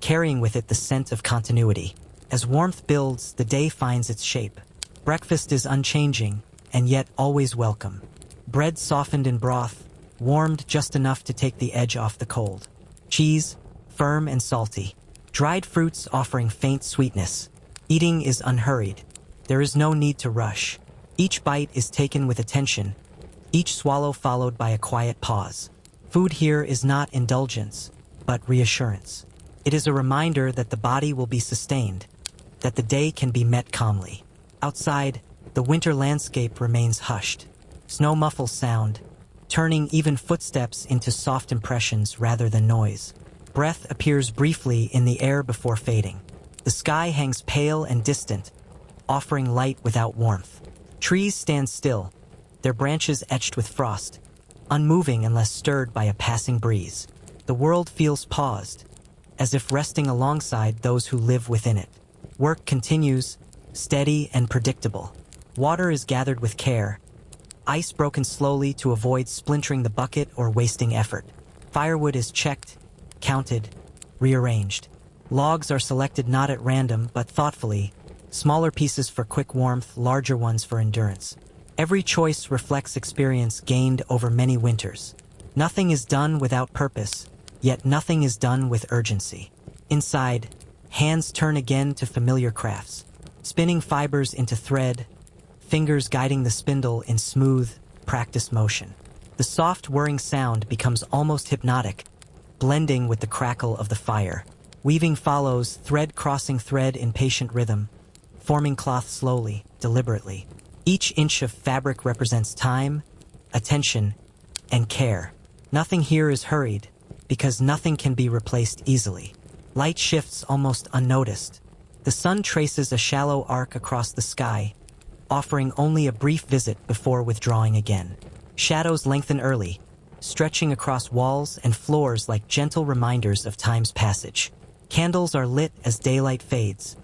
Speaker 1: carrying with it the scent of continuity. As warmth builds, the day finds its shape. Breakfast is unchanging, and yet always welcome. Bread softened in broth, warmed just enough to take the edge off the cold. Cheese, firm and salty. Dried fruits offering faint sweetness. Eating is unhurried. There is no need to rush. Each bite is taken with attention, each swallow followed by a quiet pause. Food here is not indulgence, but reassurance. It is a reminder that the body will be sustained, that the day can be met calmly. Outside, the winter landscape remains hushed. Snow muffles sound, turning even footsteps into soft impressions rather than noise. Breath appears briefly in the air before fading. The sky hangs pale and distant, offering light without warmth. Trees stand still, their branches etched with frost, unmoving unless stirred by a passing breeze. The world feels paused, as if resting alongside those who live within it. Work continues, steady and predictable. Water is gathered with care, ice broken slowly to avoid splintering the bucket or wasting effort. Firewood is checked, counted, rearranged. Logs are selected not at random but thoughtfully, smaller pieces for quick warmth, larger ones for endurance. Every choice reflects experience gained over many winters. Nothing is done without purpose, yet nothing is done with urgency. Inside, hands turn again to familiar crafts, spinning fibers into thread, fingers guiding the spindle in smooth, practiced motion. The soft whirring sound becomes almost hypnotic, blending with the crackle of the fire. Weaving follows, thread crossing thread in patient rhythm, forming cloth slowly, deliberately. Each inch of fabric represents time, attention, and care. Nothing here is hurried, because nothing can be replaced easily. Light shifts almost unnoticed, The sun traces a shallow arc across the sky, offering only a brief visit before withdrawing again. Shadows lengthen early, stretching across walls and floors like gentle reminders of time's passage. Candles are lit as daylight fades,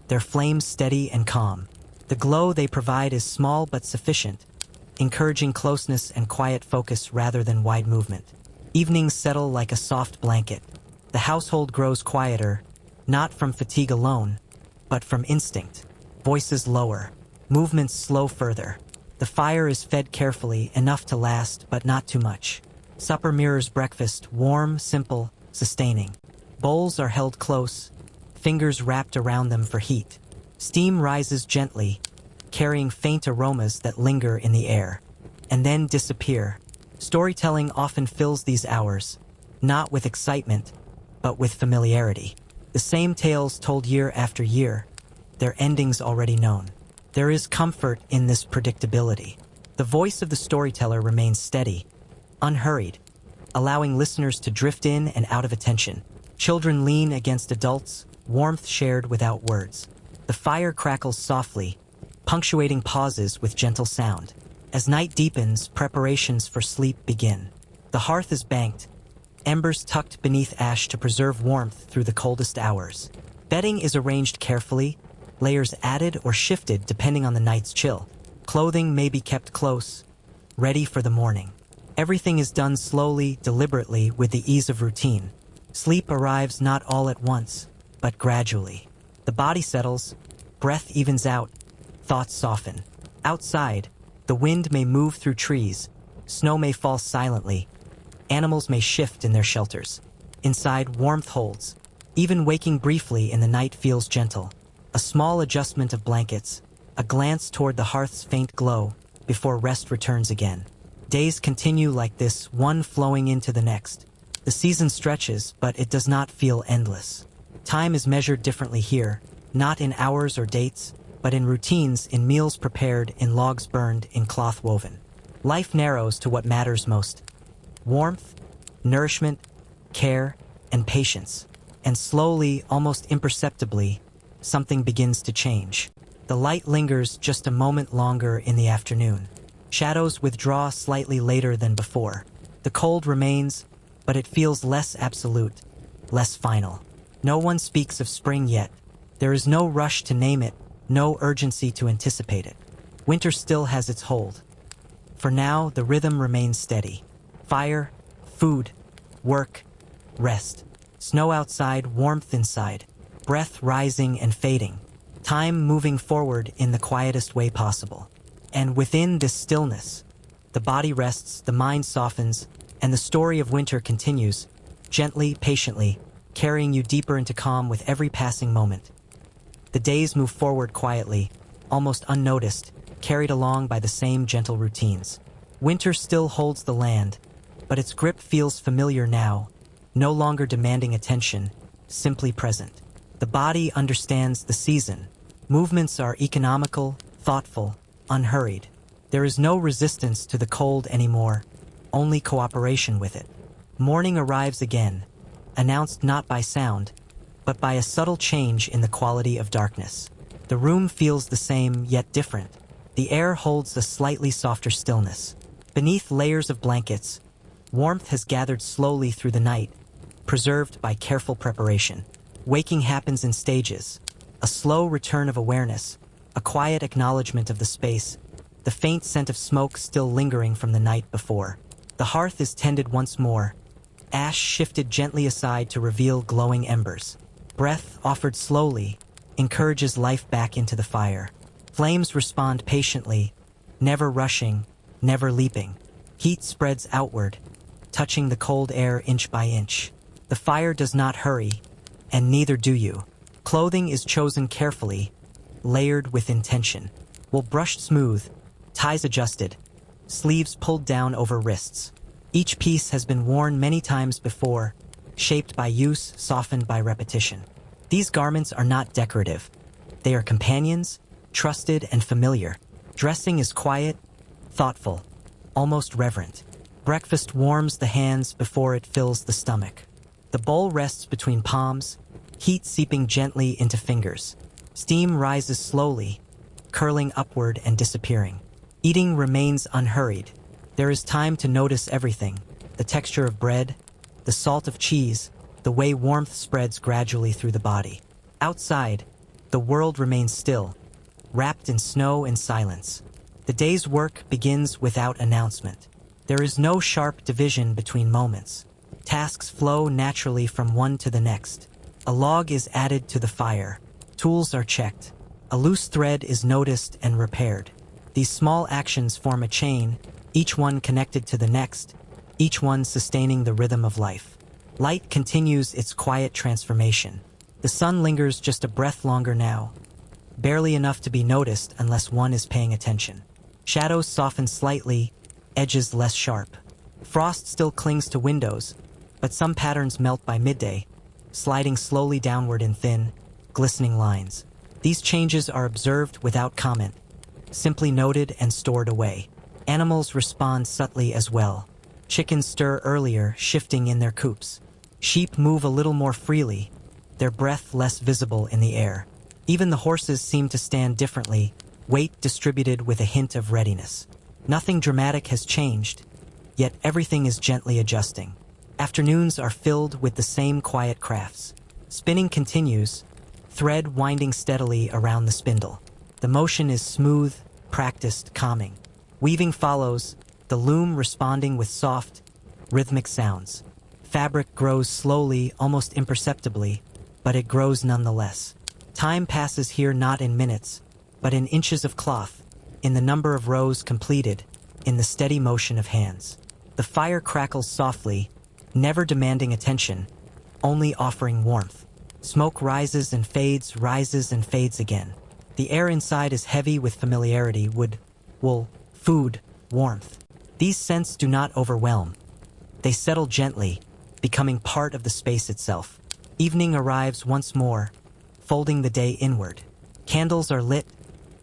Speaker 1: their flames steady and calm. The glow they provide is small but sufficient, encouraging closeness and quiet focus rather than wide movement. Evenings settle like a soft blanket. The household grows quieter, not from fatigue alone, but from instinct. Voices lower, movements slow further. The fire is fed carefully, enough to last, but not too much. Supper mirrors breakfast, warm, simple, sustaining. Bowls are held close, fingers wrapped around them for heat. Steam rises gently, carrying faint aromas that linger in the air, and then disappear. Storytelling often fills these hours, not with excitement, but with familiarity. The same tales told year after year, their endings already known. There is comfort in this predictability. The voice of the storyteller remains steady, unhurried, allowing listeners to drift in and out of attention. Children lean against adults, warmth shared without words. The fire crackles softly, punctuating pauses with gentle sound. As night deepens, preparations for sleep begin. The hearth is banked, embers tucked beneath ash to preserve warmth through the coldest hours. Bedding is arranged carefully, layers added or shifted depending on the night's chill. Clothing may be kept close, ready for the morning. Everything is done slowly, deliberately, with the ease of routine. Sleep arrives not all at once, but gradually. The body settles, breath evens out, thoughts soften. Outside, the wind may move through trees, snow may fall silently, animals may shift in their shelters. Inside, warmth holds. Even waking briefly in the night feels gentle. A small adjustment of blankets, a glance toward the hearth's faint glow, before rest returns again. Days continue like this, one flowing into the next. The season stretches, but it does not feel endless. Time is measured differently here, not in hours or dates, but in routines, in meals prepared, in logs burned, in cloth woven. Life narrows to what matters most: warmth, nourishment, care, and patience. And slowly, almost imperceptibly, something begins to change. The light lingers just a moment longer in the afternoon. Shadows withdraw slightly later than before. The cold remains, but it feels less absolute, less final. No one speaks of spring yet. There is no rush to name it, no urgency to anticipate it. Winter still has its hold. For now, the rhythm remains steady. Fire, food, work, rest. Snow outside, warmth inside. Breath rising and fading. Time moving forward in the quietest way possible. And within this stillness, the body rests, the mind softens, and the story of winter continues, gently, patiently, carrying you deeper into calm with every passing moment. The days move forward quietly, almost unnoticed, carried along by the same gentle routines. Winter still holds the land, but its grip feels familiar now, no longer demanding attention, simply present. The body understands the season. Movements are economical, thoughtful, unhurried. There is no resistance to the cold anymore, only cooperation with it. Morning arrives again, announced not by sound, but by a subtle change in the quality of darkness. The room feels the same, yet different. The air holds a slightly softer stillness. Beneath layers of blankets, warmth has gathered slowly through the night, preserved by careful preparation. Waking happens in stages, a slow return of awareness, a quiet acknowledgement of the space, the faint scent of smoke still lingering from the night before. The hearth is tended once more, ash shifted gently aside to reveal glowing embers. Breath, offered slowly, encourages life back into the fire. Flames respond patiently, never rushing, never leaping. Heat spreads outward, touching the cold air inch by inch. The fire does not hurry, and neither do you. Clothing is chosen carefully, layered with intention. Wool brushed smooth, ties adjusted, sleeves pulled down over wrists. Each piece has been worn many times before, shaped by use, softened by repetition. These garments are not decorative. They are companions, trusted and familiar. Dressing is quiet, thoughtful, almost reverent. Breakfast warms the hands before it fills the stomach. The bowl rests between palms, heat seeping gently into fingers. Steam rises slowly, curling upward and disappearing. Eating remains unhurried. There is time to notice everything: the texture of bread, the salt of cheese, the way warmth spreads gradually through the body. Outside, the world remains still, wrapped in snow and silence. The day's work begins without announcement. There is no sharp division between moments. Tasks flow naturally from one to the next. A log is added to the fire. Tools are checked. A loose thread is noticed and repaired. These small actions form a chain, each one connected to the next, each one sustaining the rhythm of life. Light continues its quiet transformation. The sun lingers just a breath longer now, barely enough to be noticed unless one is paying attention. Shadows soften slightly, edges less sharp. Frost still clings to windows, but some patterns melt by midday, sliding slowly downward in thin, glistening lines. These changes are observed without comment, simply noted and stored away. Animals respond subtly as well. Chickens stir earlier, shifting in their coops. Sheep move a little more freely, their breath less visible in the air. Even the horses seem to stand differently, weight distributed with a hint of readiness. Nothing dramatic has changed, yet everything is gently adjusting. Afternoons are filled with the same quiet crafts. Spinning continues, thread winding steadily around the spindle. The motion is smooth, practiced, calming. Weaving follows, the loom responding with soft, rhythmic sounds. Fabric grows slowly, almost imperceptibly, but it grows nonetheless. Time passes here not in minutes, but in inches of cloth, in the number of rows completed, in the steady motion of hands. The fire crackles softly, never demanding attention, only offering warmth. Smoke rises and fades again. The air inside is heavy with familiarity: wood, wool, food, warmth. These scents do not overwhelm. They settle gently, becoming part of the space itself. Evening arrives once more, folding the day inward. Candles are lit,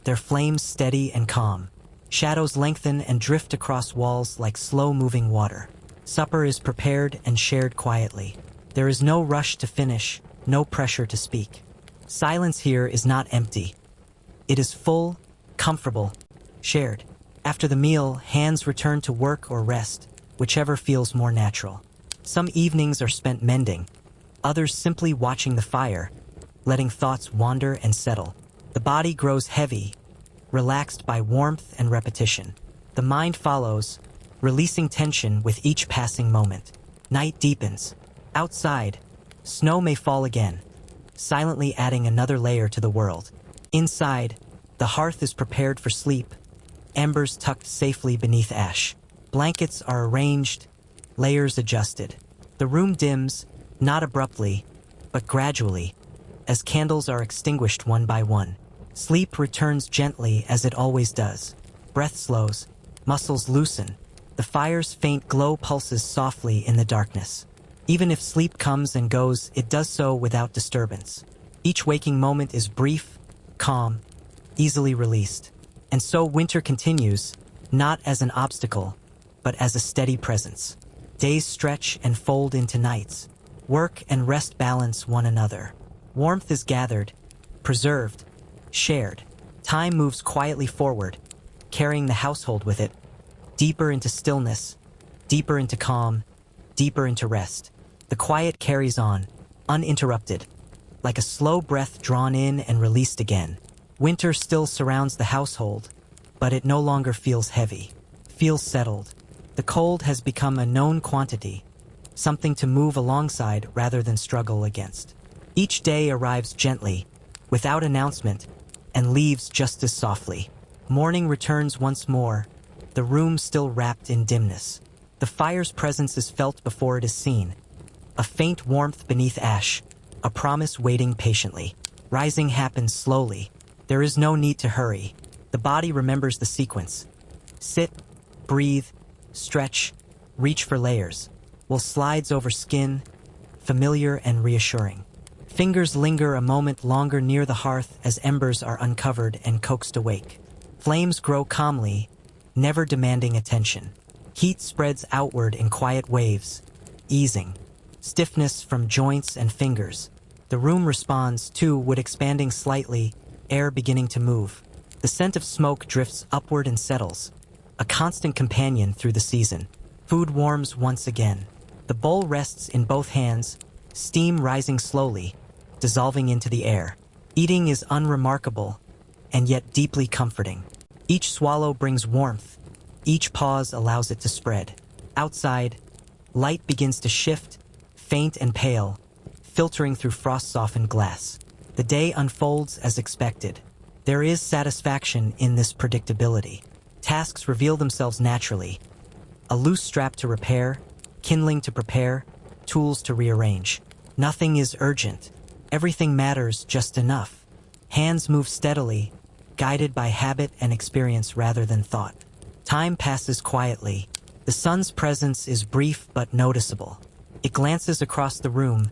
Speaker 1: their flames steady and calm. Shadows lengthen and drift across walls like slow-moving water. Supper is prepared and shared quietly. There is no rush to finish, no pressure to speak. Silence here is not empty. It is full, comfortable, shared. After the meal, hands return to work or rest, whichever feels more natural. Some evenings are spent mending, others simply watching the fire, letting thoughts wander and settle. The body grows heavy, relaxed by warmth and repetition. The mind follows, releasing tension with each passing moment. Night deepens. Outside, snow may fall again, silently adding another layer to the world. Inside, the hearth is prepared for sleep, embers tucked safely beneath ash. Blankets are arranged, layers adjusted. The room dims, not abruptly, but gradually, as candles are extinguished one by one. Sleep returns gently as it always does. Breath slows, muscles loosen. The fire's faint glow pulses softly in the darkness. Even if sleep comes and goes, it does so without disturbance. Each waking moment is brief, calm, easily released. And so winter continues, not as an obstacle, but as a steady presence. Days stretch and fold into nights. Work and rest balance one another. Warmth is gathered, preserved, shared. Time moves quietly forward, carrying the household with it, deeper into stillness, deeper into calm, deeper into rest. The quiet carries on, uninterrupted, like a slow breath drawn in and released again. Winter still surrounds the household, but it no longer feels heavy, feels settled. The cold has become a known quantity, something to move alongside rather than struggle against. Each day arrives gently, without announcement, and leaves just as softly. Morning returns once more, the room still wrapped in dimness. The fire's presence is felt before it is seen. A faint warmth beneath ash, a promise waiting patiently. Rising happens slowly. There is no need to hurry. The body remembers the sequence. Sit, breathe, stretch, reach for layers. Wool slides over skin, familiar and reassuring. Fingers linger a moment longer near the hearth as embers are uncovered and coaxed awake. Flames grow calmly, never demanding attention. Heat spreads outward in quiet waves, easing. Stiffness from joints and fingers, The room responds, too, wood expanding slightly, air beginning to move. The scent of smoke drifts upward and settles, a constant companion through the season. Food warms once again. The bowl rests in both hands, steam rising slowly, dissolving into the air. Eating is unremarkable, and yet deeply comforting. Each swallow brings warmth. Each pause allows it to spread. Outside, light begins to shift, faint and pale, filtering through frost-softened glass. The day unfolds as expected. There is satisfaction in this predictability. Tasks reveal themselves naturally. A loose strap to repair, kindling to prepare, tools to rearrange. Nothing is urgent. Everything matters just enough. Hands move steadily, guided by habit and experience rather than thought. Time passes quietly. The sun's presence is brief but noticeable. It glances across the room,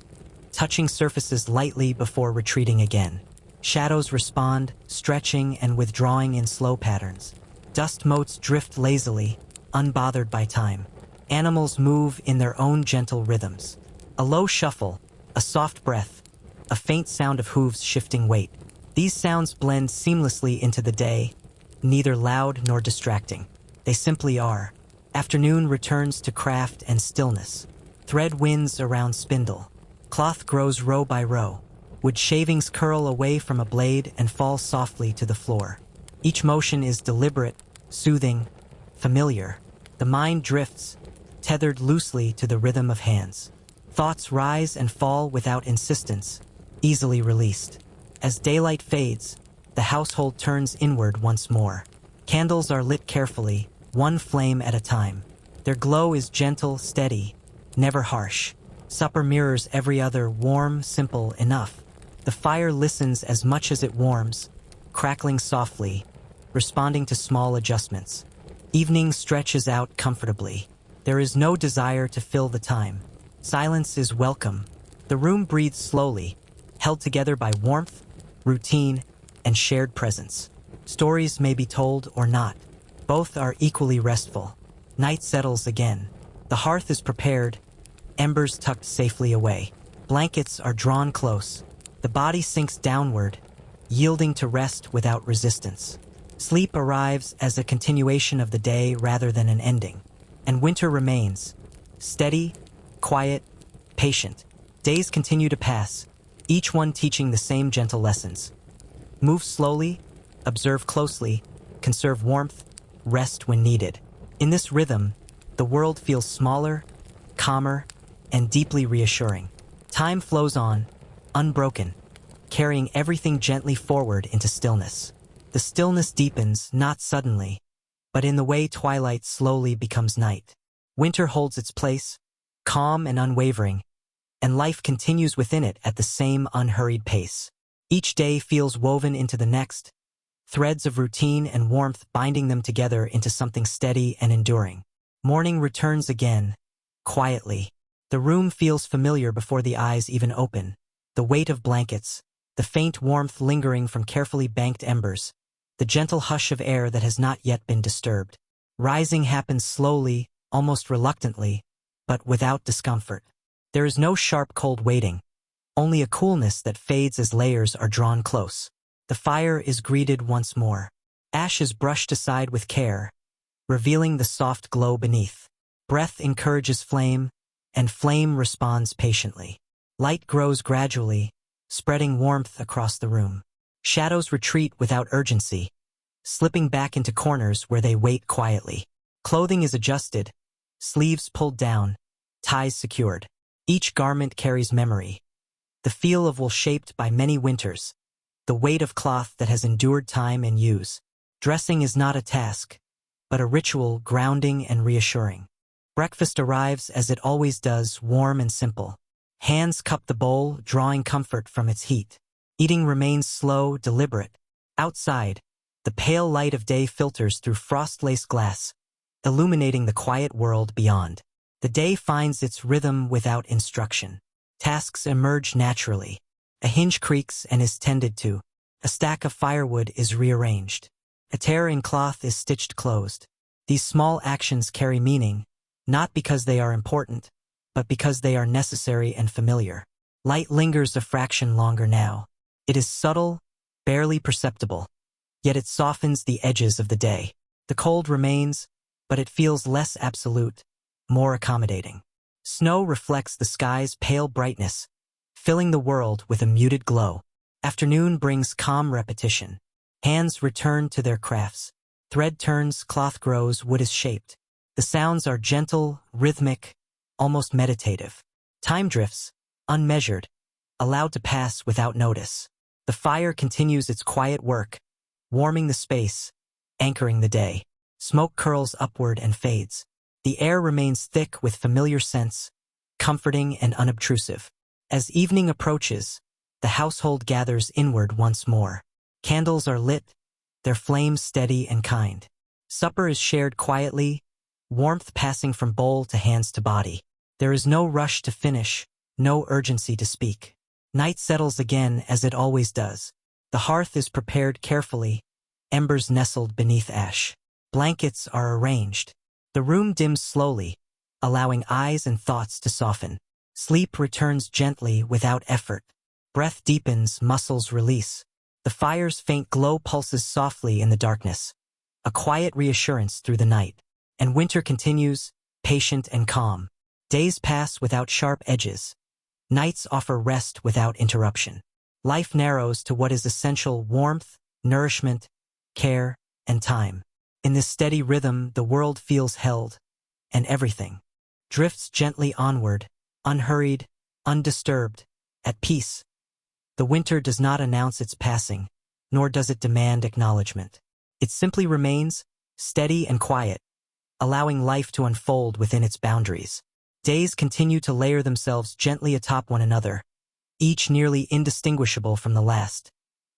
Speaker 1: touching surfaces lightly before retreating again. Shadows respond, stretching and withdrawing in slow patterns. Dust motes drift lazily, unbothered by time. Animals move in their own gentle rhythms. A low shuffle, a soft breath, a faint sound of hooves shifting weight. These sounds blend seamlessly into the day, neither loud nor distracting. They simply are. Afternoon returns to craft and stillness. Thread winds around spindle. Cloth grows row by row. Wood shavings curl away from a blade and fall softly to the floor. Each motion is deliberate, soothing, familiar. The mind drifts, tethered loosely to the rhythm of hands. Thoughts rise and fall without insistence, easily released. As daylight fades, the household turns inward once more. Candles are lit carefully, one flame at a time. Their glow is gentle, steady, never harsh. Supper mirrors every other, warm, simple, enough. The fire listens as much as it warms, crackling softly, responding to small adjustments. Evening stretches out comfortably. There is no desire to fill the time. Silence is welcome. The room breathes slowly, held together by warmth, routine, and shared presence. Stories may be told or not. Both are equally restful. Night settles again. The hearth is prepared, embers tucked safely away. Blankets are drawn close. The body sinks downward, yielding to rest without resistance. Sleep arrives as a continuation of the day rather than an ending. And winter remains, steady, quiet, patient. Days continue to pass, each one teaching the same gentle lessons. Move slowly, observe closely, conserve warmth, rest when needed. In this rhythm, the world feels smaller, calmer, and deeply reassuring. Time flows on, unbroken, carrying everything gently forward into stillness. The stillness deepens, not suddenly, but in the way twilight slowly becomes night. Winter holds its place, calm and unwavering, and life continues within it at the same unhurried pace. Each day feels woven into the next, threads of routine and warmth binding them together into something steady and enduring. Morning returns again, quietly. The room feels familiar before the eyes even open. The weight of blankets, the faint warmth lingering from carefully banked embers, the gentle hush of air that has not yet been disturbed. Rising happens slowly, almost reluctantly, but without discomfort. There is no sharp cold waiting, only a coolness that fades as layers are drawn close. The fire is greeted once more. Ash is brushed aside with care, revealing the soft glow beneath. Breath encourages flame, and flame responds patiently. Light grows gradually, spreading warmth across the room. Shadows retreat without urgency, slipping back into corners where they wait quietly. Clothing is adjusted, sleeves pulled down, ties secured. Each garment carries memory, the feel of wool shaped by many winters, the weight of cloth that has endured time and use. Dressing is not a task, but a ritual grounding and reassuring. Breakfast arrives as it always does, warm and simple. Hands cup the bowl, drawing comfort from its heat. Eating remains slow, deliberate. Outside, the pale light of day filters through frost-laced glass, illuminating the quiet world beyond. The day finds its rhythm without instruction. Tasks emerge naturally. A hinge creaks and is tended to. A stack of firewood is rearranged. A tear in cloth is stitched closed. These small actions carry meaning, not because they are important, but because they are necessary and familiar. Light lingers a fraction longer now. It is subtle, barely perceptible, yet it softens the edges of the day. The cold remains, but it feels less absolute, more accommodating. Snow reflects the sky's pale brightness, filling the world with a muted glow. Afternoon brings calm repetition. Hands return to their crafts. Thread turns, cloth grows, wood is shaped. The sounds are gentle, rhythmic, almost meditative. Time drifts, unmeasured, allowed to pass without notice. The fire continues its quiet work, warming the space, anchoring the day. Smoke curls upward and fades. The air remains thick with familiar scents, comforting and unobtrusive. As evening approaches, the household gathers inward once more. Candles are lit, their flames steady and kind. Supper is shared quietly, warmth passing from bowl to hands to body. There is no rush to finish, no urgency to speak. Night settles again as it always does. The hearth is prepared carefully, embers nestled beneath ash. Blankets are arranged. The room dims slowly, allowing eyes and thoughts to soften. Sleep returns gently without effort. Breath deepens, muscles release. The fire's faint glow pulses softly in the darkness, a quiet reassurance through the night. And winter continues, patient and calm. Days pass without sharp edges. Nights offer rest without interruption. Life narrows to what is essential: warmth, nourishment, care, and time. In this steady rhythm, the world feels held, and everything drifts gently onward, unhurried, undisturbed, at peace. The winter does not announce its passing, nor does it demand acknowledgement. It simply remains, steady and quiet, allowing life to unfold within its boundaries. Days continue to layer themselves gently atop one another, each nearly indistinguishable from the last,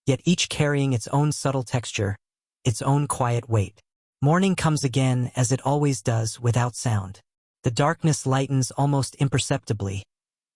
Speaker 1: yet each carrying its own subtle texture, its own quiet weight. Morning comes again, as it always does, without sound. The darkness lightens almost imperceptibly,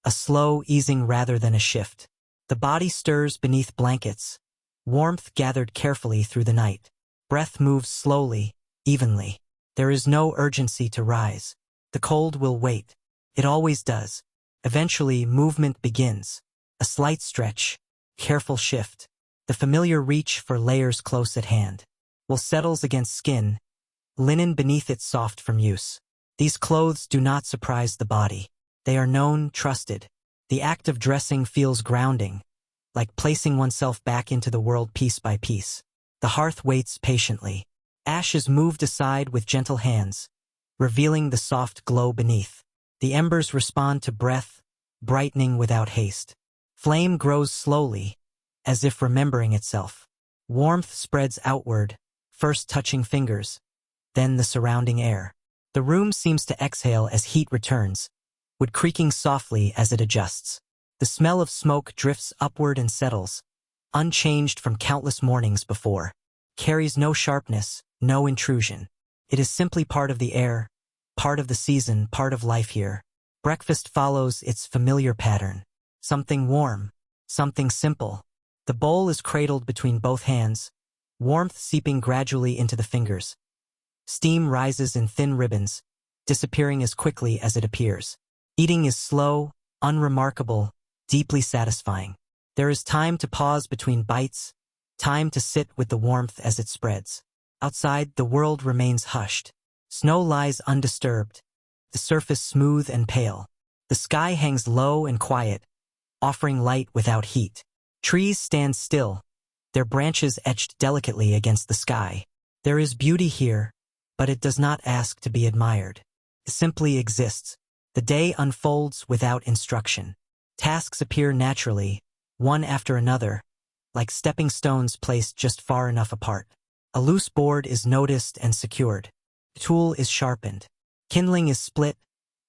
Speaker 1: a slow easing rather than a shift. The body stirs beneath blankets, warmth gathered carefully through the night. Breath moves slowly, evenly. There is no urgency to rise. The cold will wait. It always does. Eventually, movement begins. A slight stretch, careful shift. The familiar reach for layers close at hand. Wool settles against skin, linen beneath it soft from use. These clothes do not surprise the body. They are known, trusted. The act of dressing feels grounding, like placing oneself back into the world piece by piece. The hearth waits patiently. Ash is moved aside with gentle hands, revealing the soft glow beneath. The embers respond to breath, brightening without haste. Flame grows slowly, as if remembering itself. Warmth spreads outward, first touching fingers, then the surrounding air. The room seems to exhale as heat returns, wood creaking softly as it adjusts. The smell of smoke drifts upward and settles, unchanged from countless mornings before. Carries no sharpness, no intrusion. It is simply part of the air, part of the season, part of life here. Breakfast follows its familiar pattern. Something warm, something simple. The bowl is cradled between both hands, warmth seeping gradually into the fingers. Steam rises in thin ribbons, disappearing as quickly as it appears. Eating is slow, unremarkable, deeply satisfying. There is time to pause between bites, time to sit with the warmth as it spreads. Outside, the world remains hushed. Snow lies undisturbed, the surface smooth and pale. The sky hangs low and quiet, offering light without heat. Trees stand still, their branches etched delicately against the sky. There is beauty here, but it does not ask to be admired. It simply exists. The day unfolds without instruction. Tasks appear naturally, one after another, like stepping stones placed just far enough apart. A loose board is noticed and secured. The tool is sharpened. Kindling is split,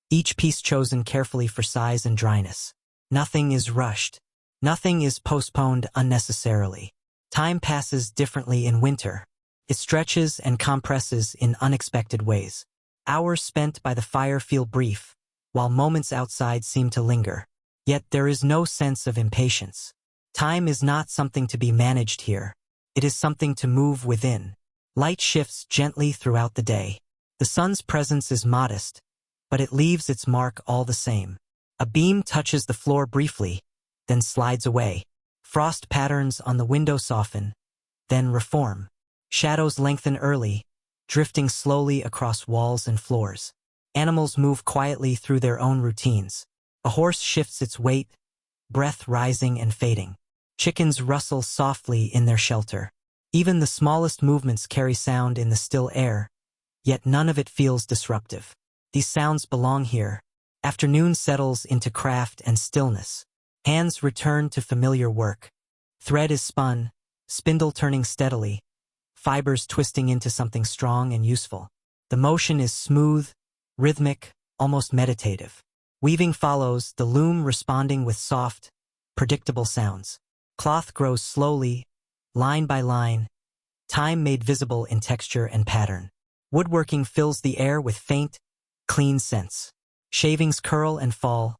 Speaker 1: each piece chosen carefully for size and dryness. Nothing is rushed. Nothing is postponed unnecessarily. Time passes differently in winter. It stretches and compresses in unexpected ways. Hours spent by the fire feel brief, while moments outside seem to linger. Yet there is no sense of impatience. Time is not something to be managed here. It is something to move within. Light shifts gently throughout the day. The sun's presence is modest, but it leaves its mark all the same. A beam touches the floor briefly, then slides away. Frost patterns on the window soften, then reform. Shadows lengthen early, drifting slowly across walls and floors. Animals move quietly through their own routines. A horse shifts its weight, breath rising and fading. Chickens rustle softly in their shelter. Even the smallest movements carry sound in the still air, yet none of it feels disruptive. These sounds belong here. Afternoon settles into craft and stillness. Hands return to familiar work. Thread is spun, spindle turning steadily, fibers twisting into something strong and useful. The motion is smooth, rhythmic, almost meditative. Weaving follows, the loom responding with soft, predictable sounds. Cloth grows slowly, line by line, time made visible in texture and pattern. Woodworking fills the air with faint, clean scents. Shavings curl and fall,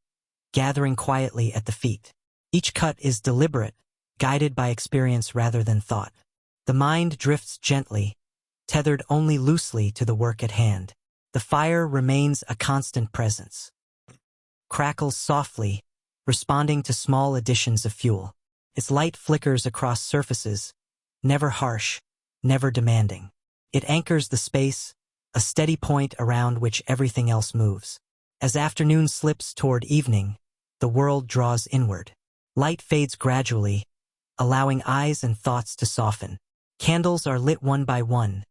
Speaker 1: gathering quietly at the feet. Each cut is deliberate, guided by experience rather than thought. The mind drifts gently, tethered only loosely to the work at hand. The fire remains a constant presence. Crackles softly, responding to small additions of fuel. Its light flickers across surfaces, never harsh, never demanding. It anchors the space, a steady point around which everything else moves. As afternoon slips toward evening, the world draws inward. Light fades gradually, allowing eyes and thoughts to soften. Candles are lit one by one,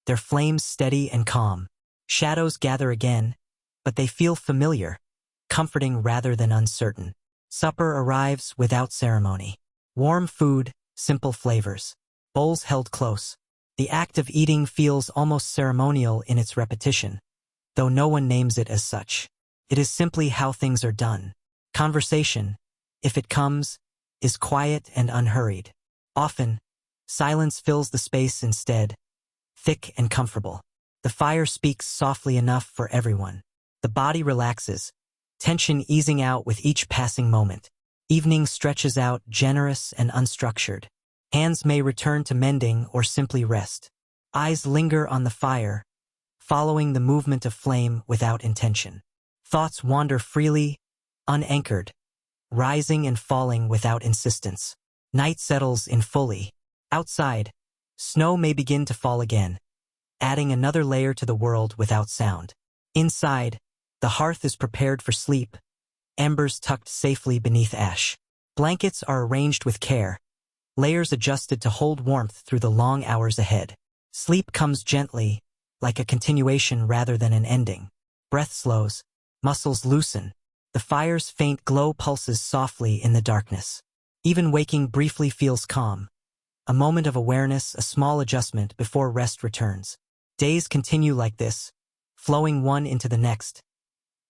Speaker 1: their flames steady and calm. Shadows gather again, but they feel familiar, comforting rather than uncertain. Supper arrives without ceremony. Warm food, simple flavors. Bowls held close. The act of eating feels almost ceremonial in its repetition, though no one names it as such. It is simply how things are done. Conversation, if it comes, is quiet and unhurried. Often, silence fills the space instead, thick and comfortable. The fire speaks softly enough for everyone. The body relaxes, tension easing out with each passing moment. Evening stretches out generous and unstructured. Hands may return to mending or simply rest. Eyes linger on the fire, following the movement of flame without intention. Thoughts wander freely, unanchored, rising and falling without insistence. Night settles in fully. Outside, snow may begin to fall again, adding another layer to the world without sound. Inside, the hearth is prepared for sleep, embers tucked safely beneath ash. Blankets are arranged with care, layers adjusted to hold warmth through the long hours ahead. Sleep comes gently, like a continuation rather than an ending. Breath slows, muscles loosen. The fire's faint glow pulses softly in the darkness. Even waking briefly feels calm. A moment of awareness, a small adjustment before rest returns. Days continue like this, flowing one into the next.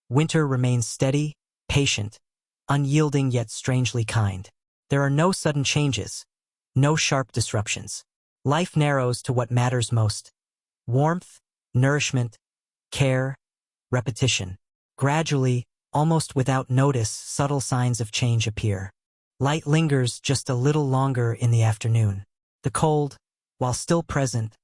Speaker 1: Winter remains steady, patient, unyielding yet strangely kind. There are no sudden changes, no sharp disruptions. Life narrows to what matters most: warmth, nourishment, care, repetition. Gradually, almost without notice, subtle signs of change appear. Light lingers just a little longer in the afternoon. The cold, while still present,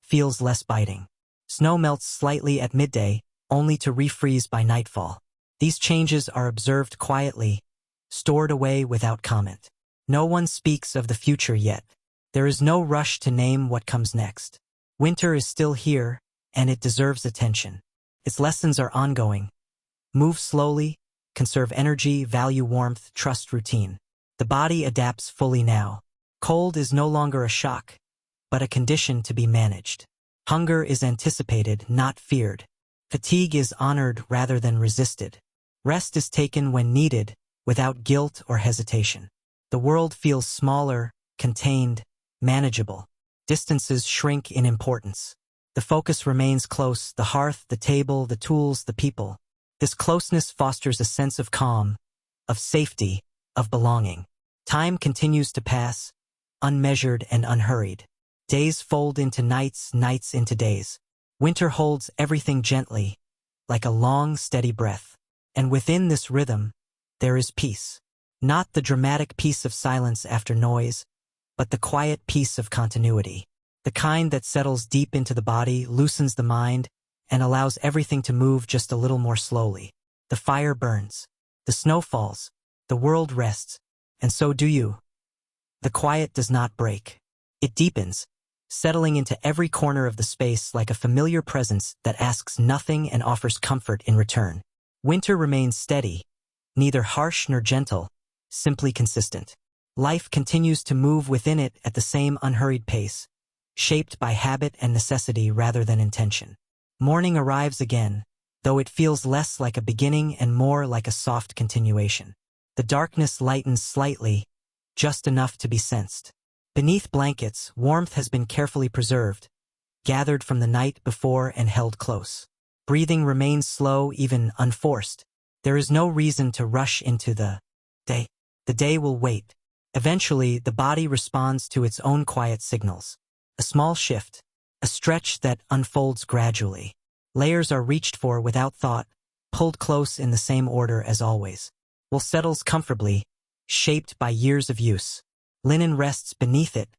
Speaker 1: feels less biting. Snow melts slightly at midday, only to refreeze by nightfall. These changes are observed quietly, stored away without comment. No one speaks of the future yet. There is no rush to name what comes next. Winter is still here, and it deserves attention. Its lessons are ongoing. Move slowly, conserve energy, value warmth, trust routine. The body adapts fully now. Cold is no longer a shock, but a condition to be managed. Hunger is anticipated, not feared. Fatigue is honored rather than resisted. Rest is taken when needed, without guilt or hesitation. The world feels smaller, contained, manageable. Distances shrink in importance. The focus remains close: the hearth, the table, the tools, the people. This closeness fosters a sense of calm, of safety, of belonging. Time continues to pass, unmeasured and unhurried. Days fold into nights, nights into days. Winter holds everything gently, like a long, steady breath. And within this rhythm, there is peace. Not the dramatic peace of silence after noise, but the quiet peace of continuity. The kind that settles deep into the body, loosens the mind, and allows everything to move just a little more slowly. The fire burns. The snow falls. The world rests. And so do you. The quiet does not break. It deepens, settling into every corner of the space like a familiar presence that asks nothing and offers comfort in return. Winter remains steady, neither harsh nor gentle, simply consistent. Life continues to move within it at the same unhurried pace, shaped by habit and necessity rather than intention. Morning arrives again, though it feels less like a beginning and more like a soft continuation. The darkness lightens slightly, just enough to be sensed. Beneath blankets, warmth has been carefully preserved, gathered from the night before and held close. Breathing remains slow, even unforced. There is no reason to rush into the day. The day will wait. Eventually, the body responds to its own quiet signals. A small shift, a stretch that unfolds gradually. Layers are reached for without thought, pulled close in the same order as always. Wool settles comfortably, shaped by years of use. Linen rests beneath it,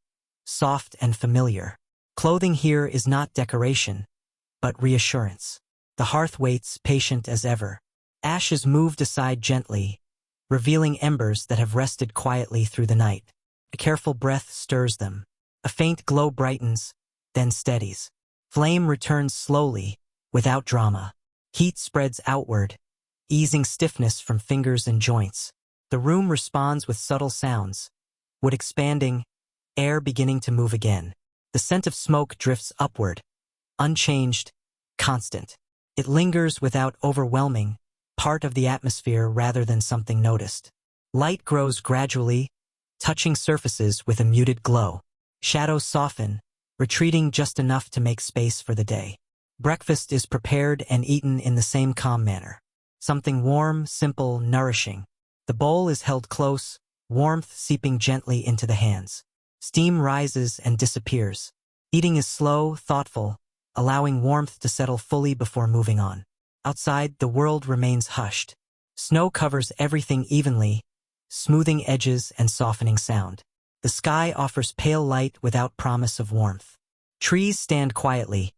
Speaker 1: soft and familiar. Clothing here is not decoration, but reassurance. The hearth waits, patient as ever. Ashes moved aside gently, revealing embers that have rested quietly through the night. A careful breath stirs them. A faint glow brightens, then steadies. Flame returns slowly, without drama. Heat spreads outward, easing stiffness from fingers and joints. The room responds with subtle sounds, wood expanding, air beginning to move again. The scent of smoke drifts upward, unchanged, constant. It lingers without overwhelming, part of the atmosphere rather than something noticed. Light grows gradually, touching surfaces with a muted glow. Shadows soften, retreating just enough to make space for the day. Breakfast is prepared and eaten in the same calm manner. Something warm, simple, nourishing. The bowl is held close, warmth seeping gently into the hands. Steam rises and disappears. Eating is slow, thoughtful, allowing warmth to settle fully before moving on. Outside, the world remains hushed. Snow covers everything evenly, smoothing edges and softening sound. The sky offers pale light without promise of warmth. Trees stand quietly,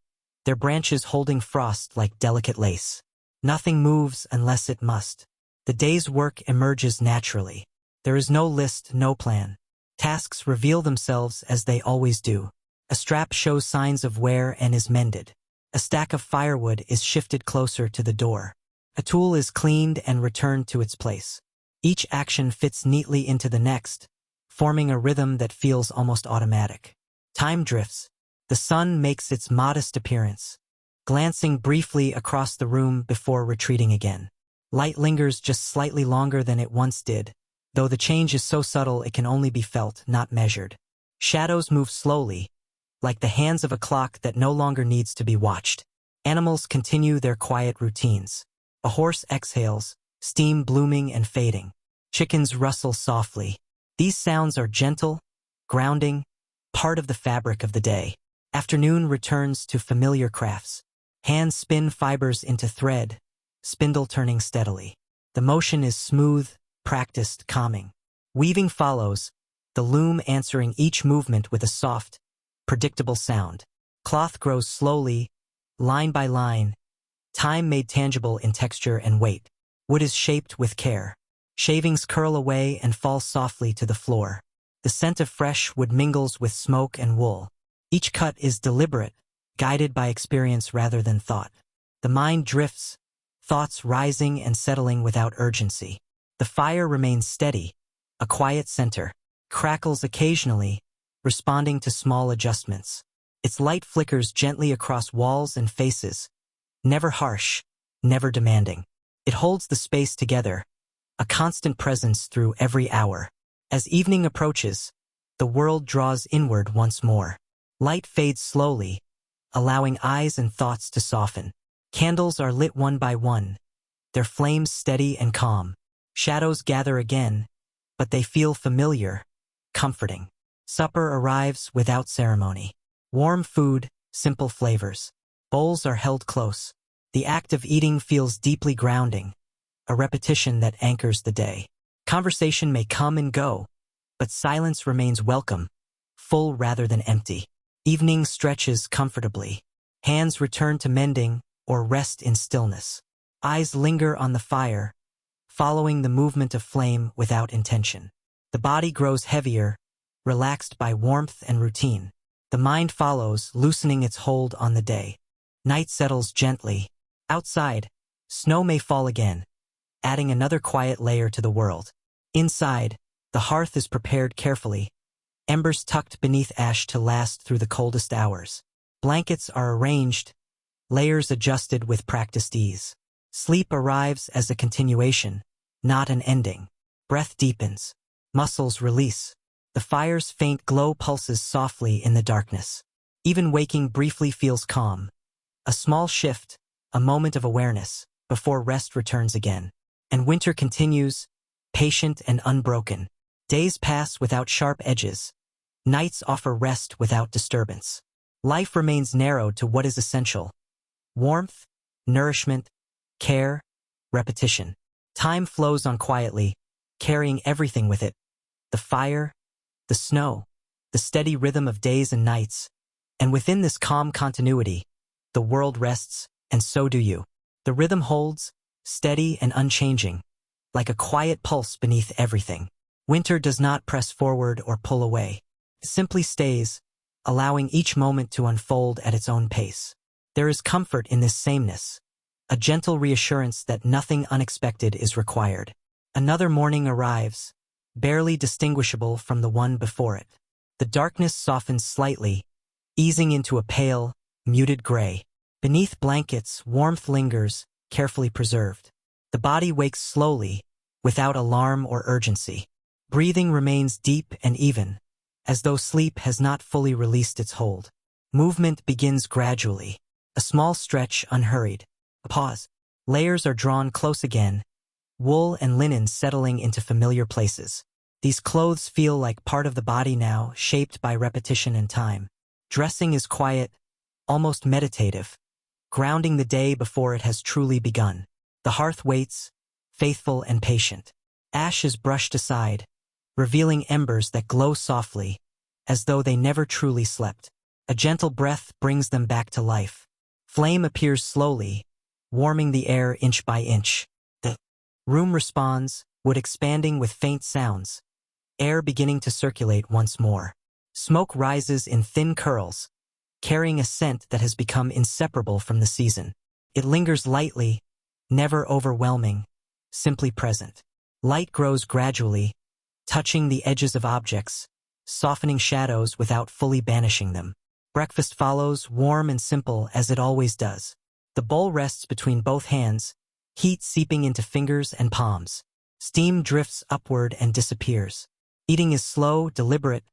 Speaker 1: their branches holding frost like delicate lace. Nothing moves unless it must. The day's work emerges naturally. There is no list, no plan. Tasks reveal themselves as they always do. A strap shows signs of wear and is mended. A stack of firewood is shifted closer to the door. A tool is cleaned and returned to its place. Each action fits neatly into the next, forming a rhythm that feels almost automatic. Time drifts. The sun makes its modest appearance, glancing briefly across the room before retreating again. Light lingers just slightly longer than it once did, though the change is so subtle it can only be felt, not measured. Shadows move slowly, like the hands of a clock that no longer needs to be watched. Animals continue their quiet routines. A horse exhales, steam blooming and fading. Chickens rustle softly. These sounds are gentle, grounding, part of the fabric of the day. Afternoon returns to familiar crafts. Hands spin fibers into thread, spindle turning steadily. The motion is smooth, practiced, calming. Weaving follows, the loom answering each movement with a soft, predictable sound. Cloth grows slowly, line by line, time made tangible in texture and weight. Wood is shaped with care. Shavings curl away and fall softly to the floor. The scent of fresh wood mingles with smoke and wool. Each cut is deliberate, guided by experience rather than thought. The mind drifts, thoughts rising and settling without urgency. The fire remains steady, a quiet center, crackles occasionally, responding to small adjustments. Its light flickers gently across walls and faces, never harsh, never demanding. It holds the space together, a constant presence through every hour. As evening approaches, the world draws inward once more. Light fades slowly, allowing eyes and thoughts to soften. Candles are lit one by one, their flames steady and calm. Shadows gather again, but they feel familiar, comforting. Supper arrives without ceremony. Warm food, simple flavors. Bowls are held close. The act of eating feels deeply grounding, a repetition that anchors the day. Conversation may come and go, but silence remains welcome, full rather than empty. Evening stretches comfortably. Hands return to mending or rest in stillness. Eyes linger on the fire, following the movement of flame without intention. The body grows heavier, relaxed by warmth and routine. The mind follows, loosening its hold on the day. Night settles gently. Outside, snow may fall again, adding another quiet layer to the world. Inside, the hearth is prepared carefully, embers tucked beneath ash to last through the coldest hours. Blankets are arranged, layers adjusted with practiced ease. Sleep arrives as a continuation, not an ending. Breath deepens. Muscles release. The fire's faint glow pulses softly in the darkness. Even waking briefly feels calm. A small shift, a moment of awareness, before rest returns again. And winter continues, patient and unbroken. Days pass without sharp edges. Nights offer rest without disturbance. Life remains narrowed to what is essential: warmth, nourishment, care, repetition. Time flows on quietly, carrying everything with it: the fire, the snow, the steady rhythm of days and nights. And within this calm continuity, the world rests, and so do you. The rhythm holds, steady and unchanging, like a quiet pulse beneath everything. Winter does not press forward or pull away. It simply stays, allowing each moment to unfold at its own pace. There is comfort in this sameness, a gentle reassurance that nothing unexpected is required. Another morning arrives, barely distinguishable from the one before it. The darkness softens slightly, easing into a pale, muted gray. Beneath blankets, warmth lingers, carefully preserved. The body wakes slowly, without alarm or urgency. Breathing remains deep and even, as though sleep has not fully released its hold. Movement begins gradually. A small stretch unhurried. A pause. Layers are drawn close again, wool and linen settling into familiar places. These clothes feel like part of the body now, shaped by repetition and time. Dressing is quiet, almost meditative, grounding the day before it has truly begun. The hearth waits, faithful and patient. Ash is brushed aside, revealing embers that glow softly, as though they never truly slept. A gentle breath brings them back to life. Flame appears slowly, warming the air inch by inch. The room responds, wood expanding with faint sounds, air beginning to circulate once more. Smoke rises in thin curls, carrying a scent that has become inseparable from the season. It lingers lightly, never overwhelming, simply present. Light grows gradually, touching the edges of objects, softening shadows without fully banishing them. Breakfast follows, warm and simple as it always does. The bowl rests between both hands, heat seeping into fingers and palms. Steam drifts upward and disappears. Eating is slow, deliberate,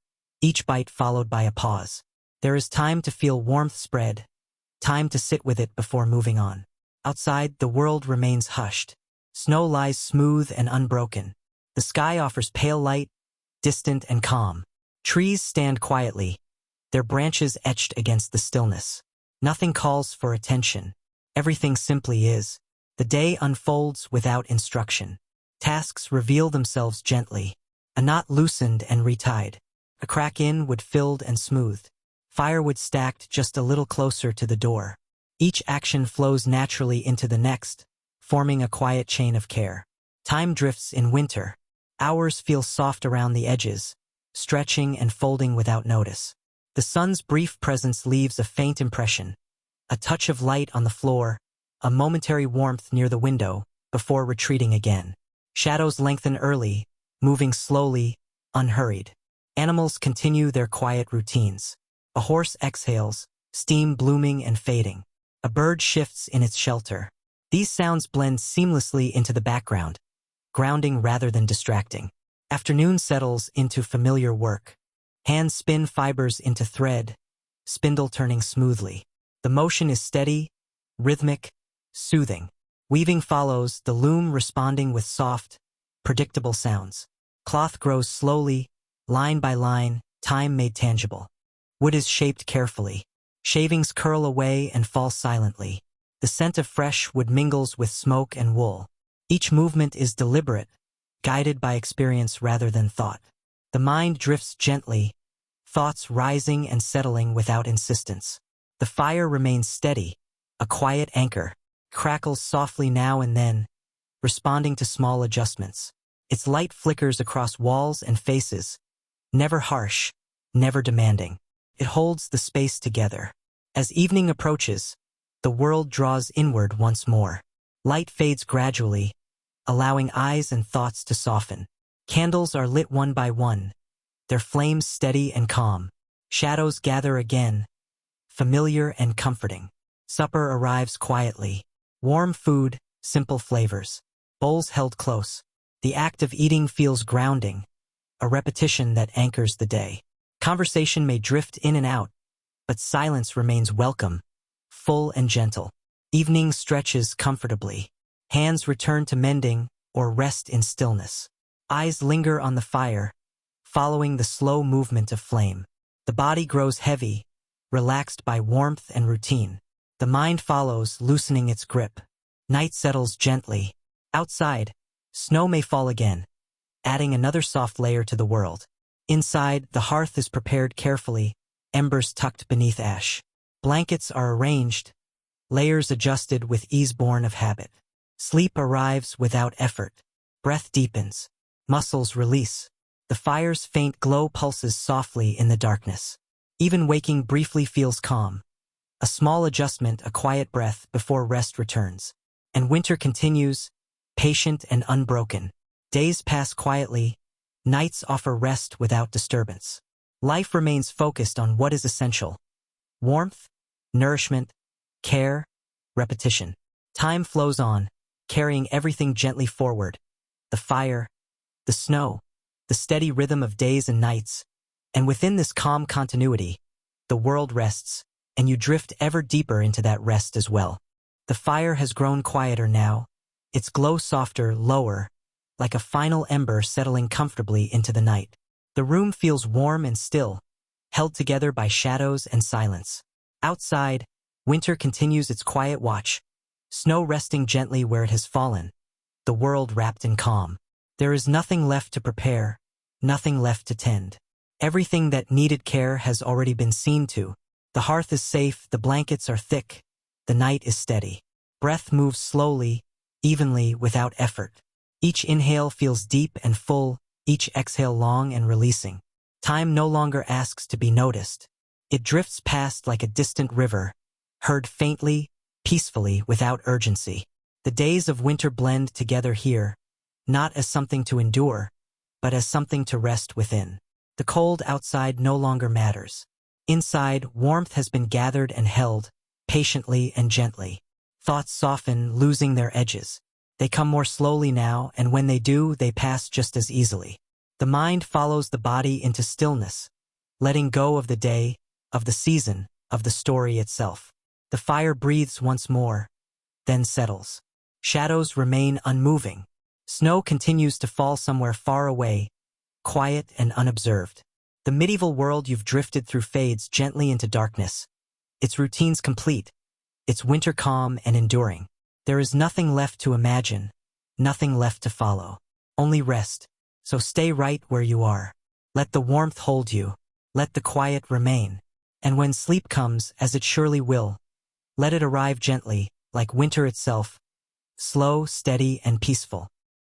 Speaker 1: each bite followed by a pause. There is time to feel warmth spread, time to sit with it before moving on. Outside, the world remains hushed. Snow lies smooth and unbroken. The sky offers pale light, distant and calm. Trees stand quietly, their branches etched against the stillness. Nothing calls for attention. Everything simply is. The day unfolds without instruction. Tasks reveal themselves gently. A knot loosened and retied. A crack in wood filled and smoothed. Firewood stacked just a little closer to the door. Each action flows naturally into the next, forming a quiet chain of care. Time drifts in winter. Hours feel soft around the edges, stretching and folding without notice. The sun's brief presence leaves a faint impression. A touch of light on the floor, a momentary warmth near the window, before retreating again. Shadows lengthen early, moving slowly, unhurried. Animals continue their quiet routines. A horse exhales, steam blooming and fading. A bird shifts in its shelter. These sounds blend seamlessly into the background, grounding rather than distracting. Afternoon settles into familiar work. Hands spin fibers into thread, spindle turning smoothly. The motion is steady, rhythmic, soothing. Weaving follows, the loom responding with soft, predictable sounds. Cloth grows slowly, line by line, time made tangible. Wood is shaped carefully. Shavings curl away and fall silently. The scent of fresh wood mingles with smoke and wool. Each movement is deliberate, guided by experience rather than thought. The mind drifts gently, thoughts rising and settling without insistence. The fire remains steady, a quiet anchor, crackles softly now and then, responding to small adjustments. Its light flickers across walls and faces, never harsh, never demanding. It holds the space together. As evening approaches, the world draws inward once more. Light fades gradually, allowing eyes and thoughts to soften. Candles are lit one by one, their flames steady and calm. Shadows gather again, familiar and comforting. Supper arrives quietly. Warm food, simple flavors. Bowls held close. The act of eating feels grounding, a repetition that anchors the day. Conversation may drift in and out, but silence remains welcome, full and gentle. Evening stretches comfortably. Hands return to mending or rest in stillness. Eyes linger on the fire, following the slow movement of flame. The body grows heavy, relaxed by warmth and routine. The mind follows, loosening its grip. Night settles gently. Outside, snow may fall again, adding another soft layer to the world. Inside, the hearth is prepared carefully, embers tucked beneath ash. Blankets are arranged, layers adjusted with ease born of habit. Sleep arrives without effort. Breath deepens. Muscles release. The fire's faint glow pulses softly in the darkness. Even waking briefly feels calm. A small adjustment, a quiet breath before rest returns. And winter continues, patient and unbroken. Days pass quietly. Nights offer rest without disturbance. Life remains focused on what is essential. Warmth, nourishment, care, repetition. Time flows on, carrying everything gently forward. The fire, the snow, the steady rhythm of days and nights. And within this calm continuity, the world rests, and you drift ever deeper into that rest as well. The fire has grown quieter now, its glow softer, lower, like a final ember settling comfortably into the night. The room feels warm and still, held together by shadows and silence. Outside, winter continues its quiet watch, snow resting gently where it has fallen, the world wrapped in calm. There is nothing left to prepare, nothing left to tend. Everything that needed care has already been seen to. The hearth is safe, the blankets are thick, the night is steady. Breath moves slowly, evenly, without effort. Each inhale feels deep and full, each exhale long and releasing. Time no longer asks to be noticed. It drifts past like a distant river, heard faintly, peacefully, without urgency. The days of winter blend together here, not as something to endure, but as something to rest within. The cold outside no longer matters. Inside, warmth has been gathered and held, patiently and gently. Thoughts soften, losing their edges. They come more slowly now, and when they do, they pass just as easily. The mind follows the body into stillness, letting go of the day, of the season, of the story itself. The fire breathes once more, then settles. Shadows remain unmoving. Snow continues to fall somewhere far away, quiet and unobserved. The medieval world you've drifted through fades gently into darkness, its routines complete, its winter calm and enduring. There is nothing left to imagine, nothing left to follow. Only rest, so stay right where you are. Let the warmth hold you, let the quiet remain. And when sleep comes, as it surely will, let it arrive gently, like winter itself, slow, steady, and peaceful.